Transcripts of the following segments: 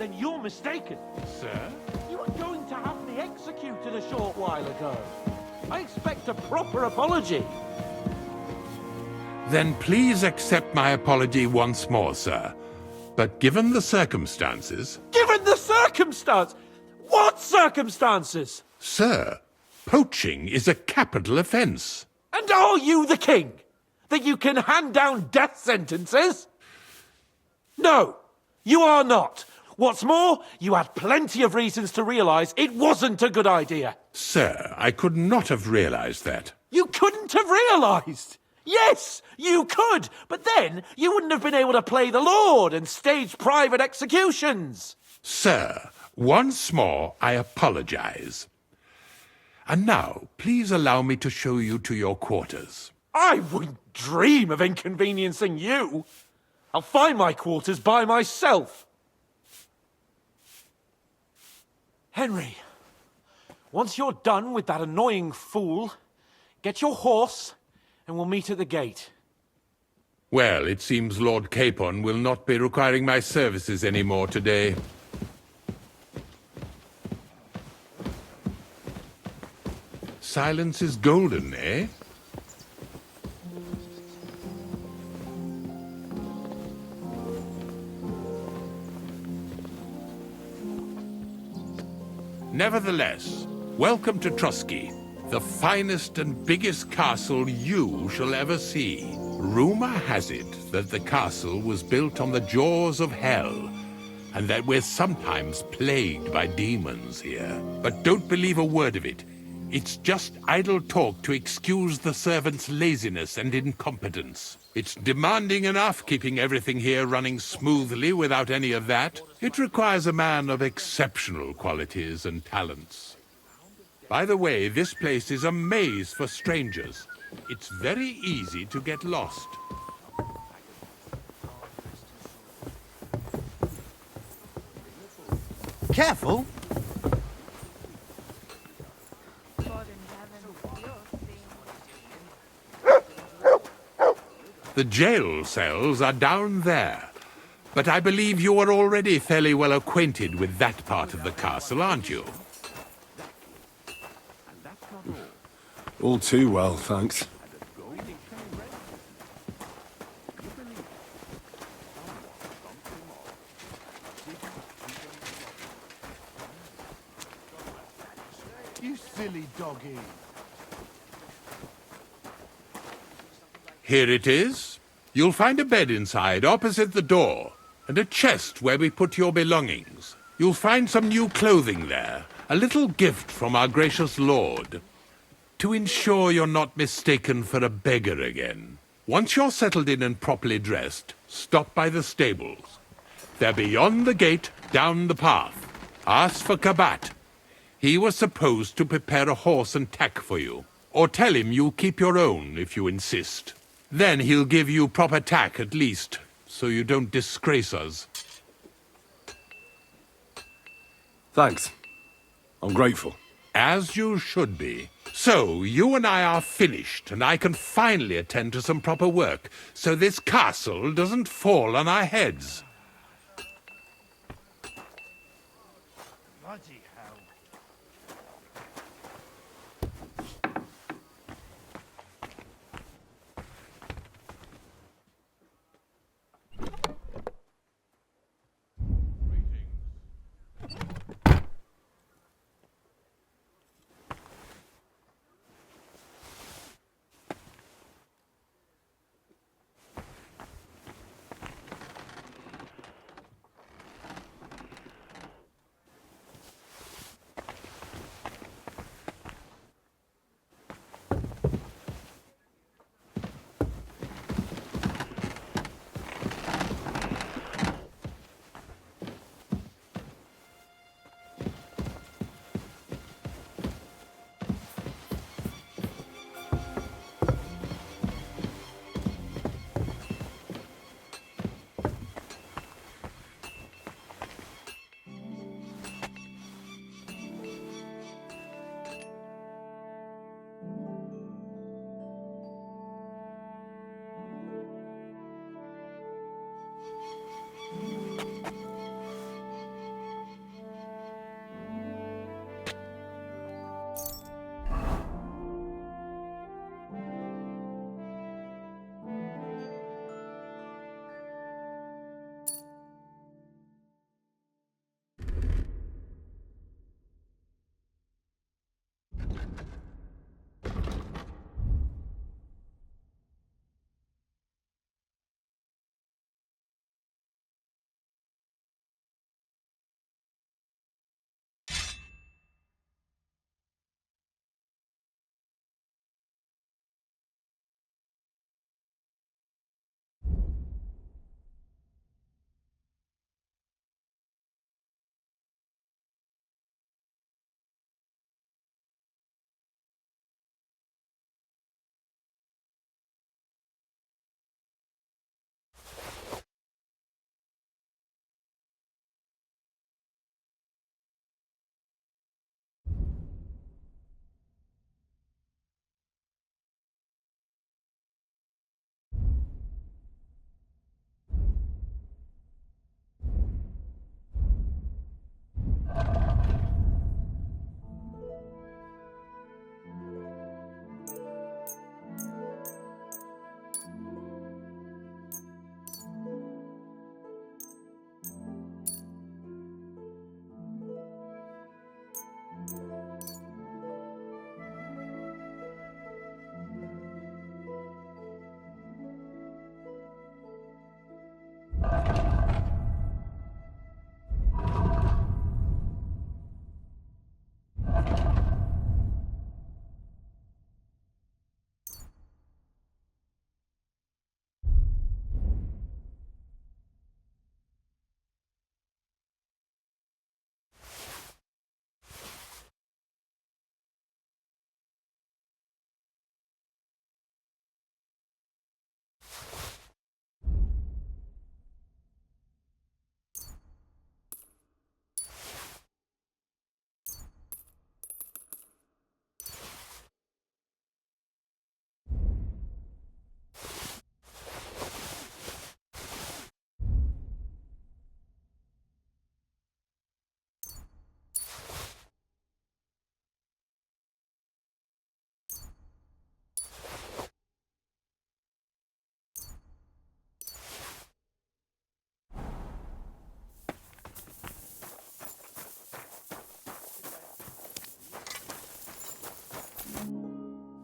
then you're mistaken. Sir? You were going to have me executed a short while ago. I expect a proper apology. Then please accept my apology once more, sir. But given the circumstances... Given the circumstance? What circumstances? Sir, poaching is a capital offence. And are you the king? That you can hand down death sentences? No, you are not. What's more, you had plenty of reasons to realise it wasn't a good idea. Sir, I could not have realised that. You couldn't have realised? Yes, you could, but then you wouldn't have been able to play the Lord and stage private executions. Sir, once more I apologise. And now, please allow me to show you to your quarters. I wouldn't dream of inconveniencing you. I'll find my quarters by myself. Henry, once you're done with that annoying fool, get your horse and we'll meet at the gate. Well, it seems Lord Capon will not be requiring my services anymore today. Silence is golden, eh? Nevertheless, welcome to Trusky, the finest and biggest castle you shall ever see. Rumor has it that the castle was built on the jaws of hell, and that we're sometimes plagued by demons here. But don't believe a word of it. It's just idle talk to excuse the servants' laziness and incompetence. It's demanding enough keeping everything here running smoothly without any of that. It requires a man of exceptional qualities and talents. By the way, this place is a maze for strangers. It's very easy to get lost. Careful! The jail cells are down there. But I believe you are already fairly well acquainted with that part of the castle, aren't you? All too well, thanks. You silly doggy. Here it is. You'll find a bed inside, opposite the door, and a chest where we put your belongings. You'll find some new clothing there, a little gift from our gracious lord, to ensure you're not mistaken for a beggar again. Once you're settled in and properly dressed, stop by the stables. They're beyond the gate, down the path. Ask for Kabat. He was supposed to prepare a horse and tack for you, or tell him you'll keep your own if you insist. Then he'll give you proper tack at least, so you don't disgrace us. Thanks. I'm grateful. As you should be. So, you and I are finished, and I can finally attend to some proper work, so this castle doesn't fall on our heads. Bloody hell.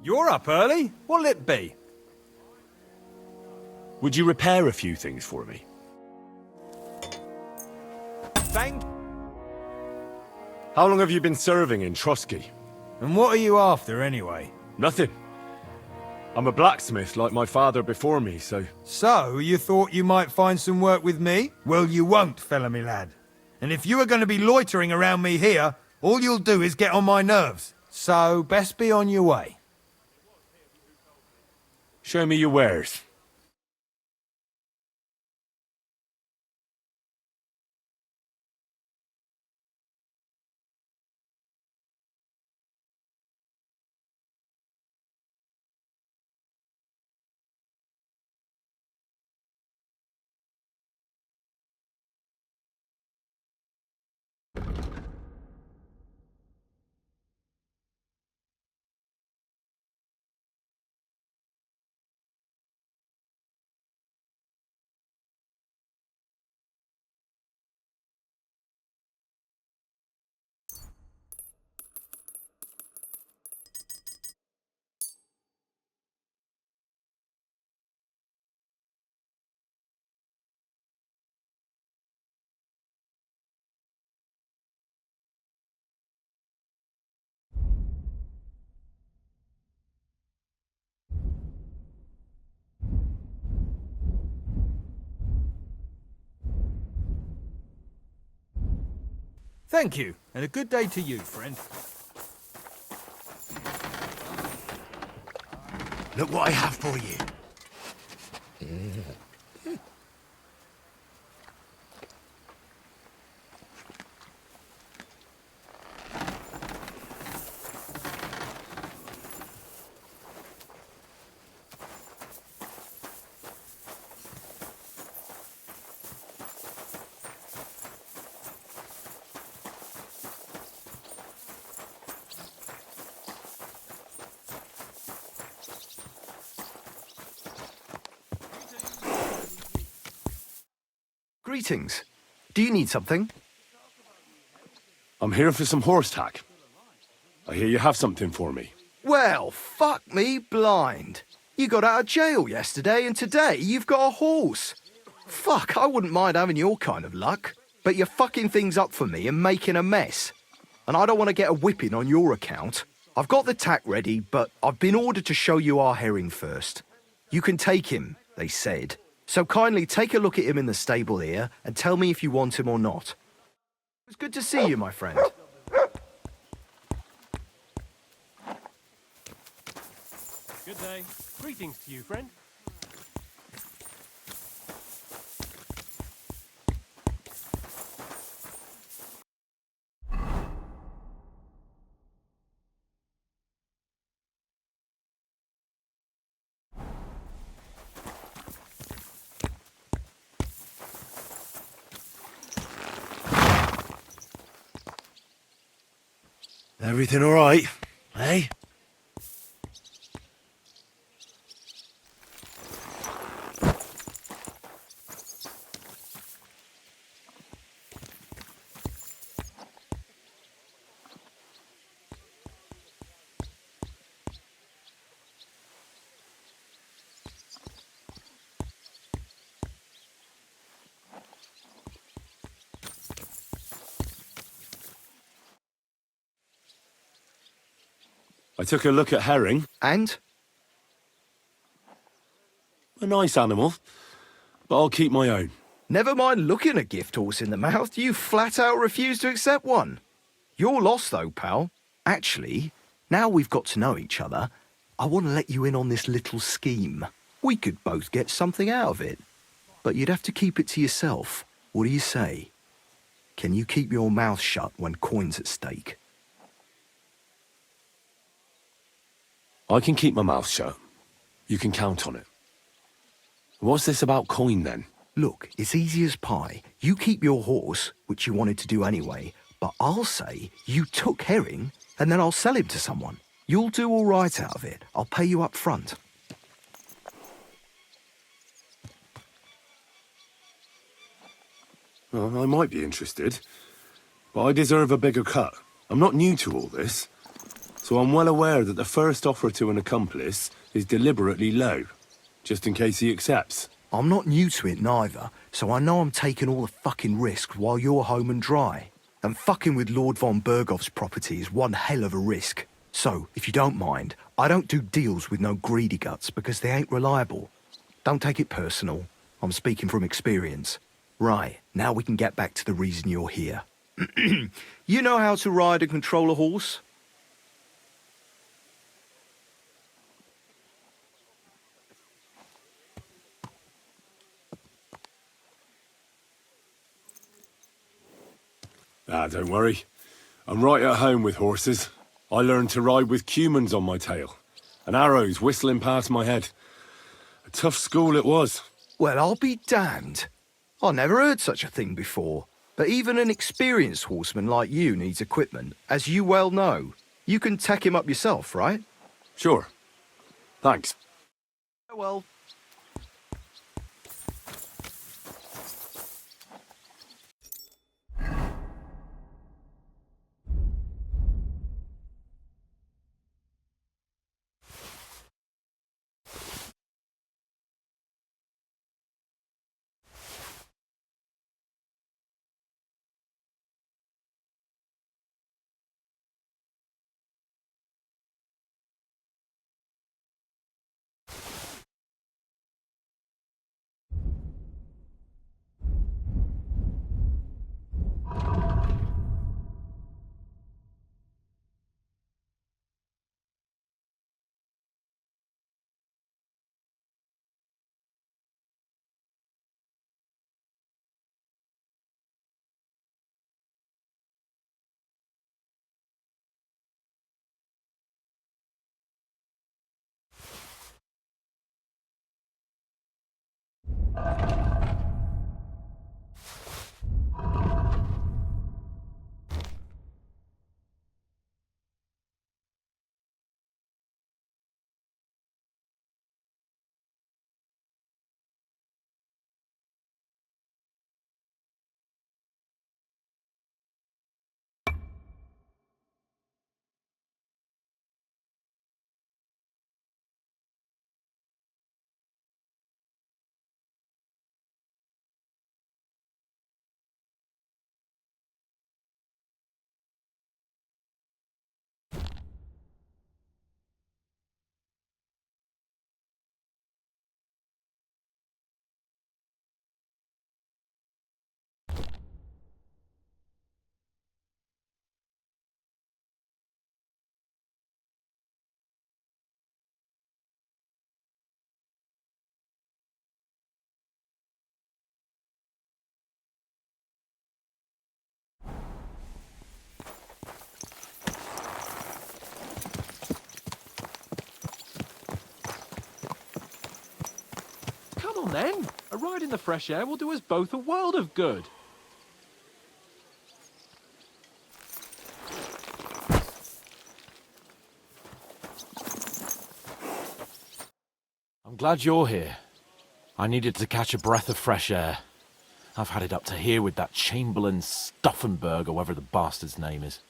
You're up early? What'll it be? Would you repair a few things for me? Thank... How long have you been serving in Trusky? And what are you after, anyway? Nothing. I'm a blacksmith like my father before me, so... So, you thought you might find some work with me? Well, you won't, fella me lad. And if you are going to be loitering around me here, all you'll do is get on my nerves. So, best be on your way. Show me your wares. Thank you, and a good day to you, friend. Look what I have for you. Greetings. Do you need something? I'm here for some horse tack. I hear you have something for me. Well, fuck me blind. You got out of jail yesterday and today you've got a horse. Fuck, I wouldn't mind having your kind of luck. But you're fucking things up for me and making a mess. And I don't want to get a whipping on your account. I've got the tack ready, but I've been ordered to show you our herring first. You can take him, they said. So kindly take a look at him in the stable here and tell me if you want him or not. It's good to see you, my friend. Good day. Greetings to you, friend. Everything all right, eh? I took a look at herring. And? A nice animal, but I'll keep my own. Never mind looking a gift horse in the mouth, you flat out refuse to accept one. You're lost though, pal. Actually, now we've got to know each other, I want to let you in on this little scheme. We could both get something out of it. But you'd have to keep it to yourself. What do you say? Can you keep your mouth shut when coin's at stake? I can keep my mouth shut. You can count on it. What's this about coin, then? Look, it's easy as pie. You keep your horse, which you wanted to do anyway, but I'll say you took herring, and then I'll sell him to someone. You'll do all right out of it. I'll pay you up front. Well, I might be interested, but I deserve a bigger cut. I'm not new to all this. so I'm well aware that the first offer to an accomplice is deliberately low, just in case he accepts. I'm not new to it neither, so I know I'm taking all the fucking risks while you're home and dry. And fucking with Lord von Bergov's property is one hell of a risk. So, if you don't mind, I don't do deals with no greedy guts because they ain't reliable. Don't take it personal. I'm speaking from experience. Right, now we can get back to the reason you're here. You know how to ride and control a horse? Ah, don't worry. I'm right at home with horses. I learned to ride with cumans on my tail, and arrows whistling past my head. A tough school it was. Well, I'll be damned. I never heard such a thing before. But even an experienced horseman like you needs equipment, as you well know. You can tech him up yourself, right? Sure. Thanks. Well, Come on then. A ride in the fresh air will do us both a world of good. I'm glad you're here. I needed to catch a breath of fresh air. I've had it up to here with that Chamberlain Stuffenberg, or whatever the bastard's name is.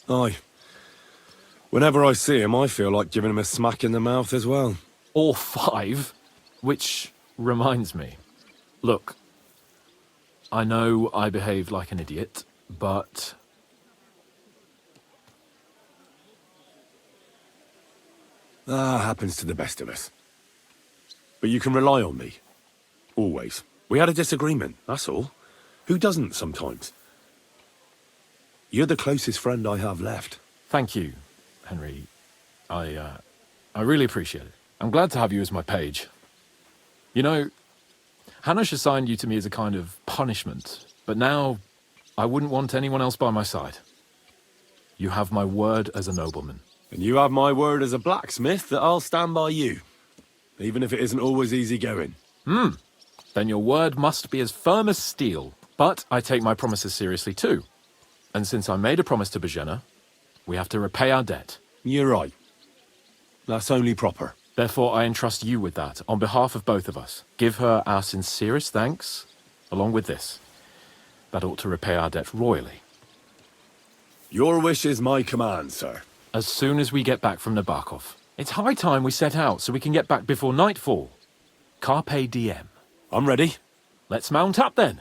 Aye. Whenever I see him, I feel like giving him a smack in the mouth as well. Or 5. Which reminds me. Look, I know I behaved like an idiot, but Happens to the best of us. But you can rely on me. Always. We had a disagreement, that's all. Who doesn't sometimes? You're the closest friend I have left. thank you, Henry. I really appreciate it. I'm glad to have you as my page. You know, Hanush assigned you to me as a kind of punishment, but now I wouldn't want anyone else by my side. You have my word as a nobleman. And you have my word as a blacksmith that I'll stand by you. Even if it isn't always easy going. Then your word must be as firm as steel. But I take my promises seriously too. And since I made a promise to Bajena, we have to repay our debt. You're right. That's only proper. Therefore, I entrust you with that, on behalf of both of us. Give her our sincerest thanks, along with this. That ought to repay our debt royally. Your wish is my command, sir. As soon as we get back from Nabokov. It's high time we set out so we can get back before nightfall. Carpe diem. I'm ready. Let's mount up then.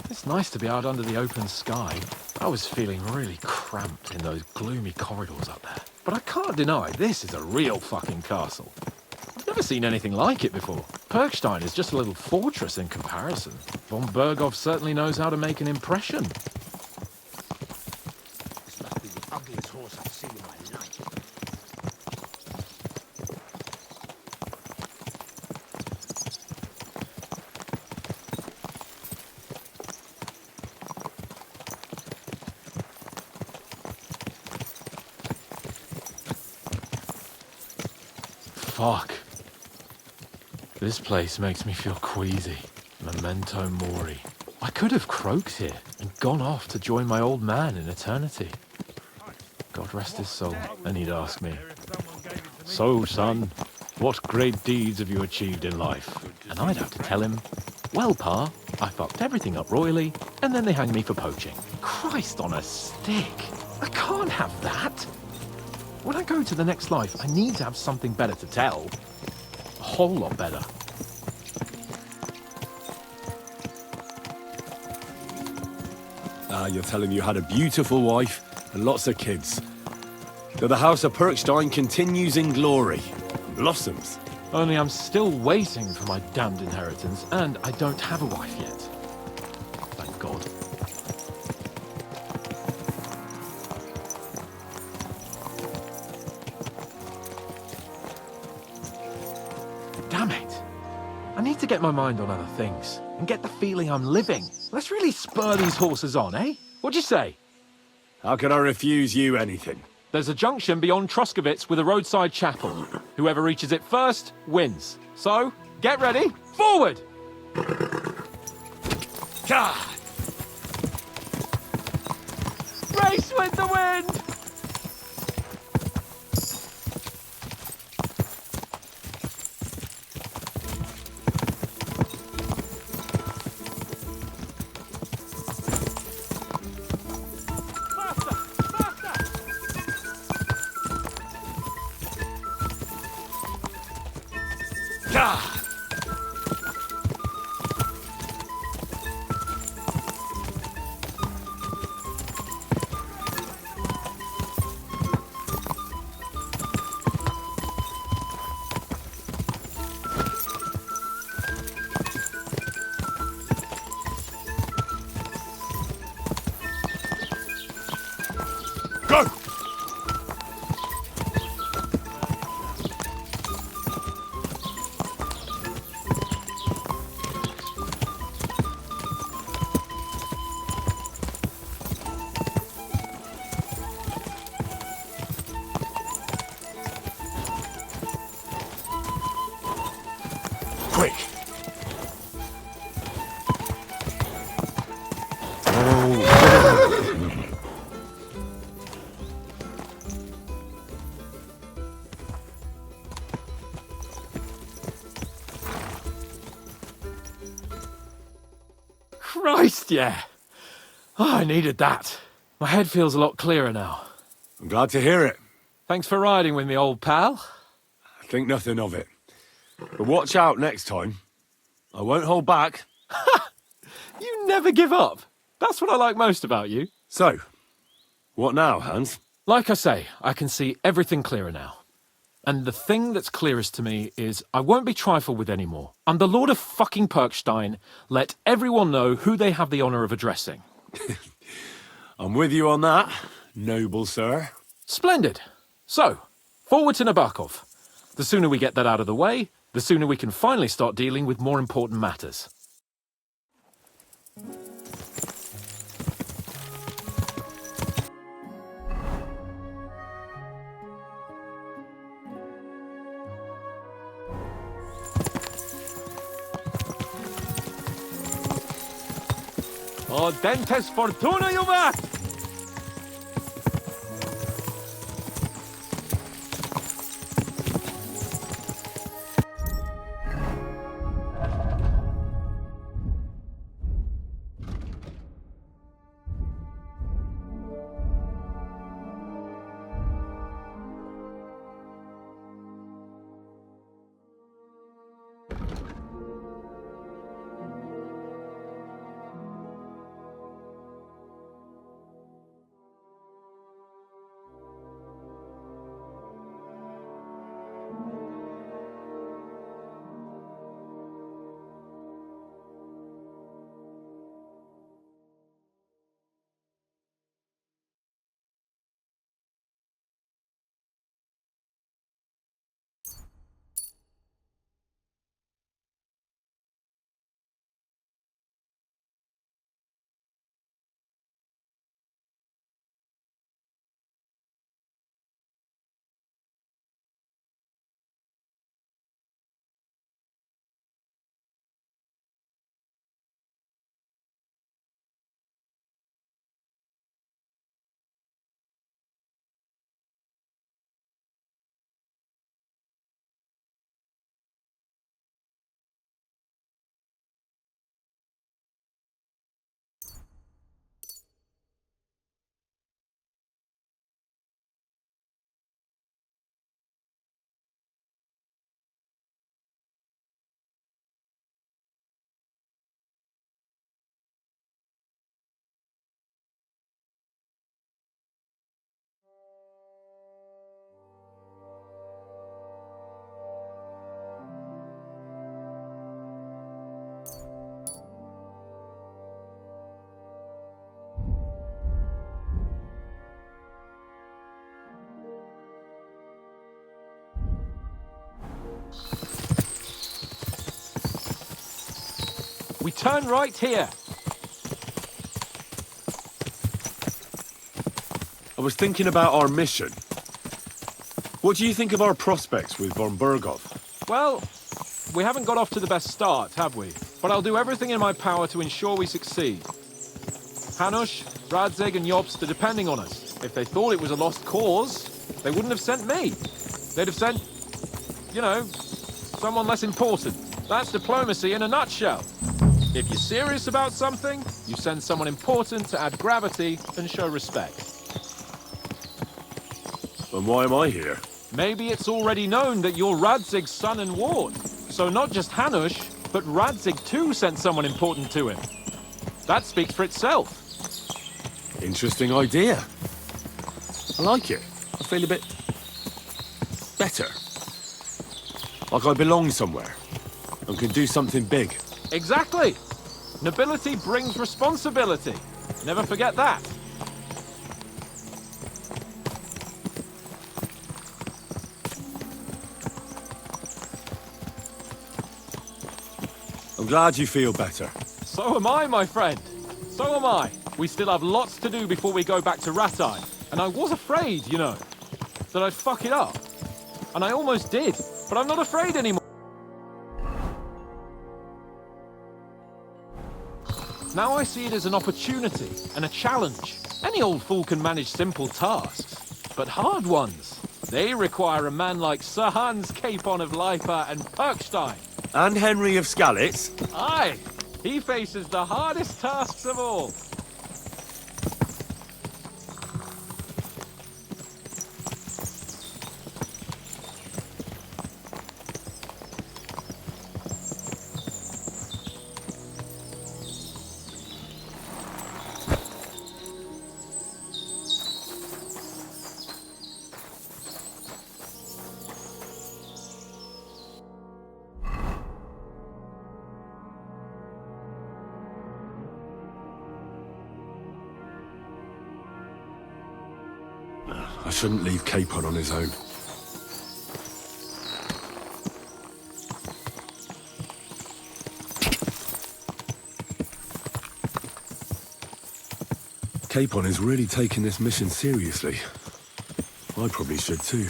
It's nice to be out under the open sky. I was feeling really cramped in those gloomy corridors up there. But I can't deny this is a real fucking castle. I've never seen anything like it before. Perkstein is just a little fortress in comparison. Von Berghoff certainly knows how to make an impression. This must be the ugliest horse I've seen in my life. Fuck. This place makes me feel queasy. Memento mori. I could have croaked here and gone off to join my old man in eternity. God rest his soul, and he'd ask me, "So, son, what great deeds have you achieved in life?" And I'd have to tell him, "Well, Pa, I fucked everything up royally, and then they hang me for poaching." Christ on a stick. I can't have that. When I go to the next life, I need to have something better to tell. A whole lot better. You're telling me you had a beautiful wife and lots of kids. That the House of Perkstein continues in glory. Blossoms. Only I'm still waiting for my damned inheritance, and I don't have a wife yet. Thank God. Damn it. I need to get my mind on other things, and get the feeling I'm living. Let's really spur these horses on, eh? What'd you say? How can I refuse you anything? There's a junction beyond Troskovitz with a roadside chapel. Whoever reaches it first wins. So, get ready, forward! God! Race with the wind! God! Go! Quick! Christ, yeah. Oh, I needed that. My head feels a lot clearer now. I'm glad to hear it. Thanks for riding with me, old pal. I think nothing of it. But watch out next time. I won't hold back. You never give up. That's what I like most about you. So, what now, Hans? Like I say, I can see everything clearer now. And the thing that's clearest to me is I won't be trifled with anymore. I'm the Lord of fucking Perkstein. Let everyone know who they have the honour of addressing. I'm with you on that, noble sir. Splendid. So, forward to Nabokov. The sooner we get that out of the way, the sooner we can finally start dealing with more important matters. Oh, dentes fortuna, Jumat! We turn right here. I was thinking about our mission. What do you think of our prospects with von Bergov? Well, we haven't got off to the best start, have we? But I'll do everything in my power to ensure we succeed. Hanush, Radzig and Jobst are depending on us. If they thought it was a lost cause, they wouldn't have sent me. They'd have sent, you know, someone less important. That's diplomacy in a nutshell. If you're serious about something, you send someone important to add gravity and show respect. And why am I here? Maybe it's already known that you're Radzig's son and ward. So not just Hanush, but Radzig too sent someone important to him. That speaks for itself. Interesting idea. I like it. I feel a bit better. Like I belong somewhere and can do something big. Exactly. Nobility brings responsibility. Never forget that. I'm glad you feel better. So am I, my friend. So am I. We still have lots to do before we go back to Ratai. And I was afraid, you know, that I'd fuck it up. And I almost did. But I'm not afraid anymore. Now I see it as an opportunity and a challenge. Any old fool can manage simple tasks, but hard ones, they require a man like Sir Hans Capon of Leipa and Perkstein. And Henry of Skalitz. Aye, He faces the hardest tasks of all. I shouldn't leave Capon on his own. Capon is really taking this mission seriously. I probably should too.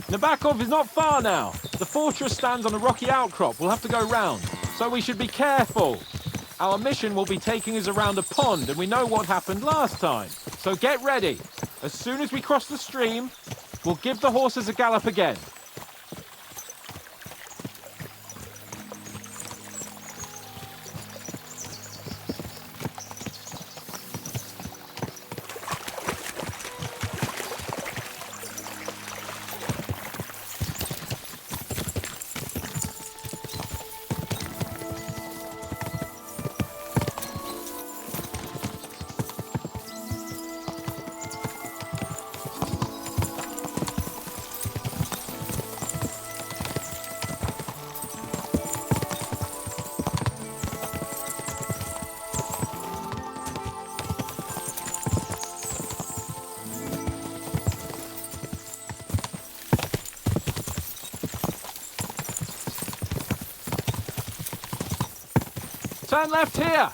Nabokov is not far now. The fortress stands on a rocky outcrop. We'll have to go round, so we should be careful. Our mission will be taking us around a pond, and we know what happened last time. So get ready. As soon as we cross the stream, we'll give the horses a gallop again. Turn left here!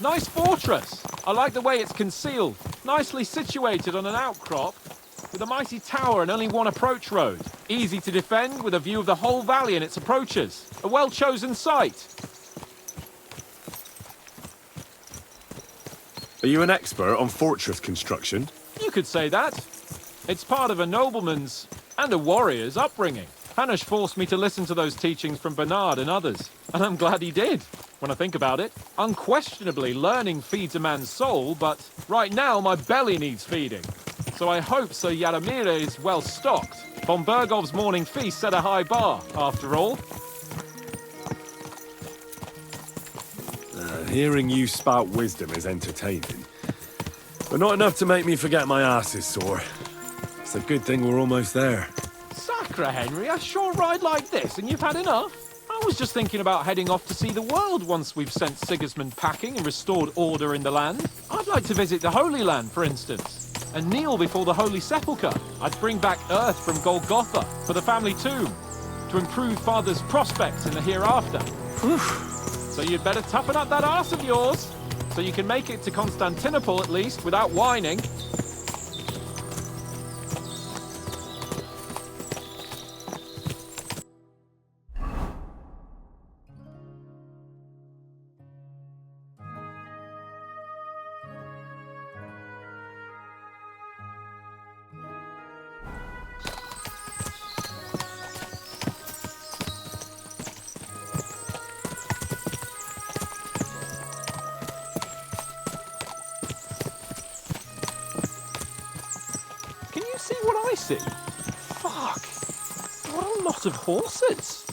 Nice fortress! I like the way it's concealed. Nicely situated on an outcrop, with a mighty tower and only one approach road. Easy to defend with a view of the whole valley and its approaches. A well-chosen site. Are you an expert on fortress construction? You could say that. It's part of a nobleman's and a warrior's upbringing. Hanush forced me to listen to those teachings from Bernard and others, and I'm glad he did. When I think about it, unquestionably learning feeds a man's soul, but right now my belly needs feeding. So I hope Sir Yadomir is well stocked. Von Bergov's morning feast set a high bar, after all. Hearing you spout wisdom is entertaining, but not enough to make me forget my ass is sore. It's a good thing we're almost there. Sacre, Henry, a short ride like this and you've had enough? I was just thinking about heading off to see the world once we've sent Sigismund packing and restored order in the land. I'd like to visit the Holy Land, for instance, and kneel before the Holy Sepulchre. I'd bring back earth from Golgotha for the family tomb to improve Father's prospects in the hereafter. So you'd better toughen up that arse of yours so you can make it to Constantinople at least without whining. See what I see? Fuck! What a lot of horses!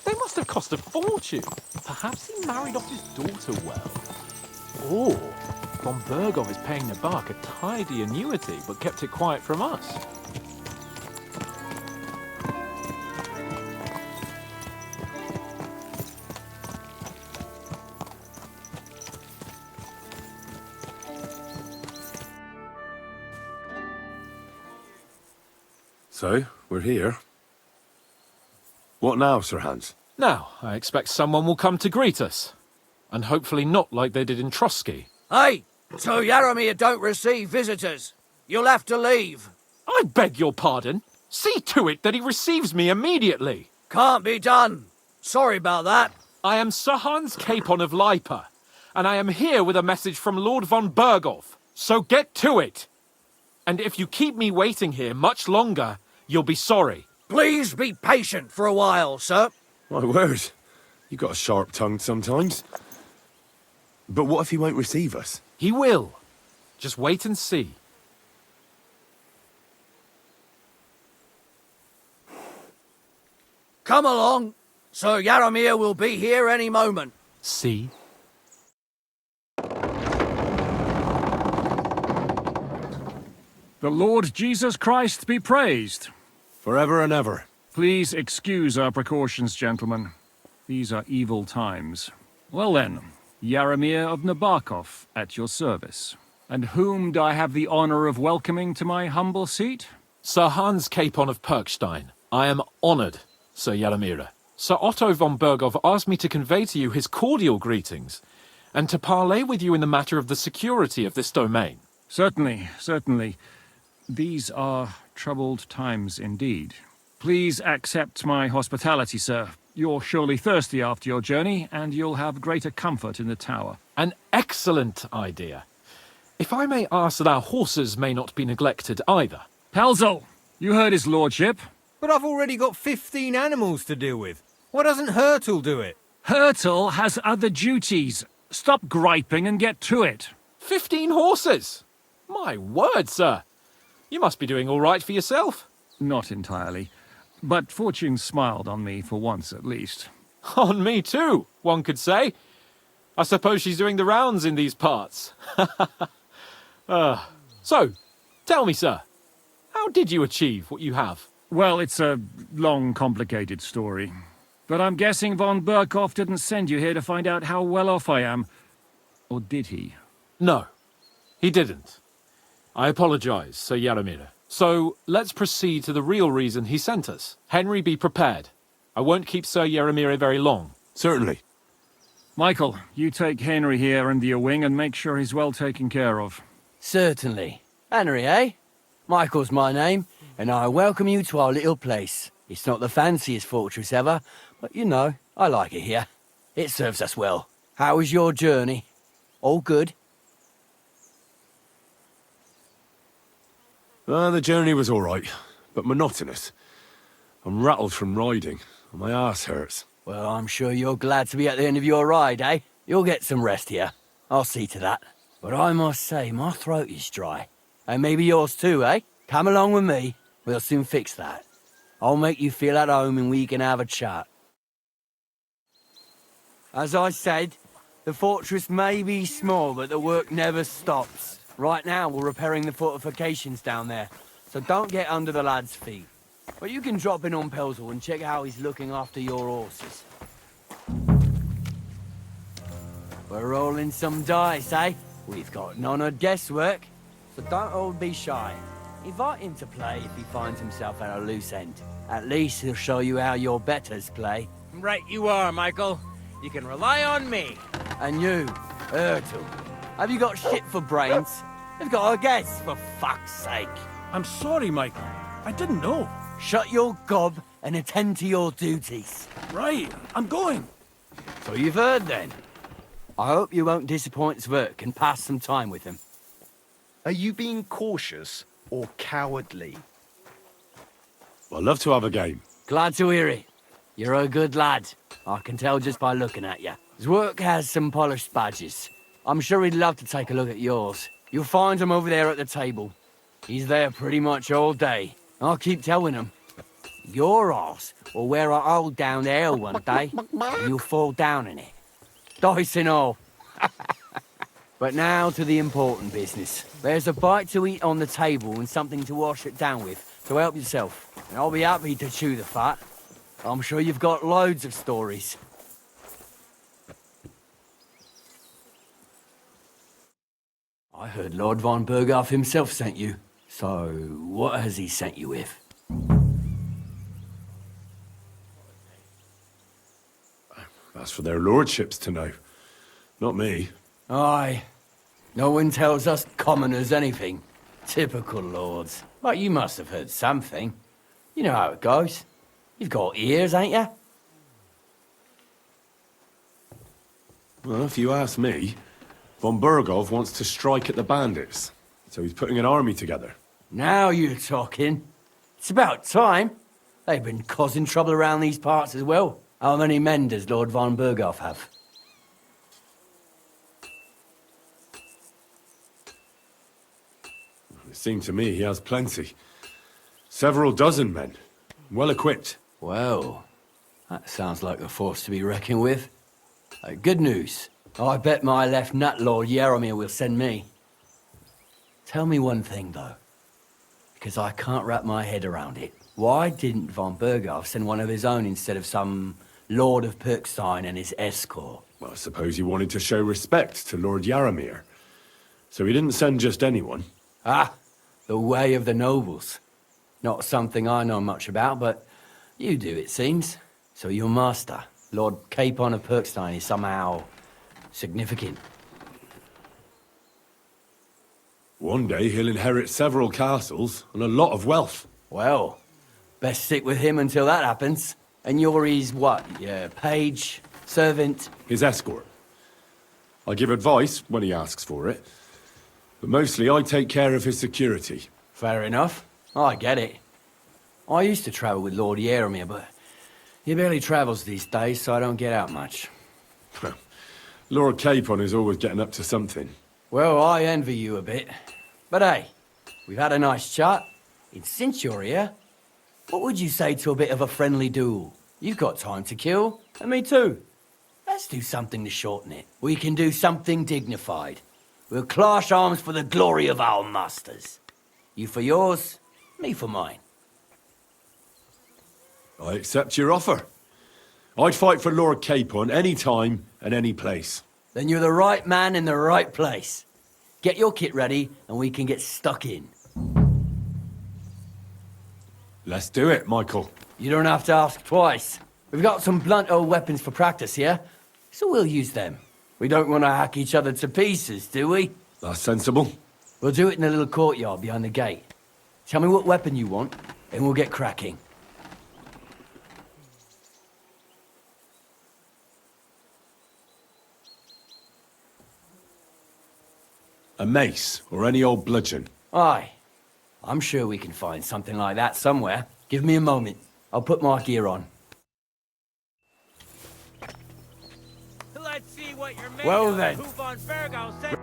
They must have cost a fortune. Perhaps he married off his daughter well. Or Von Bergov is paying Nabok a tidy annuity, but kept it quiet from us. So, we're here. What now, Sir Hans? Now, I expect someone will come to greet us. And hopefully not like they did in Trotsky. Hey, so Yaramir don't receive visitors. You'll have to leave. I beg your pardon. See to it that he receives me immediately. Can't be done. Sorry about that. I am Sir Hans Capon of Lipa, and I am here with a message from Lord von Berghoff. So get to it. And if you keep me waiting here much longer, you'll be sorry. Please be patient for a while, sir. My word. You got a sharp tongue sometimes. But what if he won't receive us? He will. Just wait and see. Come along. Sir Yaramir will be here any moment. See? The Lord Jesus Christ be praised. Forever and ever. Please excuse our precautions, gentlemen. These are evil times. Well then, Yaramir of Nabokov at your service. And whom do I have the honor of welcoming to my humble seat? Sir Hans Capon of Perkstein. I am honored, Sir Yaramir. Sir Otto von Berghoff asked me to convey to you his cordial greetings, and to parley with you in the matter of the security of this domain. Certainly, certainly. These are troubled times indeed. Please accept my hospitality, sir. You're surely thirsty after your journey, and you'll have greater comfort in the tower. An excellent idea. If I may ask that our horses may not be neglected either. Pelzel, you heard his lordship. But I've already got 15 animals to deal with. Why doesn't Hurtle do it? Hurtle has other duties. Stop griping and get to it. 15 horses! My word, sir. You must be doing all right for yourself. Not entirely. But fortune smiled on me for once at least. On me too, one could say. I suppose she's doing the rounds in these parts. So, tell me, sir, how did you achieve what you have? Well, it's a long, complicated story. But I'm guessing von Berghoff didn't send you here to find out how well off I am. Or did he? No, he didn't. I apologize, Sir Yaramir. So, let's proceed to the real reason he sent us. Henry, be prepared. I won't keep Sir Yaramir very long. Certainly. Michael, you take Henry here under your wing and make sure he's well taken care of. Certainly. Henry, eh? Michael's my name, and I welcome you to our little place. It's not the fanciest fortress ever, but you know, I like it here. It serves us well. How was your journey? All good? The journey was all right, but monotonous. I'm rattled from riding, and my arse hurts. Well, I'm sure you're glad to be at the end of your ride, eh? You'll get some rest here. I'll see to that. But I must say, my throat is dry. And maybe yours too, eh? Come along with me. We'll soon fix that. I'll make you feel at home and we can have a chat. As I said, the fortress may be small, but the work never stops. Right now, we're repairing the fortifications down there, so don't get under the lad's feet. But you can drop in on Pelzel and check how he's looking after your horses. We're rolling some dice, eh? We've got none of guesswork, so don't all be shy. Invite him to play if he finds himself at a loose end. At least he'll show you how your betters play. Right you are, Michael. You can rely on me. And you, Ertul, have you got shit for brains? You've got a guess, for fuck's sake. I'm sorry, Michael. I didn't know. Shut your gob and attend to your duties. Right, I'm going. So you've heard then. I hope you won't disappoint Zwerk and pass some time with him. Are you being cautious or cowardly? I'd love to have a game. Glad to hear it. You're a good lad. I can tell just by looking at you. Zwerk has some polished badges. I'm sure he'd love to take a look at yours. You'll find him over there at the table. He's there pretty much all day. I'll keep telling him. Your arse will wear a hole down there one day, and you'll fall down in it. Dice and all. But now to the important business. There's a bite to eat on the table and something to wash it down with, so help yourself. And I'll be happy to chew the fat. I'm sure you've got loads of stories. I heard Lord von Berghoff himself sent you. So, what has he sent you with? That's for their lordships to know. Not me. Aye. No one tells us commoners anything. Typical lords. But you must have heard something. You know how it goes. You've got ears, ain't you? Well, if you ask me, von Burgov wants to strike at the bandits. So he's putting an army together. Now you're talking. It's about time. They've been causing trouble around these parts as well. How many men does Lord von Burgov have? It seemed to me he has plenty. Several dozen men. Well equipped. Well, that sounds like a force to be reckoned with. Good news. I bet my left nut Lord Yaromir will send me. Tell me one thing, though, because I can't wrap my head around it. Why didn't von Burgov send one of his own instead of some Lord of Perkstein and his escort? Well, I suppose he wanted to show respect to Lord Yaromir. So he didn't send just anyone. Ah, the way of the nobles. Not something I know much about, but you do, it seems. So your master, Lord Capon of Perkstein, is somehow significant. One day he'll inherit several castles and a lot of wealth. Well, best stick with him until that happens. And you're his what? Yeah, page, servant? His escort. I give advice when he asks for it. But mostly I take care of his security. Fair enough. I get it. I used to travel with Lord Yaromir, but he barely travels these days, so I don't get out much. Lord Capon is always getting up to something. Well, I envy you a bit. But hey, we've had a nice chat. And since you're here, what would you say to a bit of a friendly duel? You've got time to kill, and me too. Let's do something to shorten it. We can do something dignified. We'll clash arms for the glory of our masters. You for yours, me for mine. I accept your offer. I'd fight for Lord Capon any time and any place. Then you're the right man in the right place. Get your kit ready, and we can get stuck in. Let's do it, Michael. You don't have to ask twice. We've got some blunt old weapons for practice here, so we'll use them. We don't want to hack each other to pieces, do we? That's sensible. We'll do it in the little courtyard behind the gate. Tell me what weapon you want, and we'll get cracking. A mace, or any old bludgeon. Aye. I'm sure we can find something like that somewhere. Give me a moment. I'll put my gear on. Let's see what you're made Well of. then. Who von Virgo sent...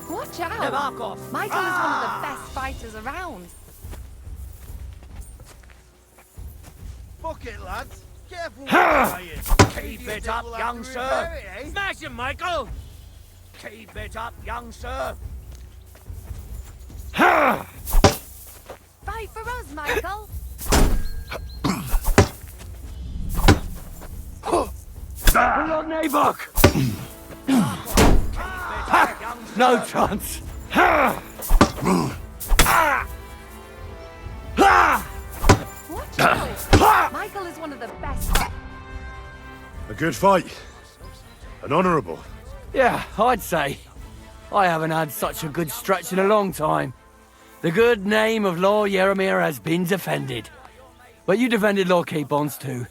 Watch out! Nabokov. Michael is one of the best fighters around. Fuck it, lads. Careful. Keep it up, young sir. Smash him, Michael! Keep it up, young sir. Fight for us, Michael. Bring on Nabok! No chance! Watch out! Michael is one of the best. A good fight. An honourable. Yeah, I'd say. I haven't had such a good stretch in a long time. The good name of Lord Yaromir has been defended. But you defended Lord Capon's too.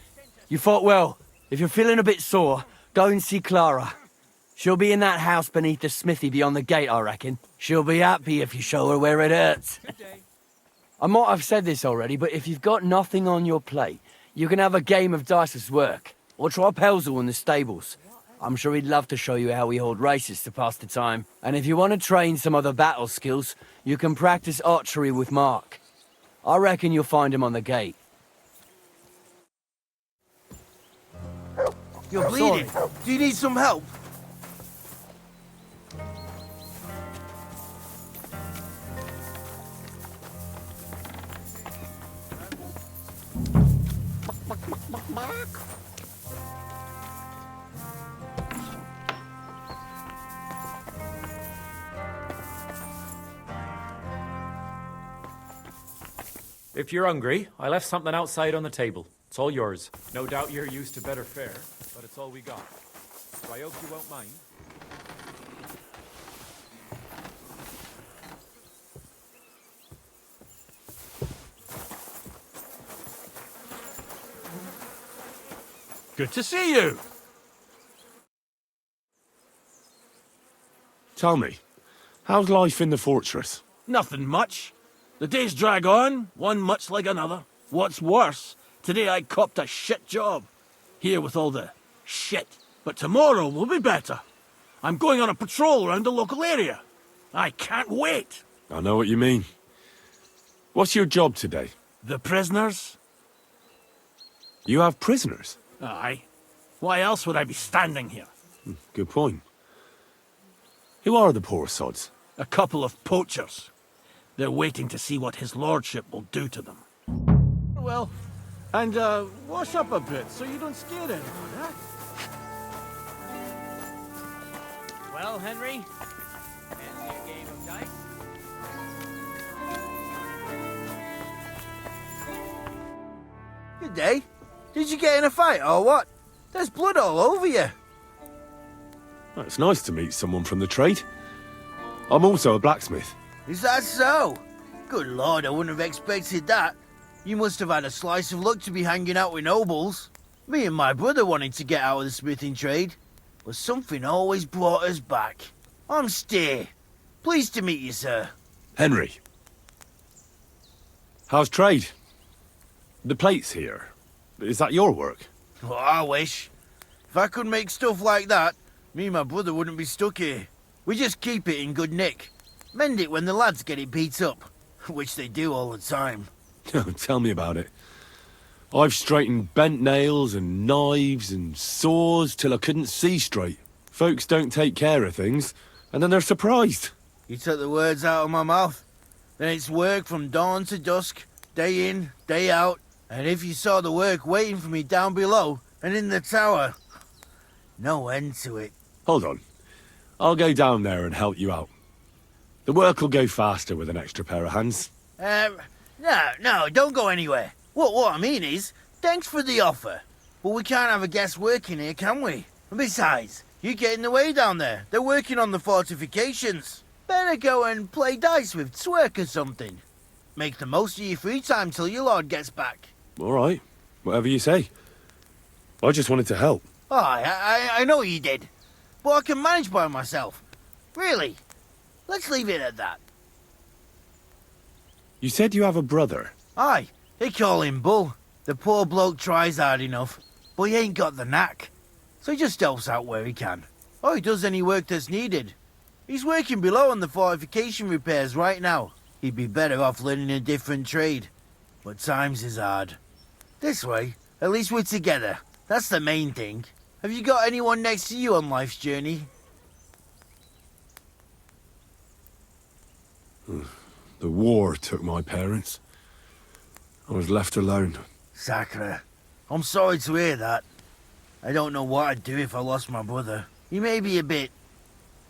You fought well. If you're feeling a bit sore, go and see Clara. She'll be in that house beneath the smithy beyond the gate, I reckon. She'll be happy if you show her where it hurts. I might have said this already, but if you've got nothing on your plate, you can have a game of dice's work. Or try Pelzel in the stables. I'm sure he'd love to show you how we hold races to pass the time. And if you want to train some other battle skills, you can practice archery with Mark. I reckon you'll find him on the gate. You're bleeding. Do you need some help? If you're hungry, I left something outside on the table. It's all yours. No doubt you're used to better fare, but it's all we got. So I hope you won't mind. Good to see you. Tell me, how's life in the fortress? Nothing much. The days drag on, one much like another. What's worse, today I copped a shit job. Here with all the shit. But tomorrow will be better. I'm going on a patrol around the local area. I can't wait. I know what you mean. What's your job today? The prisoners? You have prisoners? Aye. Why else would I be standing here? Good point. Who are the poor sods? A couple of poachers. They're waiting to see what his lordship will do to them. Well, and wash up a bit so you don't scare anyone, huh? Well, Henry, fancy a game of dice? Good day. Did you get in a fight or what? There's blood all over you. Well, it's nice to meet someone from the trade. I'm also a blacksmith. Is that so? Good lord, I wouldn't have expected that. You must have had a slice of luck to be hanging out with nobles. Me and my brother wanted to get out of the smithing trade, but something always brought us back. I'm Steer. Pleased to meet you, sir. Henry. How's trade? The plates here. Is that your work? Well, I wish. If I could make stuff like that, me and my brother wouldn't be stuck here. We just keep it in good nick. Mend it when the lads get it beat up, which they do all the time. Tell me about it. I've straightened bent nails and knives and saws till I couldn't see straight. Folks don't take care of things, and then they're surprised. You took the words out of my mouth. Then it's work from dawn to dusk, day in, day out. And if you saw the work waiting for me down below and in the tower, no end to it. Hold on. I'll go down there and help you out. The work will go faster with an extra pair of hands. No, don't go anywhere. What I mean is, thanks for the offer. But we can't have a guest working here, can we? And besides, you get in the way down there. They're working on the fortifications. Better go and play dice with Twerk or something. Make the most of your free time till your lord gets back. All right. Whatever you say. I just wanted to help. Oh, I know you did. But I can manage by myself. Really. Let's leave it at that. You said you have a brother. Aye, they call him Bull. The poor bloke tries hard enough, but he ain't got the knack. So he just helps out where he can. Or he does any work that's needed. He's working below on the fortification repairs right now. He'd be better off learning a different trade. But times is hard. This way, at least we're together. That's the main thing. Have you got anyone next to you on life's journey? The war took my parents. I was left alone. Sacre. I'm sorry to hear that. I don't know what I'd do if I lost my brother. He may be a bit...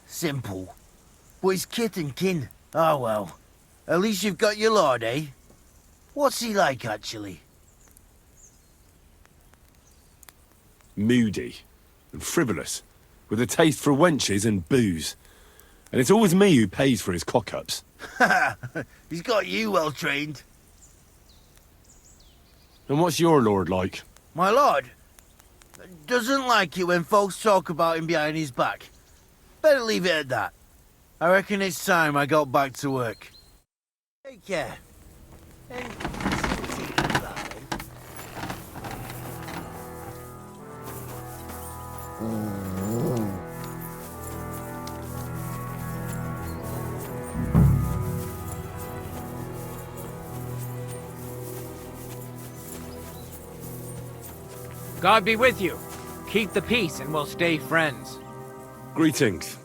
simple. But he's kith and kin. Oh well. At least you've got your lord, eh? What's he like, actually? Moody and frivolous, with a taste for wenches and booze. And it's always me who pays for his cock-ups. He's got you well trained. And what's your lord like? My lord doesn't like it when folks talk about him behind his back. Better leave it at that. I reckon it's time I got back to work. Take care. And see what you think about it. God be with you. Keep the peace and we'll stay friends. Greetings.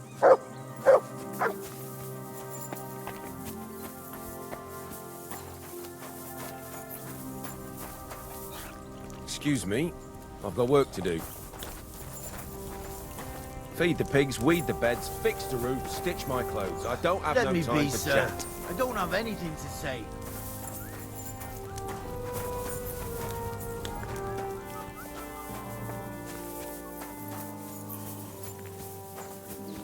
Excuse me, I've got work to do. Feed the pigs, weed the beds, fix the roof, stitch my clothes. I don't have Let no me time be, for sir. chat. I don't have anything to say.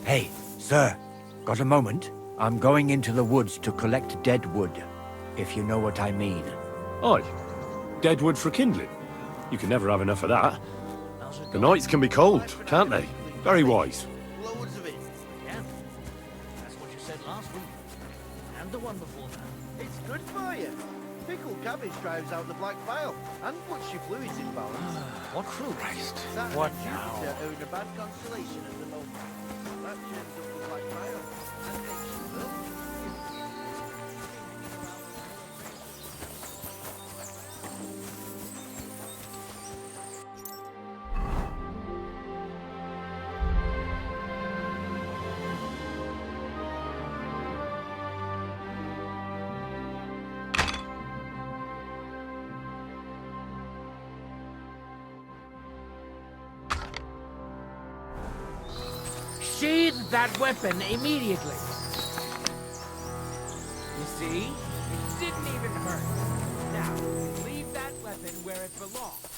Hey, sir, got a moment? I'm going into the woods to collect dead wood, if you know what I mean. Aye. Dead wood for kindling. You can never have enough of that. The nights can be cold, can't they? Very wise. Loads of it. Yeah. That's what you said last week. And the one before that. It's good for you. Pickled cabbage drives out the black bile and puts your fluids in balance. What Christ? Saturn What and now? Jupiter are in a bad constellation at the moment. That churns up the black bile and makes you wealthy. Sheathe that weapon immediately. You see? It didn't even hurt. Now, leave that weapon where it belongs.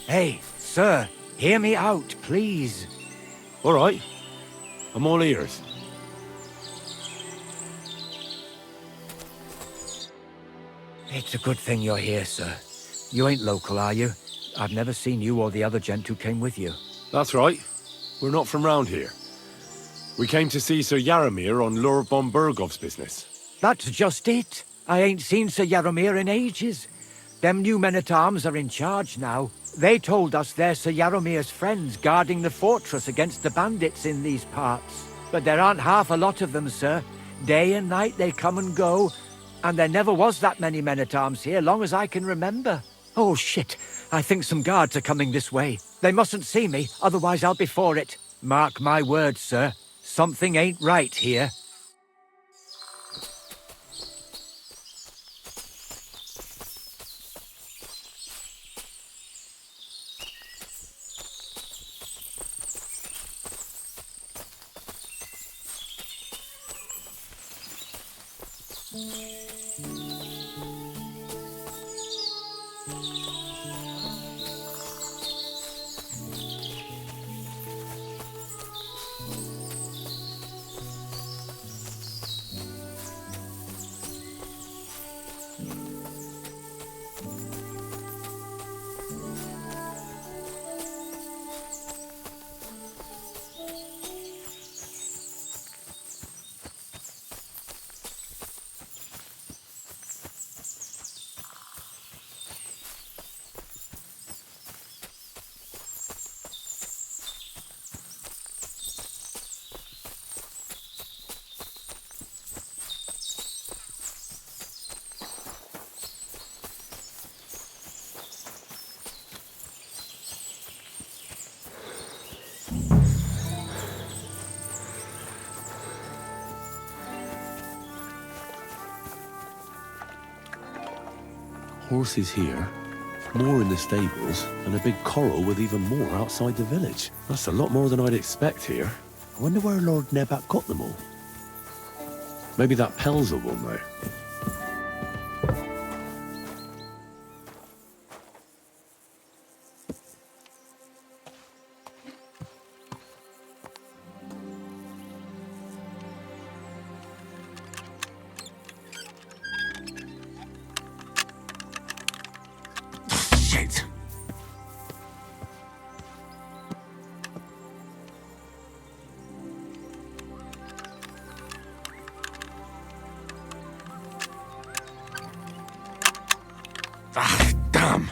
Hey, sir, hear me out, please. All right. I'm all ears. It's a good thing you're here, sir. You ain't local, are you? I've never seen you or the other gent who came with you. That's right. We're not from round here. We came to see Sir Yaramir on Lord von Bergov's business. That's just it. I ain't seen Sir Yaramir in ages. Them new men-at-arms are in charge now. They told us they're Sir Yaramir's friends guarding the fortress against the bandits in these parts. But there aren't half a lot of them, sir. Day and night they come and go, and there never was that many men-at-arms here, long as I can remember. Oh, shit. I think some guards are coming this way. They mustn't see me, otherwise I'll be for it. Mark my words, sir. Something ain't right here. Horses here, more in the stables, and a big corral with even more outside the village. That's a lot more than I'd expect here. I wonder where Lord Nebat got them all. Maybe that Pelzer one, though. Shit! Ah, damn!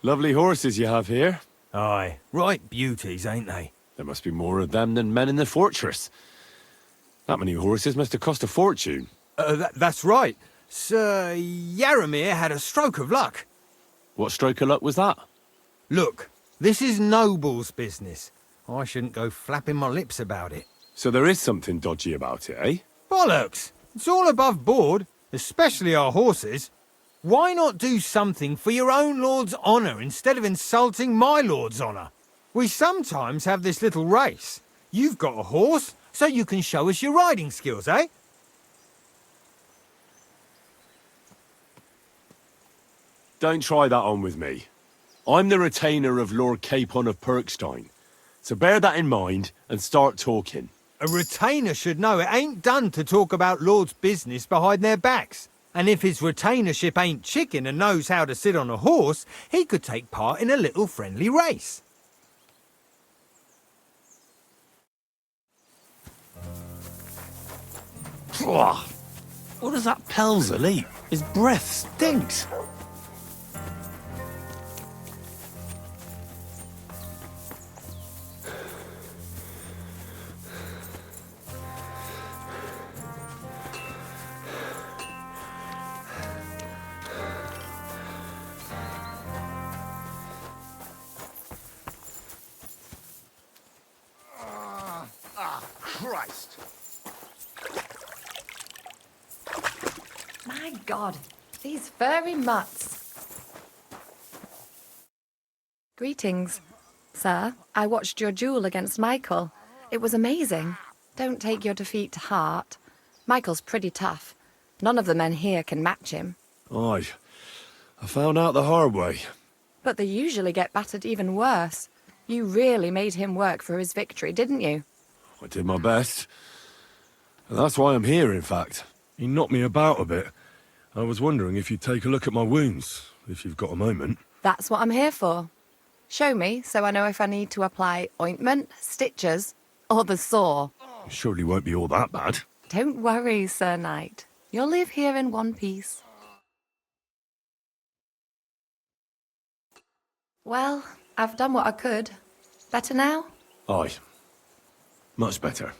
Lovely horses you have here. Aye, right beauties, ain't they? There must be more of them than men in the fortress. That many horses must have cost a fortune. That's right. Sir Yaramir had a stroke of luck. What stroke of luck was that? Look, this is Noble's business. I shouldn't go flapping my lips about it. So there is something dodgy about it, eh? Bollocks! It's all above board, especially our horses. Why not do something for your own lord's honour instead of insulting my lord's honour? We sometimes have this little race. You've got a horse, so you can show us your riding skills, eh? Don't try that on with me. I'm the retainer of Lord Capon of Perkstein. So bear that in mind and start talking. A retainer should know it ain't done to talk about lords' business behind their backs. And if his retainership ain't chicken and knows how to sit on a horse, he could take part in a little friendly race. What does that Pelzel eat? His breath stinks. Christ! My God, these furry mutts. Greetings, sir. I watched your duel against Michael. It was amazing. Don't take your defeat to heart. Michael's pretty tough. None of the men here can match him. Aye, I found out the hard way. But they usually get battered even worse. You really made him work for his victory, didn't you? I did my best. And that's why I'm here, in fact. He knocked me about a bit. I was wondering if you'd take a look at my wounds, if you've got a moment. That's what I'm here for. Show me so I know if I need to apply ointment, stitches, or the saw. It surely won't be all that bad. Don't worry, Sir Knight. You'll live here in one piece. Well, I've done what I could. Better now? Aye. Much better.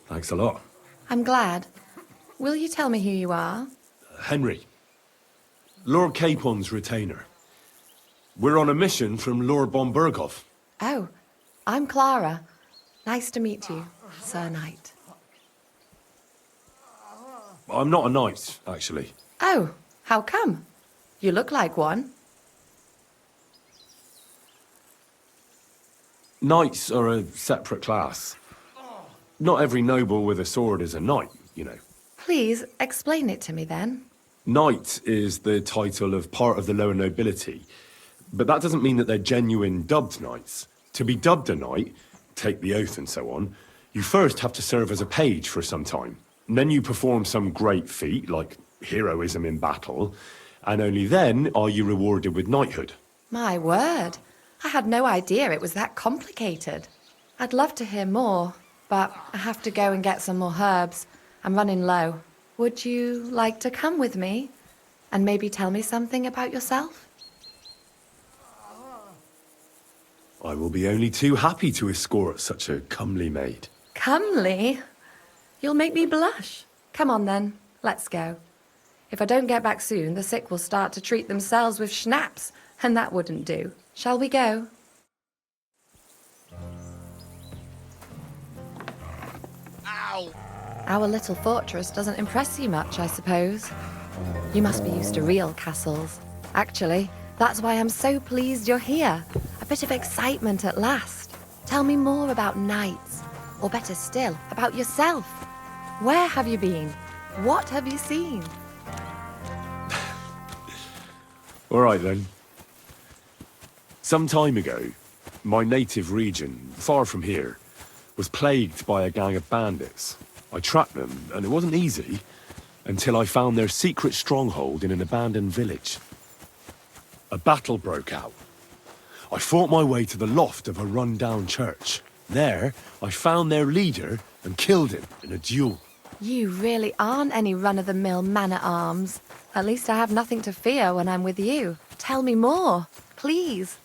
Thanks a lot. I'm glad. Will you tell me who you are? Henry. Lord Capon's retainer. We're on a mission from Lord Bomberghoff. Oh, I'm Clara. Nice to meet you, Sir Knight. I'm not a knight, actually. Oh, how come? You look like one. Knights are a separate class. Not every noble with a sword is a knight, you know. Please, explain it to me then. Knight is the title of part of the lower nobility, but that doesn't mean that they're genuine dubbed knights. To be dubbed a knight, take the oath and so on, you first have to serve as a page for some time. And then you perform some great feat, like heroism in battle, and only then are you rewarded with knighthood. My word. I had no idea it was that complicated. I'd love to hear more, but I have to go and get some more herbs. I'm running low. Would you like to come with me and maybe tell me something about yourself? I will be only too happy to escort such a comely maid. Comely? You'll make me blush. Come on then, let's go. If I don't get back soon, the sick will start to treat themselves with schnapps, and that wouldn't do. Shall we go? Ow! Our little fortress doesn't impress you much, I suppose. You must be used to real castles. Actually, that's why I'm so pleased you're here. A bit of excitement at last. Tell me more about knights, or better still, about yourself. Where have you been? What have you seen? All right, then. Some time ago, my native region, far from here, was plagued by a gang of bandits. I tracked them, and it wasn't easy, until I found their secret stronghold in an abandoned village. A battle broke out. I fought my way to the loft of a run-down church. There, I found their leader and killed him in a duel. You really aren't any run-of-the-mill man-at-arms. At least I have nothing to fear when I'm with you. tell me more, please.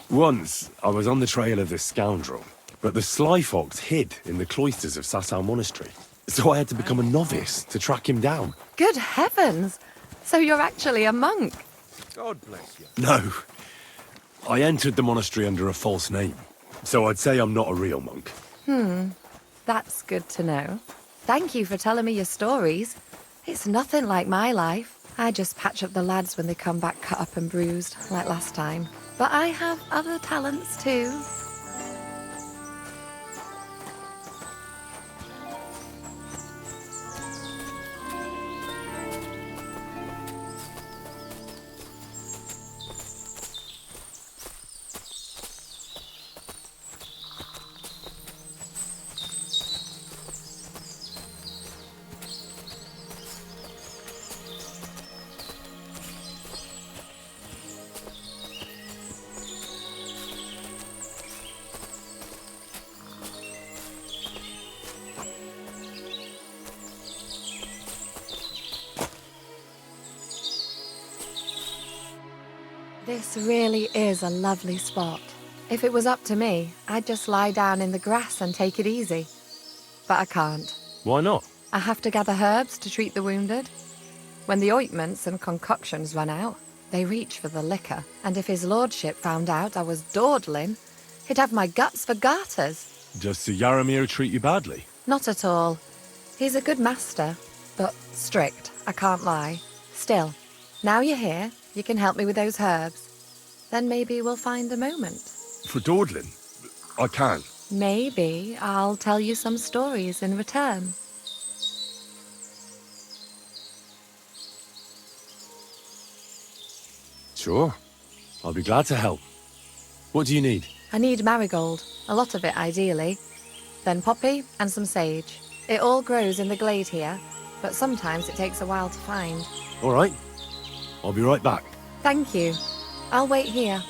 Once, I was on the trail of this scoundrel, but the sly fox hid in the cloisters of Sasau Monastery. So I had to become a novice to track him down. Good heavens! So you're actually a monk? God bless you. No. I entered the monastery under a false name, so I'd say I'm not a real monk. That's good to know. Thank you for telling me your stories. It's nothing like my life. I just patch up the lads when they come back cut up and bruised, like last time. But I have other talents too. This really is a lovely spot. If it was up to me, I'd just lie down in the grass and take it easy. But I can't. Why not? I have to gather herbs to treat the wounded. When the ointments and concoctions run out, they reach for the liquor, and if his lordship found out I was dawdling, he'd have my guts for garters. Does Sir Yaramir treat you badly? Not at all. He's a good master, but strict, I can't lie. Still, now you're here, you can help me with those herbs. Then maybe we'll find a moment. For dawdling? I can. Maybe I'll tell you some stories in return. Sure. I'll be glad to help. What do you need? I need marigold, a lot of it ideally. Then poppy and some sage. It all grows in the glade here, but sometimes it takes a while to find. All right. I'll be right back. Thank you. I'll wait here.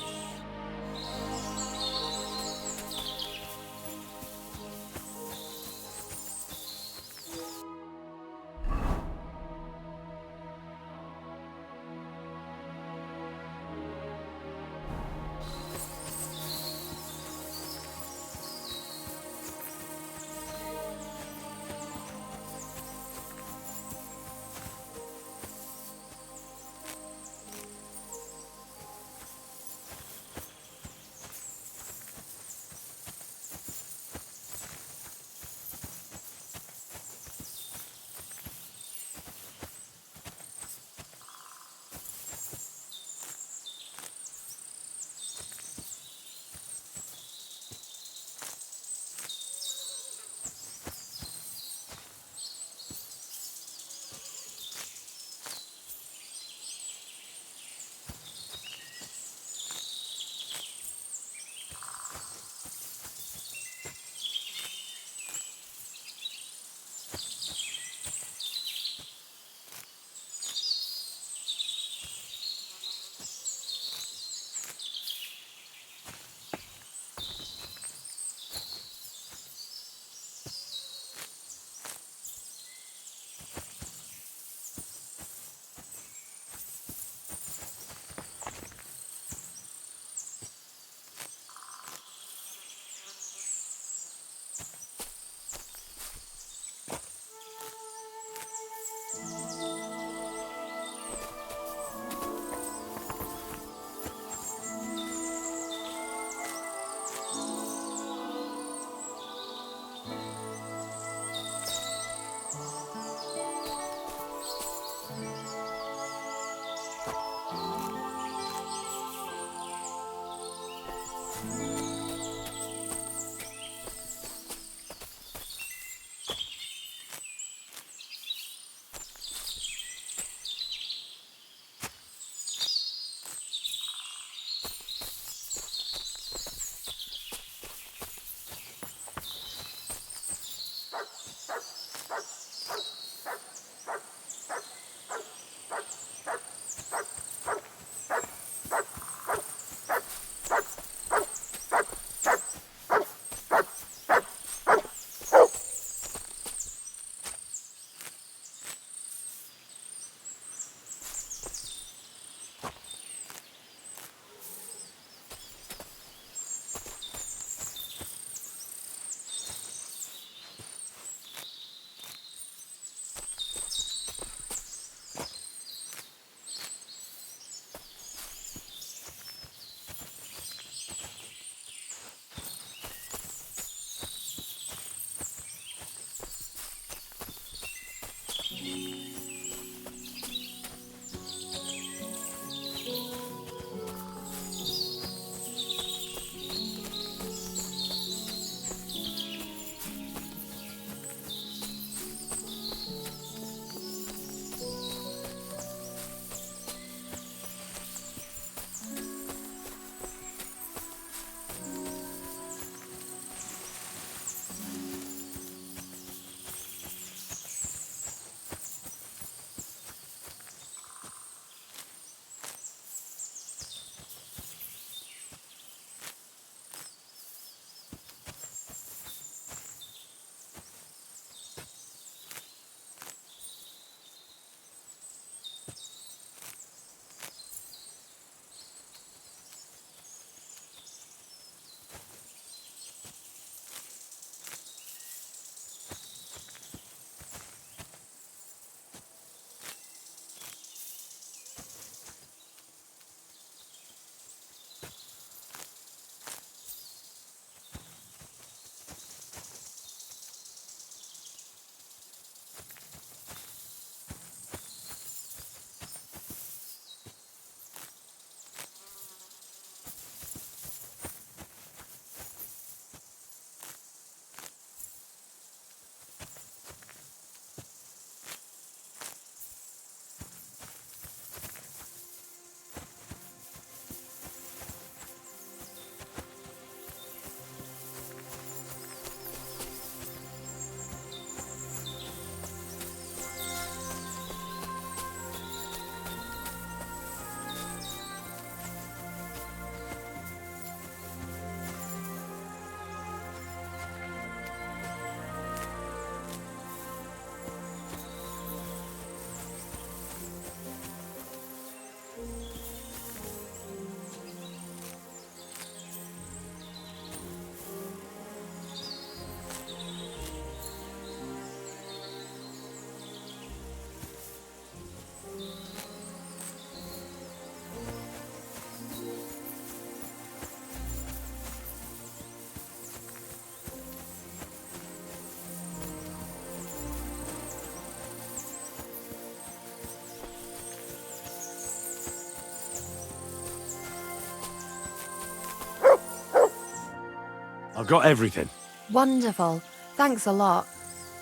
I've got everything. Wonderful. Thanks a lot.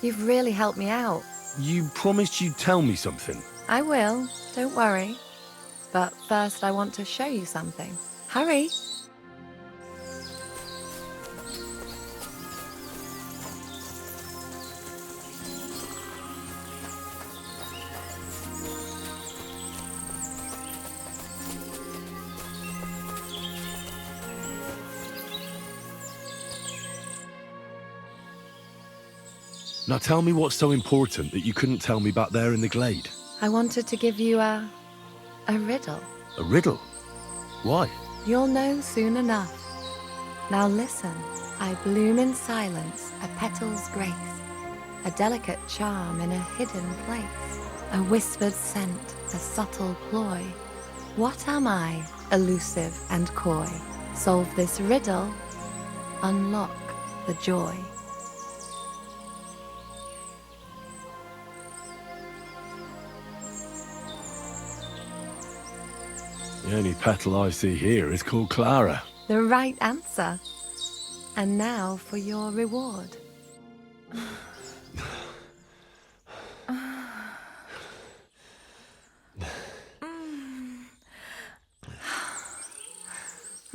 You've really helped me out. You promised you'd tell me something. I will. Don't worry. But first I want to show you something. Hurry. Now tell me what's so important that you couldn't tell me back there in the glade. I wanted to give you a riddle. A riddle? Why? You'll know soon enough. Now listen. I bloom in silence, a petal's grace, a delicate charm in a hidden place, a whispered scent, a subtle ploy. What am I, elusive and coy? Solve this riddle, unlock the joy. The only petal I see here is called Clara. The right answer. And now for your reward.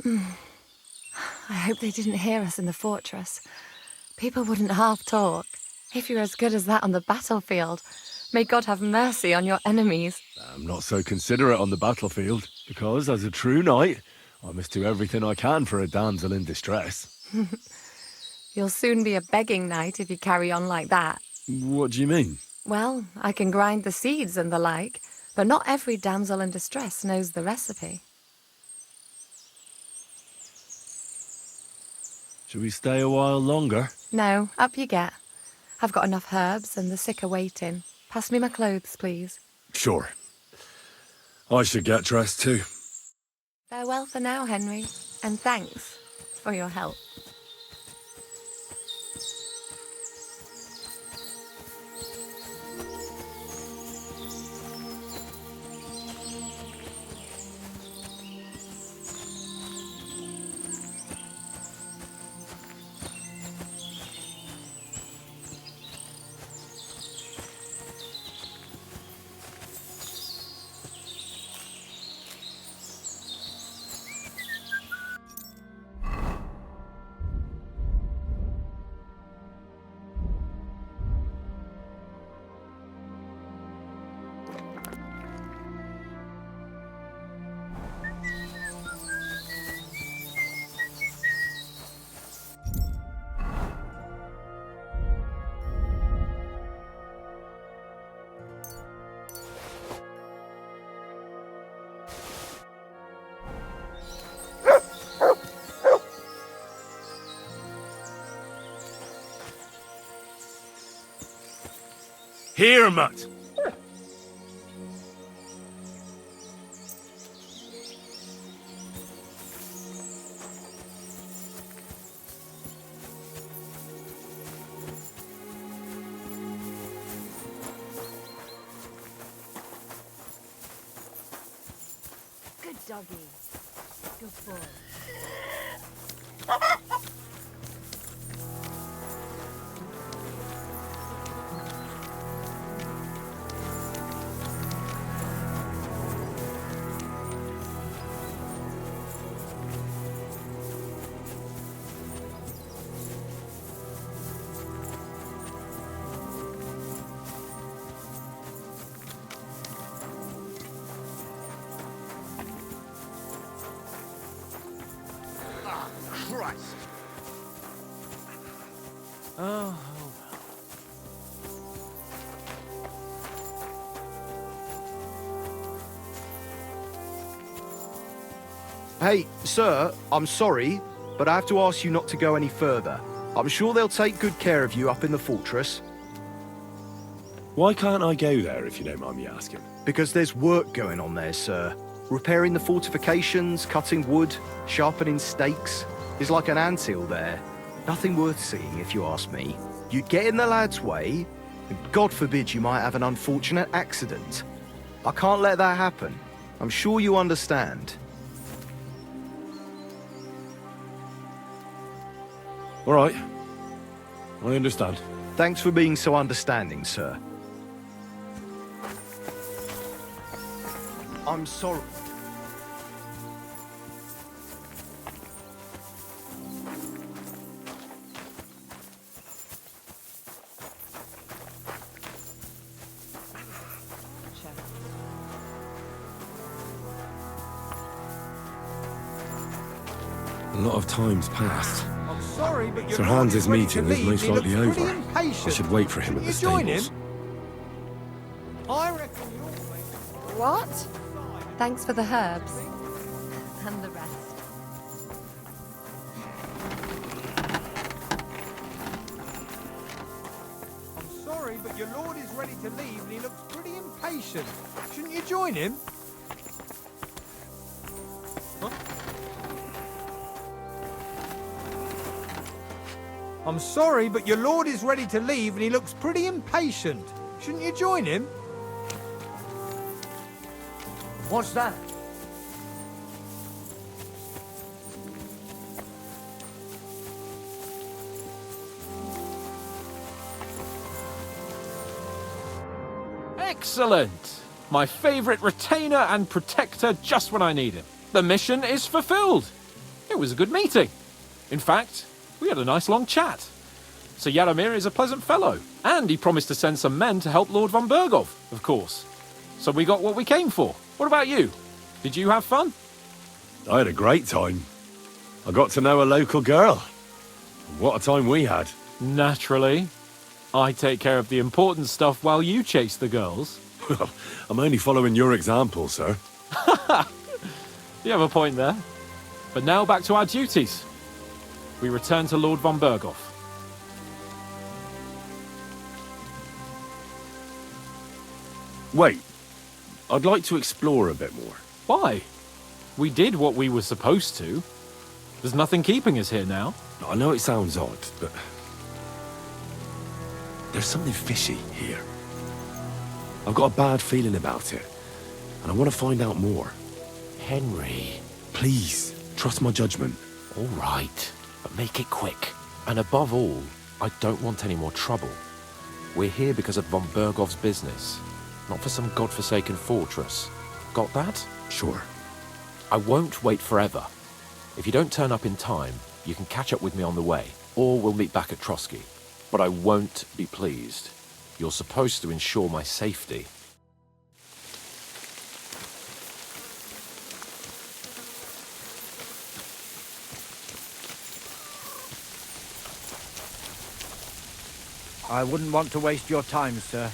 I hope they didn't hear us in the fortress. People wouldn't half talk. If you're as good as that on the battlefield, may God have mercy on your enemies. I'm not so considerate on the battlefield, because as a true knight, I must do everything I can for a damsel in distress. You'll soon be a begging knight if you carry on like that. What do you mean? Well, I can grind the seeds and the like, but not every damsel in distress knows the recipe. Should we stay a while longer? No, up you get. I've got enough herbs and the sick are waiting. Pass me my clothes, please. Sure. I should get dressed too. Farewell for now, Henry, and thanks for your help. Here, Mutt! Good doggy. Good boy. Christ! Oh, Hey, sir, I'm sorry, but I have to ask you not to go any further. I'm sure they'll take good care of you up in the fortress. Why can't I go there, if you don't mind me asking? Because there's work going on there, sir. Repairing the fortifications, cutting wood, sharpening stakes. There's like an anthill there. Nothing worth seeing, if you ask me. You'd get in the lad's way, and God forbid you might have an unfortunate accident. I can't let that happen. I'm sure you understand. All right. I understand. Thanks for being so understanding, sir. I'm sorry. A lot of time's passed. I'm sorry, but your Sir lord Hans's is ready to meeting is leave. most He looks likely pretty over. impatient. I should wait for him at the Shouldn't you join stables. him? I reckon you'll... What? Thanks for the herbs. And the rest. I'm sorry, but your lord is ready to leave and he looks pretty impatient. Shouldn't you join him? Huh? I'm sorry, but your lord is ready to leave and he looks pretty impatient. Shouldn't you join him? What's that? Excellent! My favourite retainer and protector just when I need him. The mission is fulfilled. It was a good meeting. In fact, we had a nice long chat. Sir Yaramir is a pleasant fellow, and he promised to send some men to help Lord von Bergov, of course. So we got what we came for. What about you? Did you have fun? I had a great time. I got to know a local girl. What a time we had. Naturally. I take care of the important stuff while you chase the girls. I'm only following your example, sir. You have a point there. But now back to our duties. We return to Lord von Bergov. Wait. I'd like to explore a bit more. Why? We did what we were supposed to. There's nothing keeping us here now. I know it sounds odd, but... there's something fishy here. I've got a bad feeling about it, and I want to find out more. Henry. Please, trust my judgment. All right, but make it quick. And above all, I don't want any more trouble. We're here because of von Bergov's business, not for some godforsaken fortress. Got that? Sure. I won't wait forever. If you don't turn up in time, you can catch up with me on the way, or we'll meet back at Trotsky. But I won't be pleased. You're supposed to ensure my safety. I wouldn't want to waste your time, sir.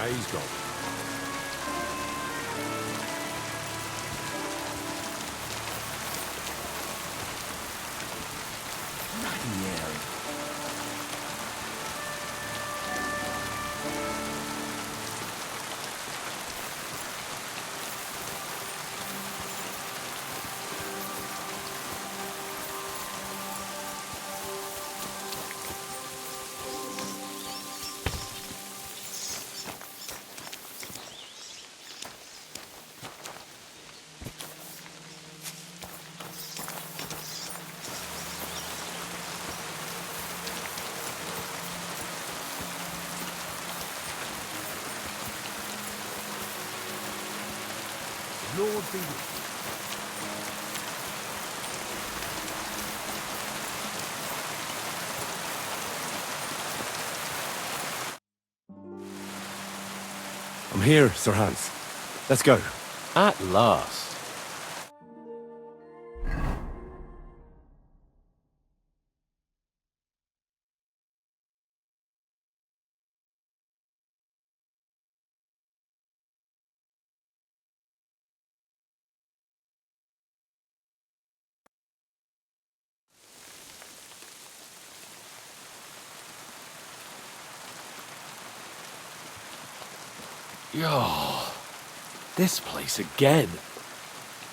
He's gone. Lord be with you. I'm here, Sir Hans. Let's go. At last. Yo, this place again.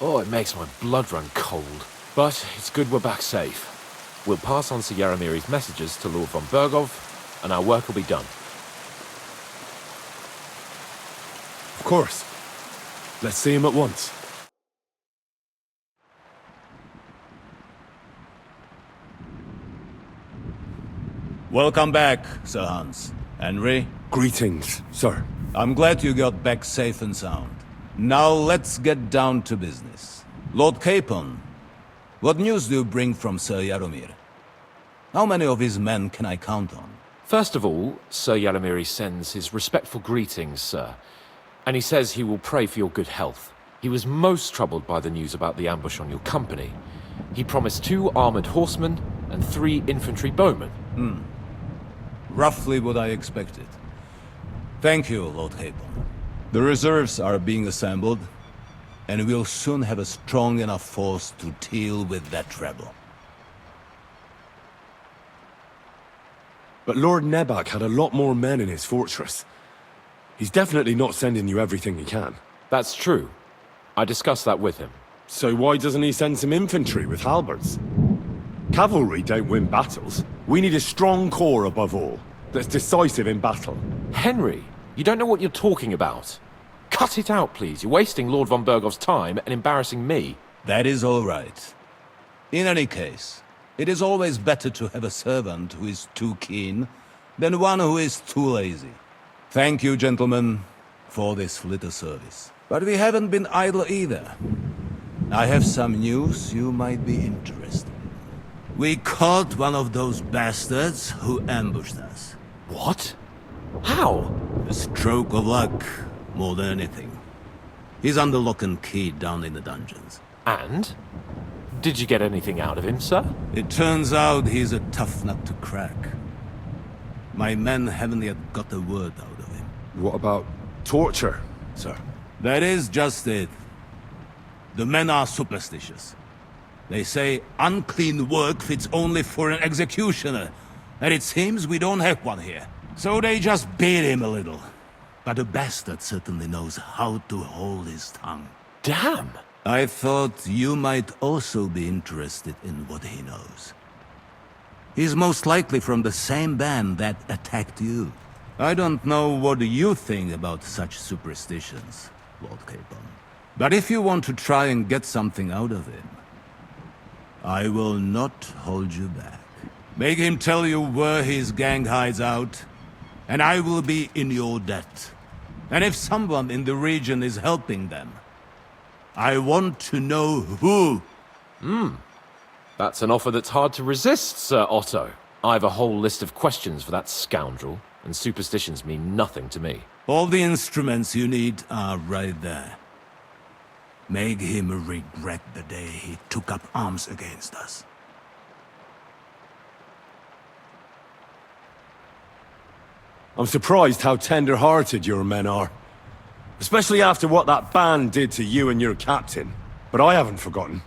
Oh, it makes my blood run cold. But it's good we're back safe. We'll pass on Sir Yaromir's messages to Lord von Bergov, and our work will be done. Of course. Let's see him at once. Welcome back, Sir Hans. Henry? Greetings, sir. I'm glad you got back safe and sound. Now let's get down to business. Lord Capon, what news do you bring from Sir Yaromir? How many of his men can I count on? First of all, Sir Yaromir sends his respectful greetings, sir. And he says he will pray for your good health. He was most troubled by the news about the ambush on your company. He promised 2 armored horsemen and 3 infantry bowmen. Roughly what I expected. Thank you, Lord Capon. The reserves are being assembled, and we'll soon have a strong enough force to deal with that rebel. But Lord Nebak had a lot more men in his fortress. He's definitely not sending you everything he can. That's true. I discussed that with him. So why doesn't he send some infantry with halberds? Cavalry don't win battles. We need a strong corps above all, that's decisive in battle. Henry, you don't know what you're talking about. Cut it out, please. You're wasting Lord von Bergov's time and embarrassing me. That is all right. In any case, it is always better to have a servant who is too keen than one who is too lazy. Thank you, gentlemen, for this little service. But we haven't been idle either. I have some news you might be interested in. We caught one of those bastards who ambushed us. What? How? A stroke of luck, more than anything. He's under lock and key down in the dungeons. And? Did you get anything out of him, sir? It turns out he's a tough nut to crack. My men haven't yet got a word out of him. What about torture, sir? That is just it. The men are superstitious. They say unclean work fits only for an executioner, and it seems we don't have one here. So they just beat him a little. But the bastard certainly knows how to hold his tongue. Damn! I thought you might also be interested in what he knows. He's most likely from the same band that attacked you. I don't know what you think about such superstitions, Lord Capon. But if you want to try and get something out of him, I will not hold you back. Make him tell you where his gang hides out, and I will be in your debt. And if someone in the region is helping them, I want to know who. That's an offer that's hard to resist, Sir Otto. I have a whole list of questions for that scoundrel, and superstitions mean nothing to me. All the instruments you need are right there. Make him regret the day he took up arms against us. I'm surprised how tender-hearted your men are. Especially after what that band did to you and your captain. But I haven't forgotten.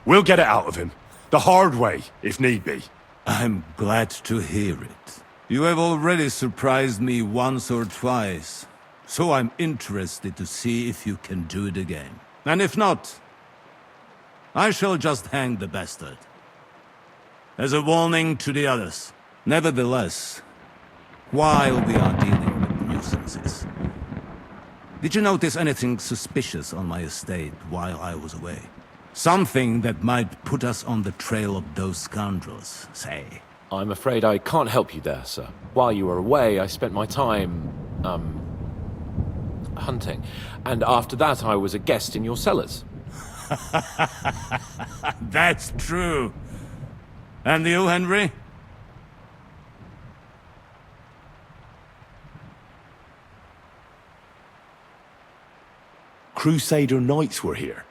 We'll get it out of him. The hard way, if need be. I'm glad to hear it. You have already surprised me once or twice, so I'm interested to see if you can do it again. And if not, I shall just hang the bastard. As a warning to the others. Nevertheless, while we are dealing with nuisances, did you notice anything suspicious on my estate while I was away? Something that might put us on the trail of those scoundrels, say. I'm afraid I can't help you there, sir. While you were away, I spent my time, hunting. And after that, I was a guest in your cellars. That's true. And you, Henry? Crusader Knights were here,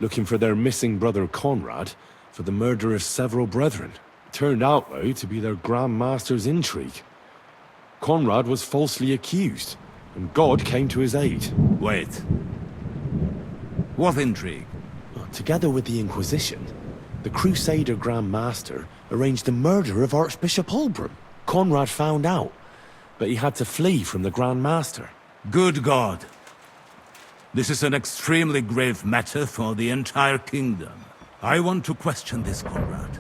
looking for their missing brother Conrad for the murder of several brethren. Turned out, though, to be their Grand Master's intrigue. Conrad was falsely accused, and God came to his aid. Wait. What intrigue? Together with the Inquisition, the Crusader Grand Master arranged the murder of Archbishop Holbrook. Conrad found out, but he had to flee from the Grand Master. Good God. This is an extremely grave matter for the entire kingdom. I want to question this, Conrad.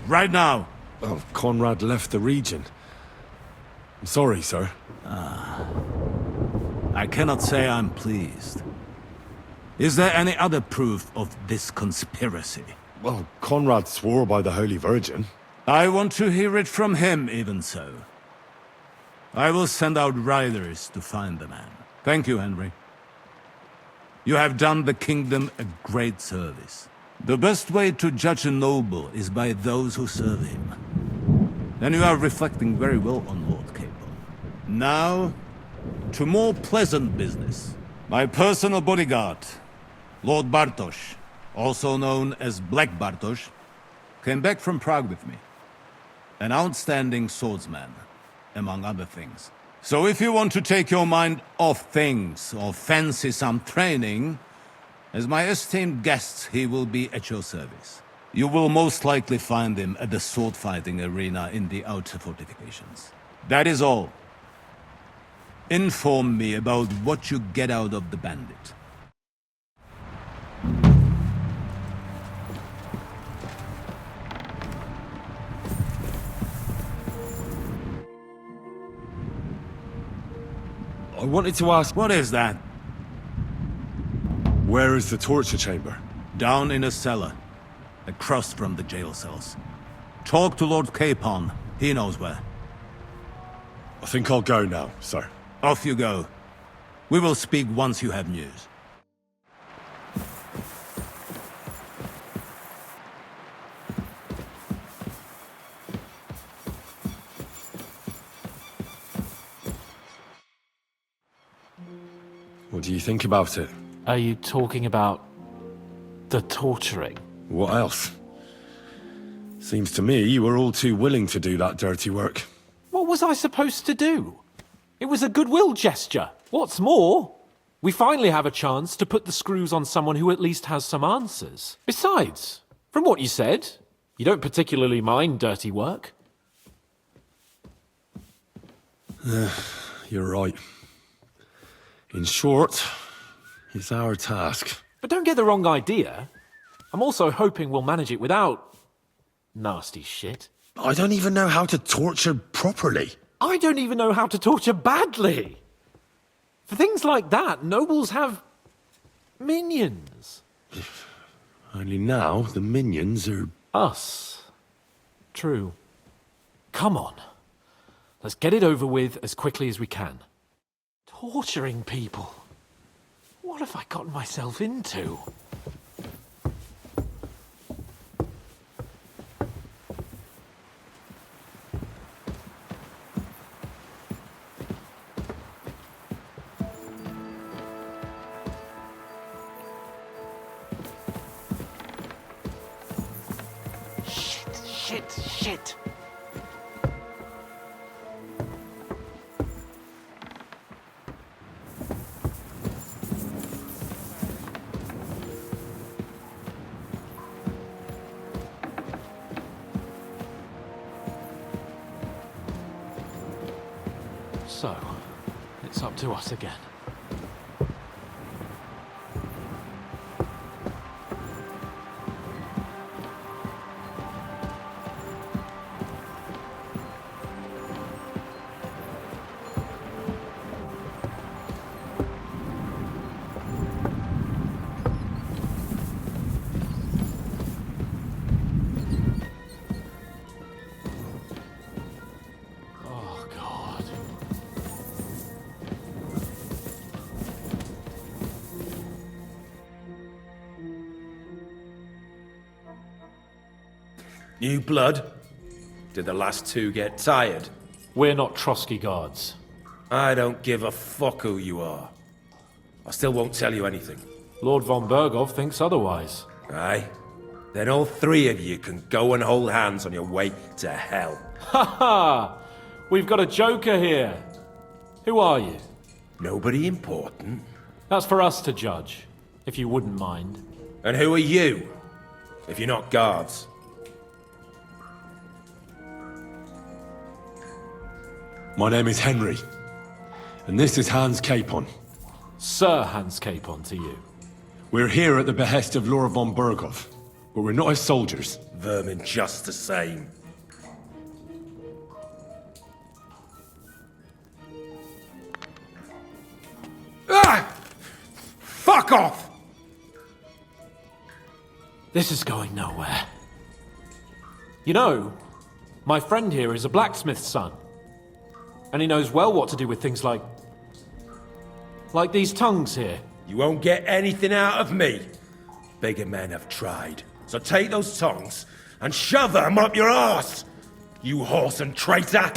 Right now. Well, Conrad left the region. I'm sorry, sir. I cannot say I'm pleased. Is there any other proof of this conspiracy? Well, Conrad swore by the Holy Virgin. I want to hear it from him, even so. I will send out riders to find the man. Thank you, Henry. You have done the kingdom a great service. The best way to judge a noble is by those who serve him. And you are reflecting very well on Lord Capon. Now, to more pleasant business. My personal bodyguard, Lord Bartosz, also known as Black Bartosz, came back from Prague with me. An outstanding swordsman, among other things. So if you want to take your mind off things or fancy some training, as my esteemed guest, he will be at your service. You will most likely find him at the sword-fighting arena in the outer fortifications. That is all. Inform me about what you get out of the bandit. I wanted to ask... What is that? Where is the torture chamber? Down in a cellar, across from the jail cells. Talk to Lord Capon. He knows where. I think I'll go now, sir. Off you go. We will speak once you have news. What do you think about it? Are you talking about the torturing? What else? Seems to me you were all too willing to do that dirty work. What was I supposed to do? It was a goodwill gesture. What's more, we finally have a chance to put the screws on someone who at least has some answers. Besides, from what you said, you don't particularly mind dirty work. You're right. In short, it's our task. But don't get the wrong idea. I'm also hoping we'll manage it without nasty shit. I don't even know how to torture properly. I don't even know how to torture badly. For things like that, nobles have minions. Only now the minions are... Us. True. Come on. Let's get it over with as quickly as we can. Torturing people. What have I gotten myself into? Shit. So, it's up to us again. New blood? Did the last two get tired? We're not Trotsky guards. I don't give a fuck who you are. I still won't tell you anything. Lord von Bergov thinks otherwise. Aye? Then all three of you can go and hold hands on your way to hell. Ha ha! We've got a joker here. Who are you? Nobody important. That's for us to judge, if you wouldn't mind. And who are you, if you're not guards? My name is Henry, and this is Hans Capon. Sir Hans Capon to you. We're here at the behest of Lord von Bergov, but we're not his soldiers. Vermin just the same. Ah! Fuck off! This is going nowhere. You know, my friend here is a blacksmith's son. And he knows well what to do with things like these tongues here. You won't get anything out of me. Bigger men have tried. So take those tongs and shove them up your arse, you horse and traitor!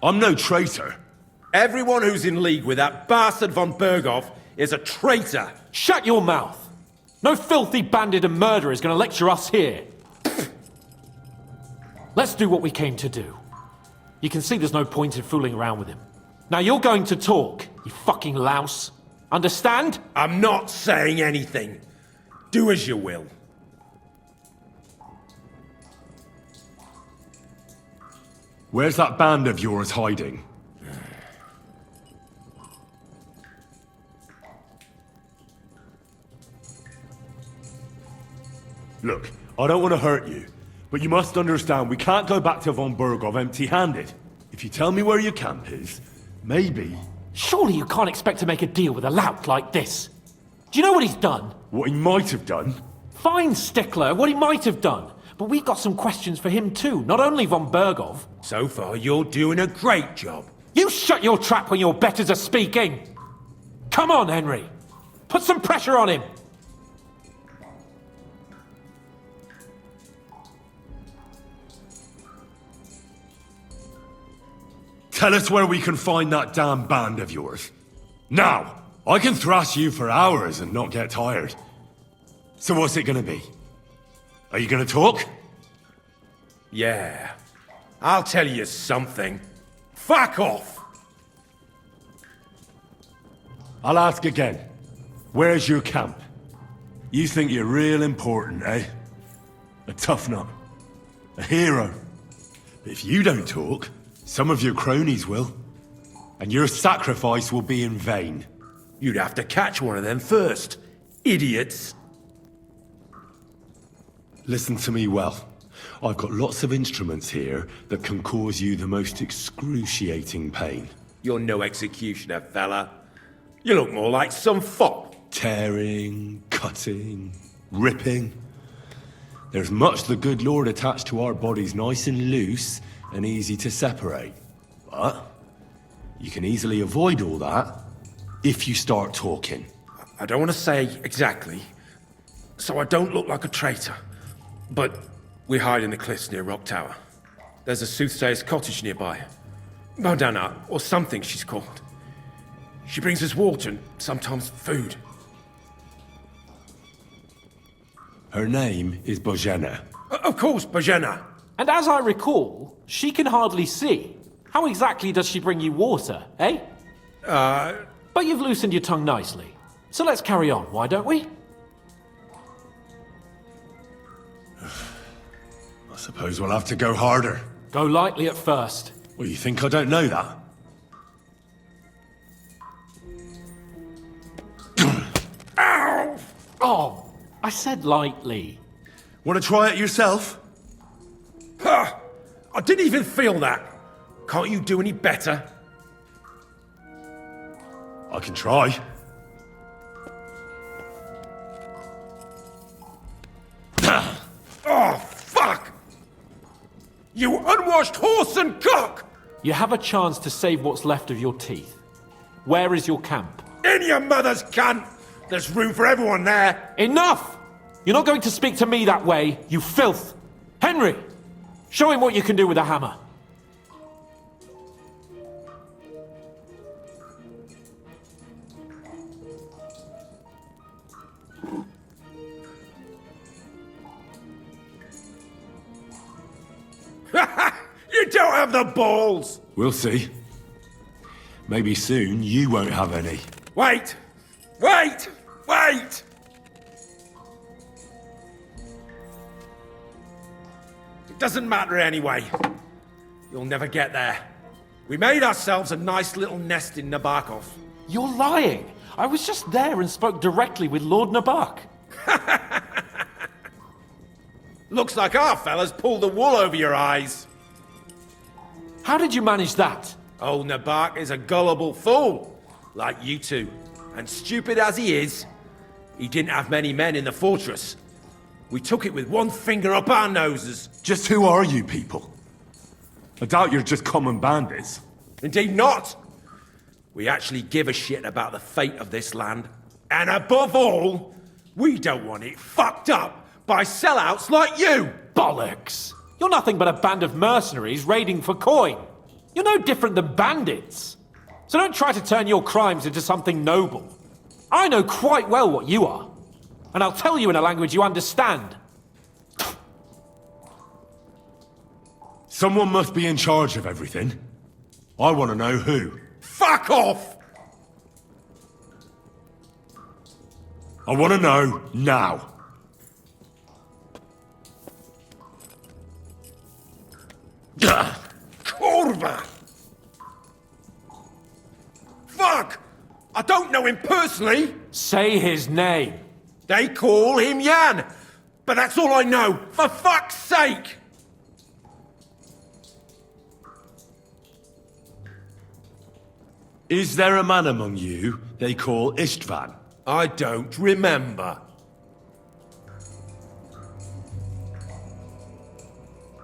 I'm no traitor. Everyone who's in league with that bastard von Bergov is a traitor. Shut your mouth! No filthy bandit and murderer is going to lecture us here. Let's do what we came to do. You can see there's no point in fooling around with him. Now you're going to talk, you fucking louse. Understand? I'm not saying anything. Do as you will. Where's that band of yours hiding? Look, I don't want to hurt you, but you must understand we can't go back to von Bergov empty-handed. If you tell me where your camp is, maybe... Surely you can't expect to make a deal with a lout like this. Do you know what he's done? What he might have done? Fine, Stickler, what he might have done. But we've got some questions for him too, not only von Bergov. So far, you're doing a great job. You shut your trap when your betters are speaking! Come on, Henry! Put some pressure on him! Tell us where we can find that damn band of yours. Now! I can thrash you for hours and not get tired. So what's it gonna be? Are you gonna talk? Yeah. I'll tell you something. Fuck off! I'll ask again. Where's your camp? You think you're real important, eh? A tough nut. A hero. But if you don't talk, some of your cronies will. And your sacrifice will be in vain. You'd have to catch one of them first. Idiots. Listen to me well. I've got lots of instruments here that can cause you the most excruciating pain. You're no executioner, fella. You look more like some fop. Tearing, cutting, ripping. There's much the good Lord attached to our bodies nice and loose and easy to separate. But you can easily avoid all that if you start talking. I don't want to say exactly, so I don't look like a traitor. But we hide in the cliffs near Rock Tower. There's a soothsayer's cottage nearby. Modana, or something she's called. She brings us water and sometimes food. Her name is Bojena. Of course, Bojena. And as I recall, she can hardly see. How exactly does she bring you water, eh? But you've loosened your tongue nicely. So let's carry on, why don't we? I suppose we'll have to go harder. Go lightly at first. Well, you think I don't know that? Ow! Oh, I said lightly. Want to try it yourself? Ha! I didn't even feel that. Can't you do any better? I can try. Oh, fuck! You unwashed horse and cock! You have a chance to save what's left of your teeth. Where is your camp? In your mother's cunt! There's room for everyone there! Enough! You're not going to speak to me that way, you filth! Henry! Show him what you can do with a hammer. You don't have the balls! We'll see. Maybe soon you won't have any. Wait! Wait! Wait! It doesn't matter anyway. You'll never get there. We made ourselves a nice little nest in Nabokov. You're lying! I was just there and spoke directly with Lord Nabok. Looks like our fellas pulled the wool over your eyes. How did you manage that? Old Nabok is a gullible fool, like you two. And stupid as he is, he didn't have many men in the fortress. We took it with one finger up our noses. Just who are you people? I doubt you're just common bandits. Indeed not. We actually give a shit about the fate of this land. And above all, we don't want it fucked up by sellouts like you. Bollocks! You're nothing but a band of mercenaries raiding for coin. You're no different than bandits. So don't try to turn your crimes into something noble. I know quite well what you are. And I'll tell you in a language you understand. Someone must be in charge of everything. I want to know who. Fuck off! I want to know now. Kurva! Fuck! I don't know him personally. Say his name. They call him Jan. But that's all I know. For fuck's sake! Is there a man among you they call Istvan? I don't remember.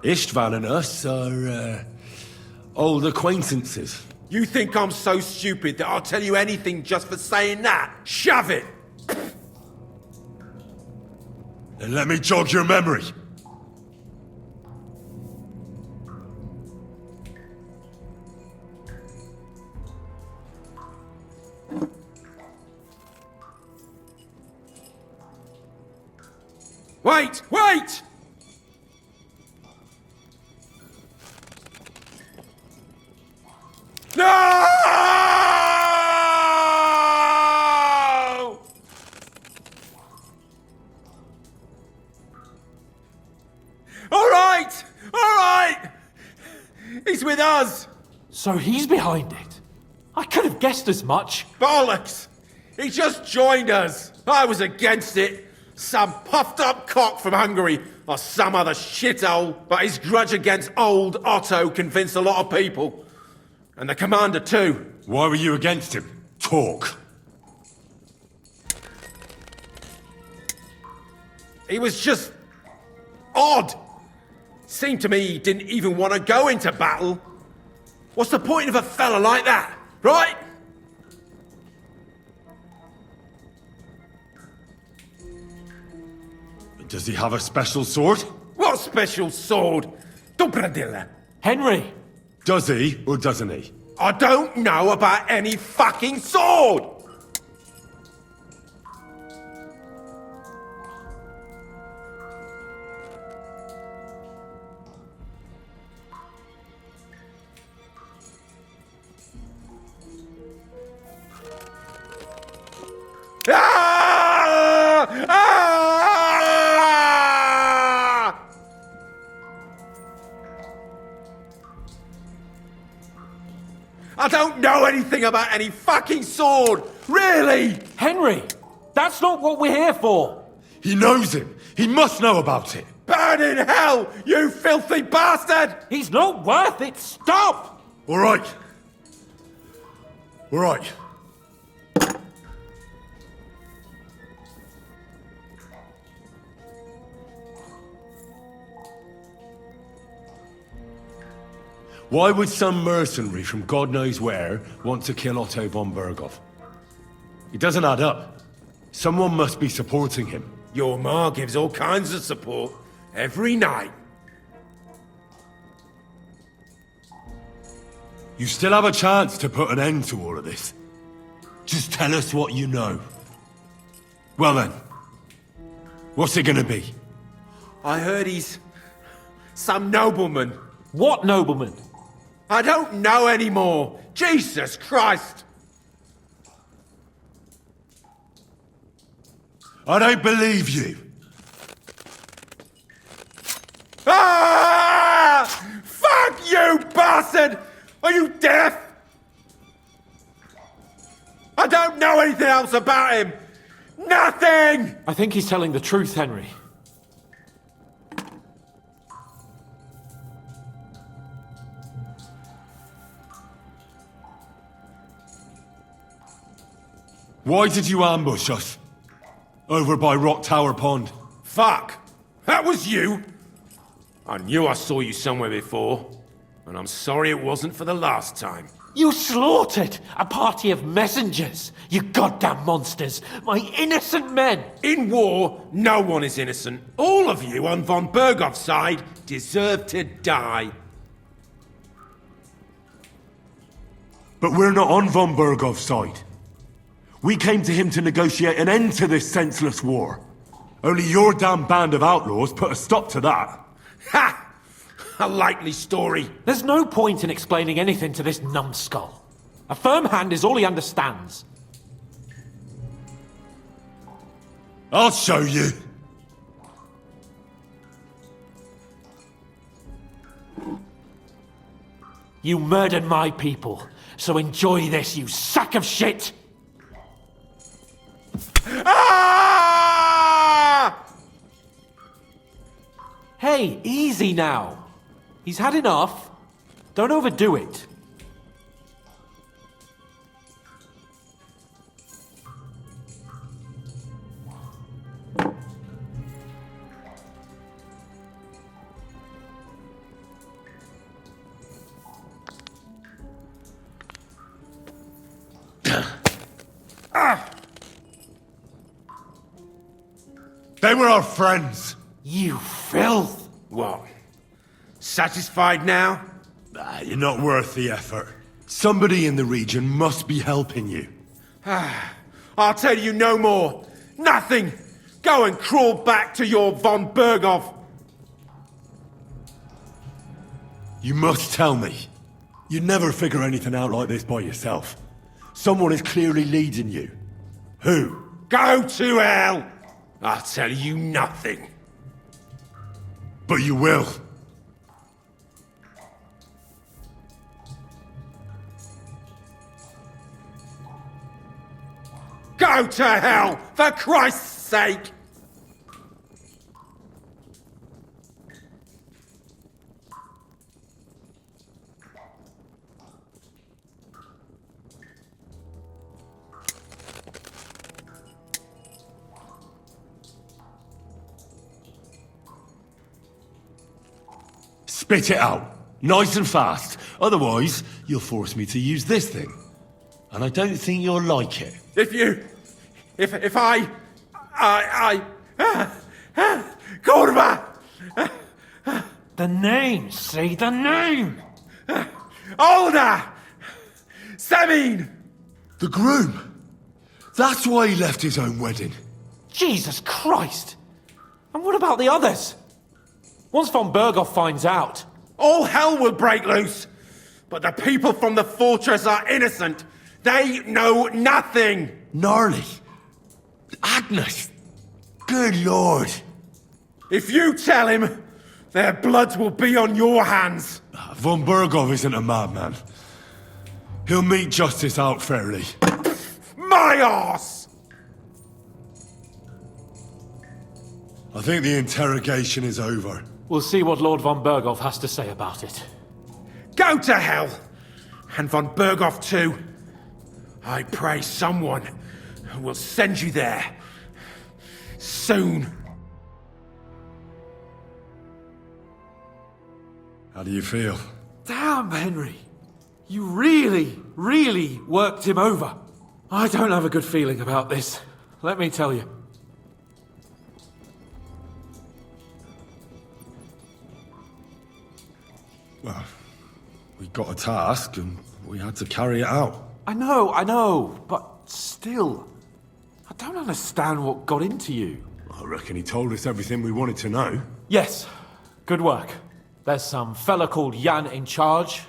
Istvan and us are, old acquaintances. You think I'm so stupid that I'll tell you anything just for saying that? Shove it! Then let me jog your memory. Wait! Wait! No! All right! All right! He's with us! So he's behind it. I could have guessed as much. Bollocks! He just joined us. I was against it. Some puffed up cock from Hungary or some other shithole. But his grudge against old Otto convinced a lot of people. And the commander too. Why were you against him? Talk. He was just odd. Seemed to me he didn't even want to go into battle. What's the point of a fella like that, right? Does he have a special sword? What special sword? Dobradilla. Henry! Does he or doesn't he? I don't know about any fucking sword! Ah! Ah! I don't know anything about any fucking sword! Really! Henry! That's not what we're here for! He knows him. He must know about it. Burn in hell, you filthy bastard! He's not worth it. Stop! All right. All right. Why would some mercenary from God knows where want to kill Otto von Berghoff? It doesn't add up. Someone must be supporting him. Your ma gives all kinds of support every night. You still have a chance to put an end to all of this. Just tell us what you know. Well then, what's it gonna be? I heard he's some nobleman. What nobleman? I don't know anymore. Jesus Christ! I don't believe you. Ah! Fuck you, bastard! Are you deaf? I don't know anything else about him. Nothing! I think he's telling the truth, Henry. Why did you ambush us? Over by Rock Tower Pond. Fuck! That was you! I knew I saw you somewhere before, and I'm sorry it wasn't for the last time. You slaughtered a party of messengers, you goddamn monsters! My innocent men! In war, no one is innocent. All of you on von Berghoff's side deserve to die. But we're not on von Berghoff's side. We came to him to negotiate an end to this senseless war. Only your damn band of outlaws put a stop to that. Ha! A likely story. There's no point in explaining anything to this numbskull. A firm hand is all he understands. I'll show you. You murdered my people, so enjoy this, you sack of shit! Ah! Hey, easy now. He's had enough. Don't overdo it. They were our friends. You filth! What? Satisfied now? You're not worth the effort. Somebody in the region must be helping you. I'll tell you no more. Nothing! Go and crawl back to your von Berghoff. You must tell me. You'd never figure anything out like this by yourself. Someone is clearly leading you. Who? Go to hell! I'll tell you nothing. But you will. Go to hell, for Christ's sake! Spit it out. Nice and fast. Otherwise, you'll force me to use this thing. And I don't think you'll like it. If I Kurva! The name, say the name! Older! Semin! The groom! That's why he left his own wedding. Jesus Christ! And what about the others? Once von Berghoff finds out... All hell will break loose! But the people from the fortress are innocent! They know nothing! Gnarly. Agnes. Good lord. If you tell him, their blood will be on your hands. Von Berghoff isn't a madman. He'll meet justice out fairly. My arse! I think the interrogation is over. We'll see what Lord von Berghoff has to say about it. Go to hell! And von Berghoff too. I pray someone will send you there. Soon. How do you feel? Damn, Henry. You really worked him over. I don't have a good feeling about this, let me tell you. Well, we got a task and we had to carry it out. I know, but still, I don't understand what got into you. I reckon he told us everything we wanted to know. Yes, good work. There's some fella called Jan in charge.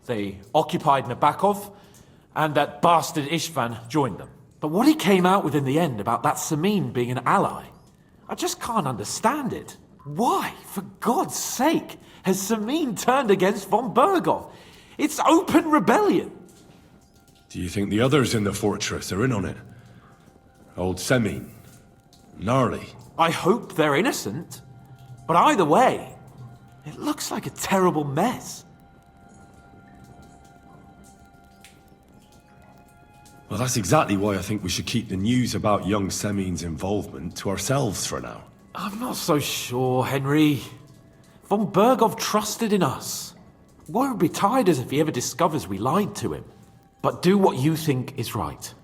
They occupied Nabokov, and that bastard Istvan joined them. But what he came out with in the end about that Samin being an ally, I just can't understand it. Why, for God's sake, has Samin turned against von Berghoff? It's open rebellion. Do you think the others in the fortress are in on it? Old Semin, Gnarly. I hope they're innocent. But either way, it looks like a terrible mess. Well, that's exactly why I think we should keep the news about young Semin's involvement to ourselves for now. I'm not so sure, Henry. Von Berghoff trusted in us. Won't be tired as if he ever discovers we lied to him. But do what you think is right.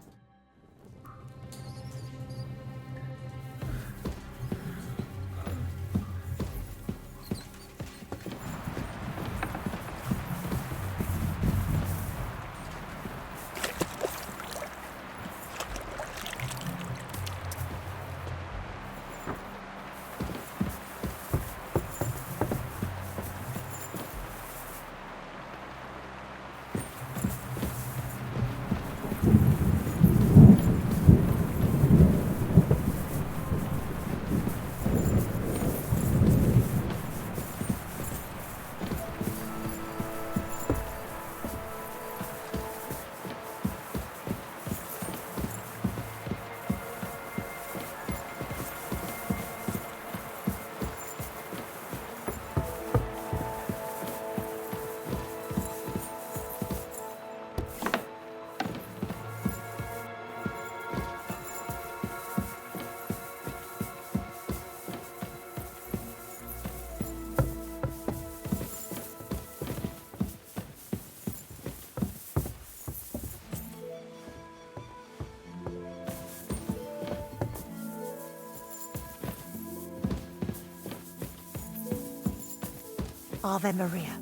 Ave Maria.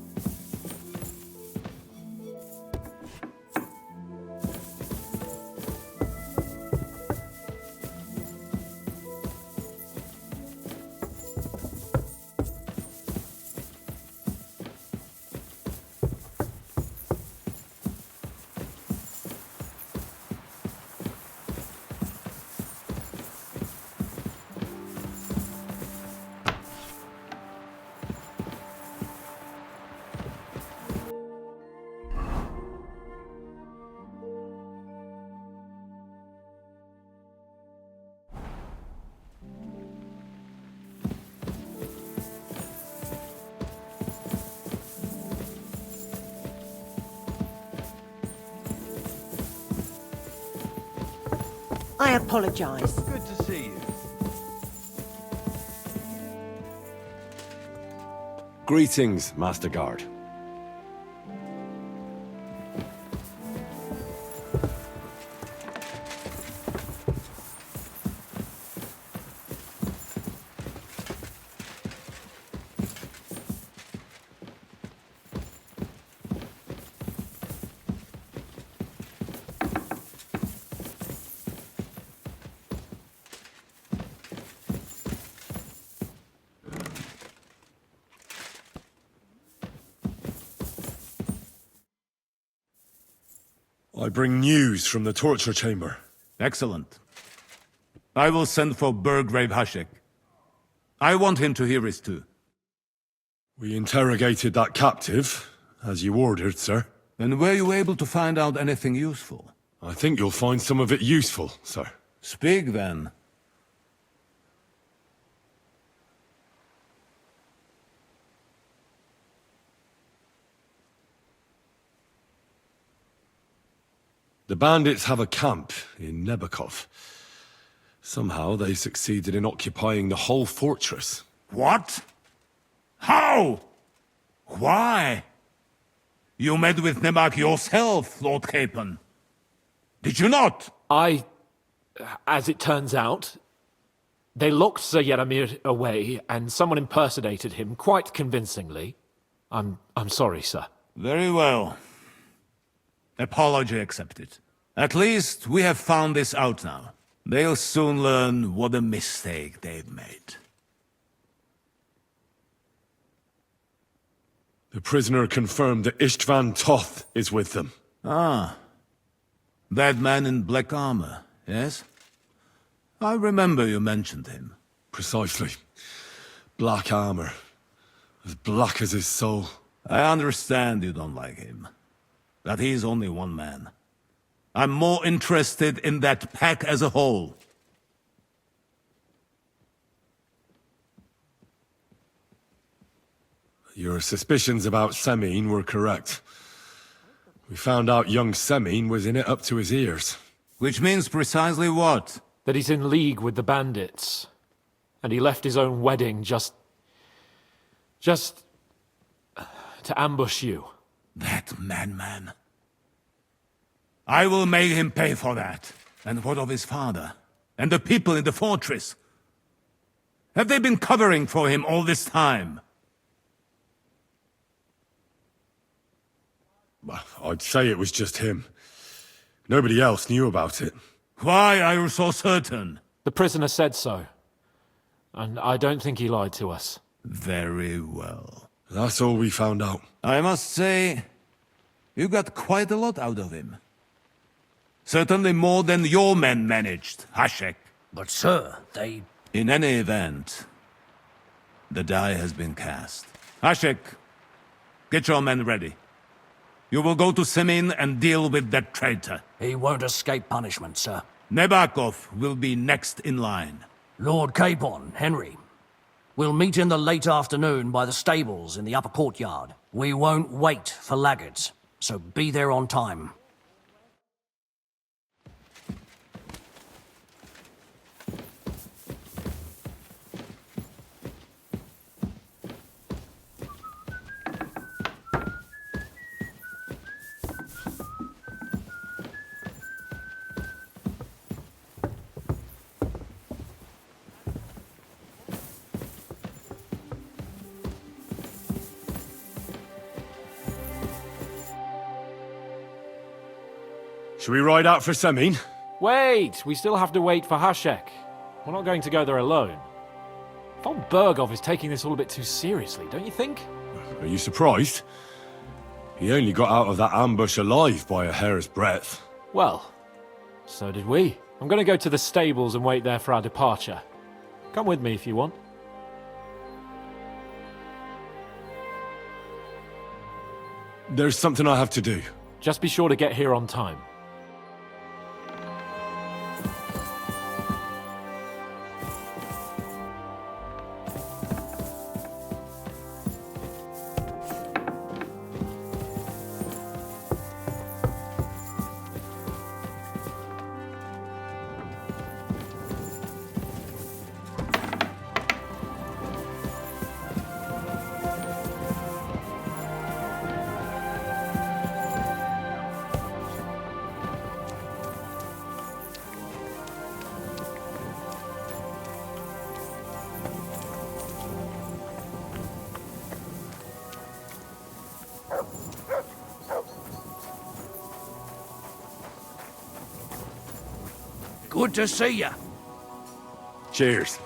I apologize. Good to see you. Greetings, Master Guard. I bring news from the torture chamber. Excellent. I will send for Burgrave Hashek. I want him to hear it too. We interrogated that captive, as you ordered, sir. And were you able to find out anything useful? I think you'll find some of it useful, sir. Speak then. The bandits have a camp in Nebakov. Somehow they succeeded in occupying the whole fortress. What? How? Why? You met with Nebak yourself, Lord Capon. Did you not? As it turns out, they locked Sir Yaramir away, and someone impersonated him quite convincingly. I'm sorry, sir. Very well. Apology accepted. At least we have found this out now. They'll soon learn what a mistake they've made. The prisoner confirmed that Istvan Toth is with them. Ah. That man in black armor, yes? I remember you mentioned him. Precisely. Black armor. As black as his soul. I understand you don't like him. That he's only one man. I'm more interested in that pack as a whole. Your suspicions about Semine were correct. We found out young Semine was in it up to his ears. Which means precisely what? That he's in league with the bandits. And he left his own wedding just to ambush you. That madman. I will make him pay for that. And what of his father? And the people in the fortress? Have they been covering for him all this time? I'd say it was just him. Nobody else knew about it. Why are you so certain? The prisoner said so. And I don't think he lied to us. Very well. That's all we found out. I must say, you got quite a lot out of him. Certainly more than your men managed, Hashek. But sir, they... In any event, the die has been cast. Hashek, get your men ready. You will go to Semine and deal with that traitor. He won't escape punishment, sir. Nebakov will be next in line. Lord Capon, Henry. We'll meet in the late afternoon by the stables in the upper courtyard. We won't wait for laggards, so be there on time. Should we ride out for Semine? Wait! We still have to wait for Hashek. We're not going to go there alone. Von Bergov is taking this all a bit too seriously, don't you think? Are you surprised? He only got out of that ambush alive by a hair's breadth. Well, so did we. I'm going to go to the stables and wait there for our departure. Come with me if you want. There's something I have to do. Just be sure to get here on time. Good to see you. Cheers.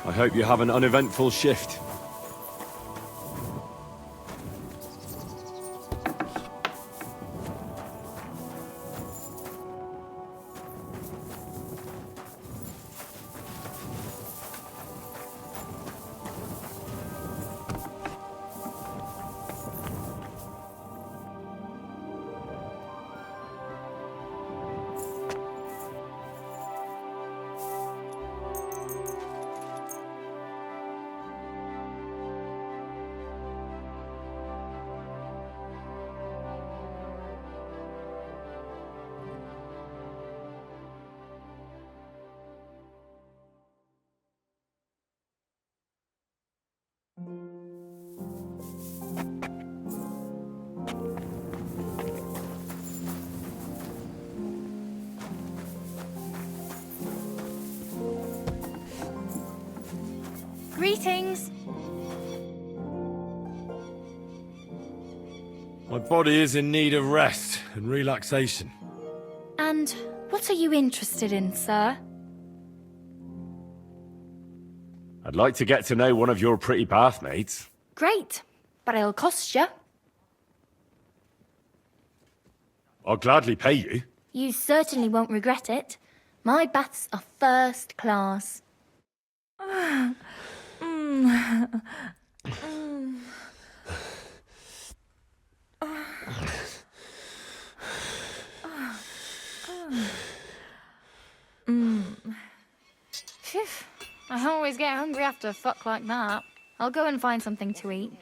I hope you have an uneventful shift. Greetings. My body is in need of rest and relaxation. And what are you interested in, sir? I'd like to get to know one of your pretty bathmates. Great, but it'll cost you. I'll gladly pay you. You certainly won't regret it. My baths are first class. Phew. I always get hungry after a fuck like that. I'll go and find something to eat.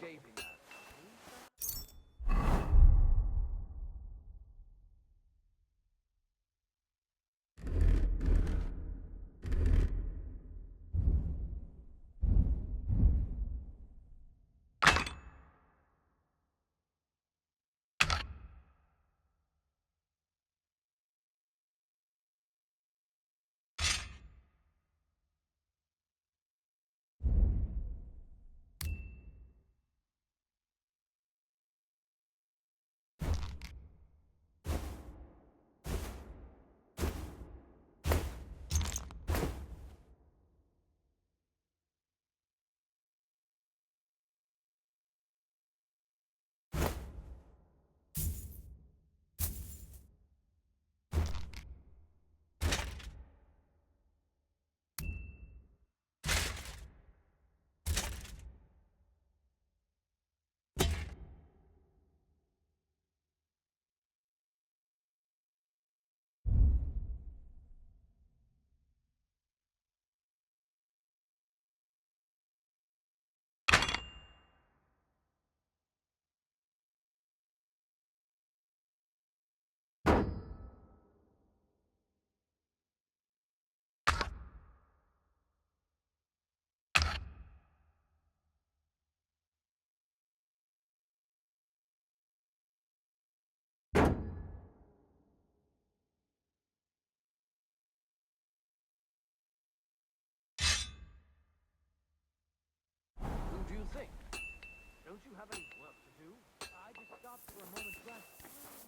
Don't you have any work to do? I just stopped for a moment's rest.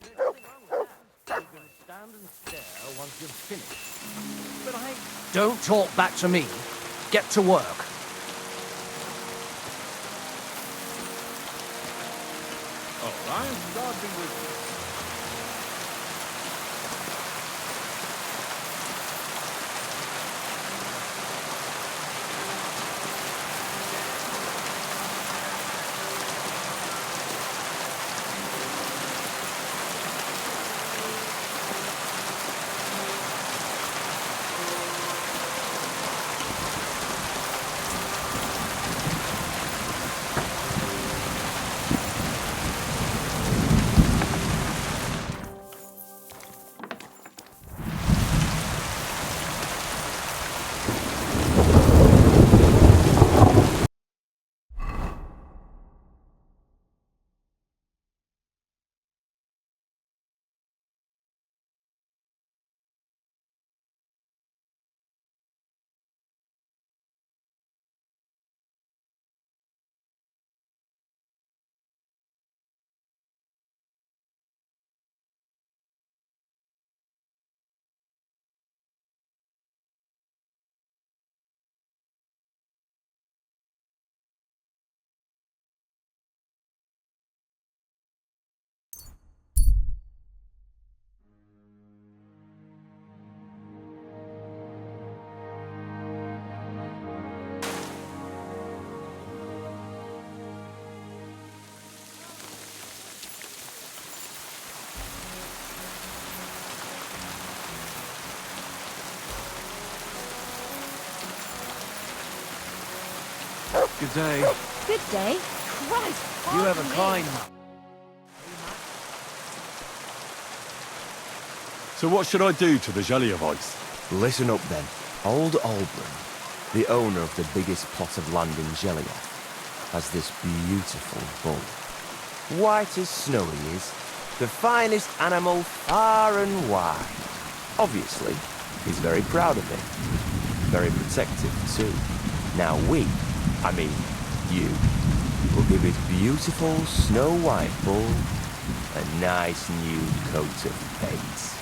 There's nothing wrong with that. You can stand and stare once you've finished. But Don't talk back to me. Get to work. Oh, I'm starting with... Good day. Good day. Christ, You have a pardon me. kind... So what should I do to the Jellyevites? Listen up then. Old Albrin, the owner of the biggest plot of land in Jeliath, has this beautiful bull. White as snow he is, the finest animal far and wide. Obviously, he's very proud of it. Very protective, too. Now I mean you, will give his beautiful snow-white bull a nice new coat of paint.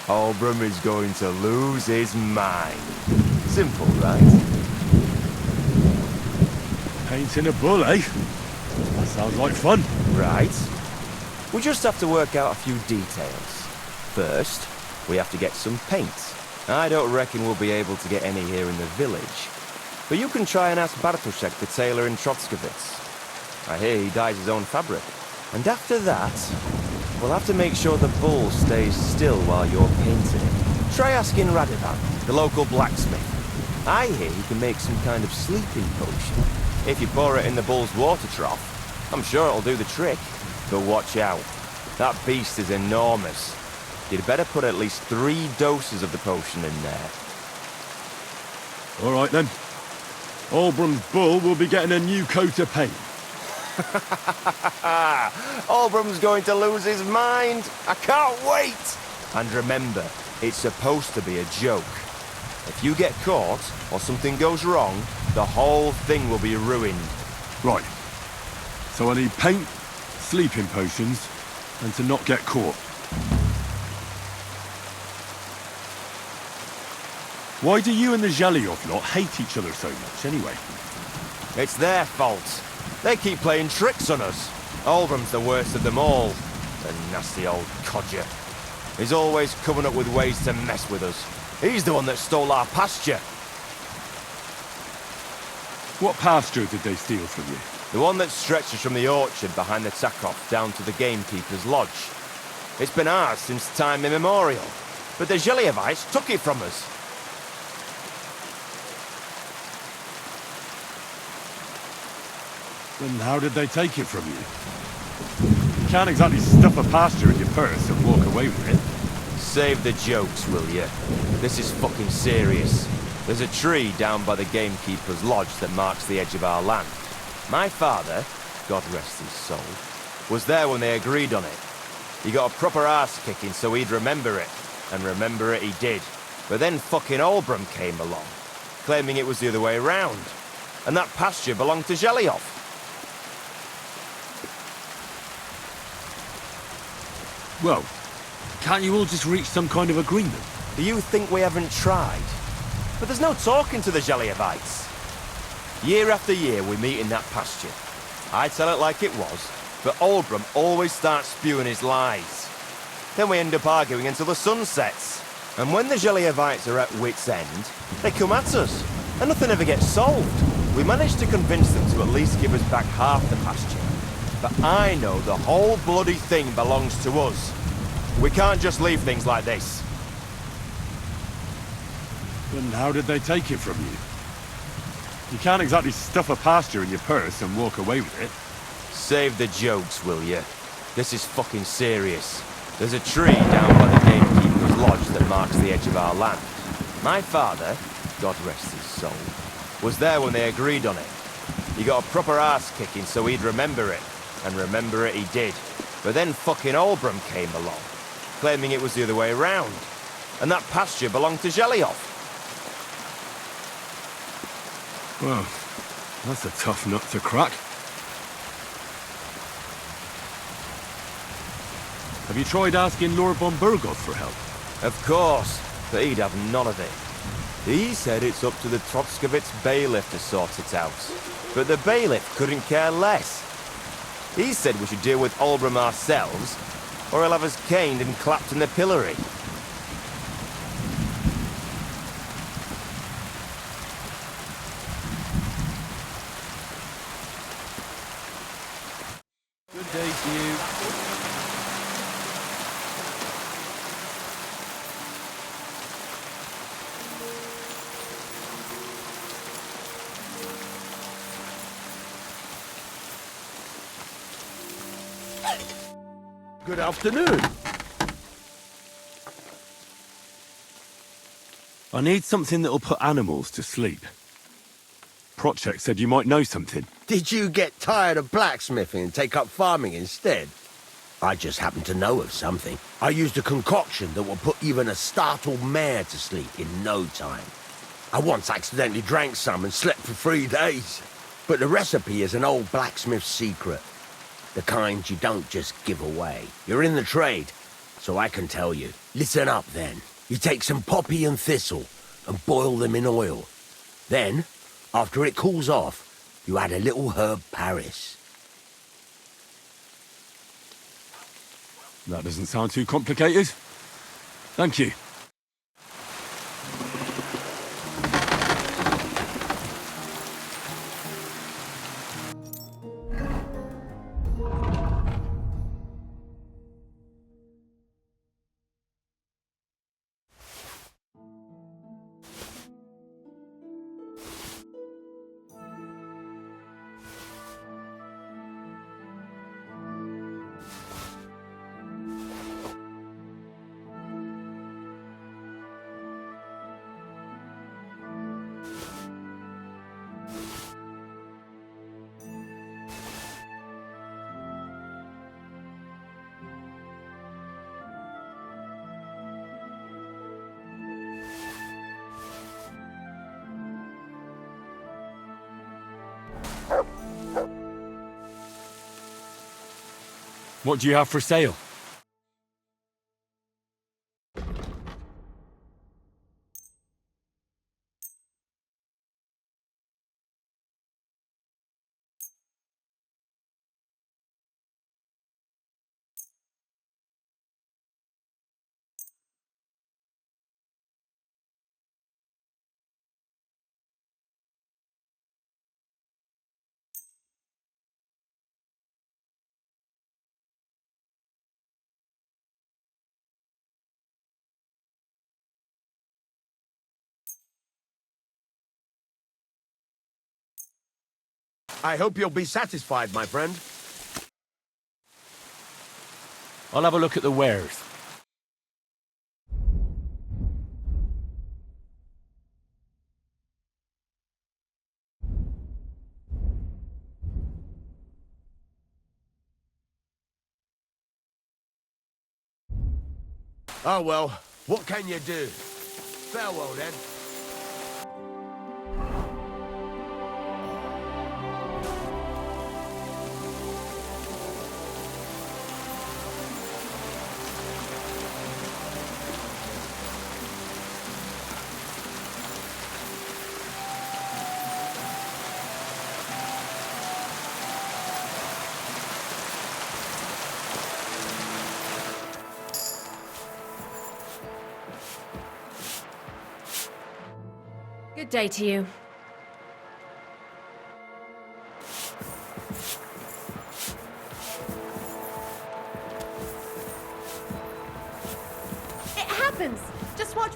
Olbram is going to lose his mind. Simple, right? Painting a bull, eh? That sounds like fun. Right. We just have to work out a few details. First, we have to get some paint. I don't reckon we'll be able to get any here in the village. But you can try and ask Bartoszek, the tailor in Trotskovitz. I hear he dyes his own fabric. And after that, we'll have to make sure the bull stays still while you're painting it. Try asking Radovan, the local blacksmith. I hear he can make some kind of sleeping potion. If you pour it in the bull's water trough, I'm sure it'll do the trick. But watch out. That beast is enormous. You'd better put at least 3 doses of the potion in there. All right, then. Olbram's bull will be getting a new coat of paint. Olbram's going to lose his mind. I can't wait. And remember, it's supposed to be a joke. If you get caught, or something goes wrong, the whole thing will be ruined. Right. So I need paint, sleeping potions, and to not get caught. Why do you and the Zhelyov lot hate each other so much, anyway? It's their fault. They keep playing tricks on us. Olbram's the worst of them all. The nasty old codger. He's always coming up with ways to mess with us. He's the one that stole our pasture. What pasture did they steal from you? The one that stretches from the orchard behind the Takov down to the gamekeeper's lodge. It's been ours since time immemorial. But the Zhelyevites took it from us. Then how did they take it from you? You can't exactly stuff a pasture in your purse and walk away with it. Save the jokes, will ya? This is fucking serious. There's a tree down by the gamekeeper's lodge that marks the edge of our land. My father, God rest his soul, was there when they agreed on it. He got a proper arse-kicking so he'd remember it. And remember it he did. But then fucking Olbram came along, claiming it was the other way round. And that pasture belonged to Zhelyov. Well, can't you all just reach some kind of agreement? Do you think we haven't tried? But there's no talking to the Zhelyevites. Year after year we meet in that pasture. I tell it like it was, but Olbram always starts spewing his lies. Then we end up arguing until the sun sets. And when the Zhelyevites are at wit's end, they come at us, and nothing ever gets solved. We managed to convince them to at least give us back half the pasture. But I know the whole bloody thing belongs to us. We can't just leave things like this. Then how did they take it from you? You can't exactly stuff a pasture in your purse and walk away with it. Save the jokes, will ya? This is fucking serious. There's a tree down by the gamekeeper's lodge that marks the edge of our land. My father, God rest his soul, was there when they agreed on it. He got a proper arse-kicking so he'd remember it. And remember it he did. But then fucking Olbram came along, claiming it was the other way round. And that pasture belonged to Zhelyov. Well, that's a tough nut to crack. Have you tried asking Lord von Burgos for help? Of course, but he'd have none of it. He said it's up to the Trotskovitz bailiff to sort it out. But the bailiff couldn't care less. He said we should deal with Olbram ourselves, or he'll have us caned and clapped in the pillory. Good day to you. Good afternoon. I need something that'll put animals to sleep. Prochek said you might know something. Did you get tired of blacksmithing and take up farming instead? I just happen to know of something. I used a concoction that will put even a startled mare to sleep in no time. I once accidentally drank some and slept for 3 days. But the recipe is an old blacksmith's secret. The kind you don't just give away. You're in the trade, so I can tell you. Listen up then. You take some poppy and thistle and boil them in oil. Then, after it cools off, you add a little herb Paris. That doesn't sound too complicated. Thank you. What do you have for sale? I hope you'll be satisfied, my friend. I'll have a look at the wares. Oh well, what can you do? Farewell then. Good day to you. It happens! Just watch.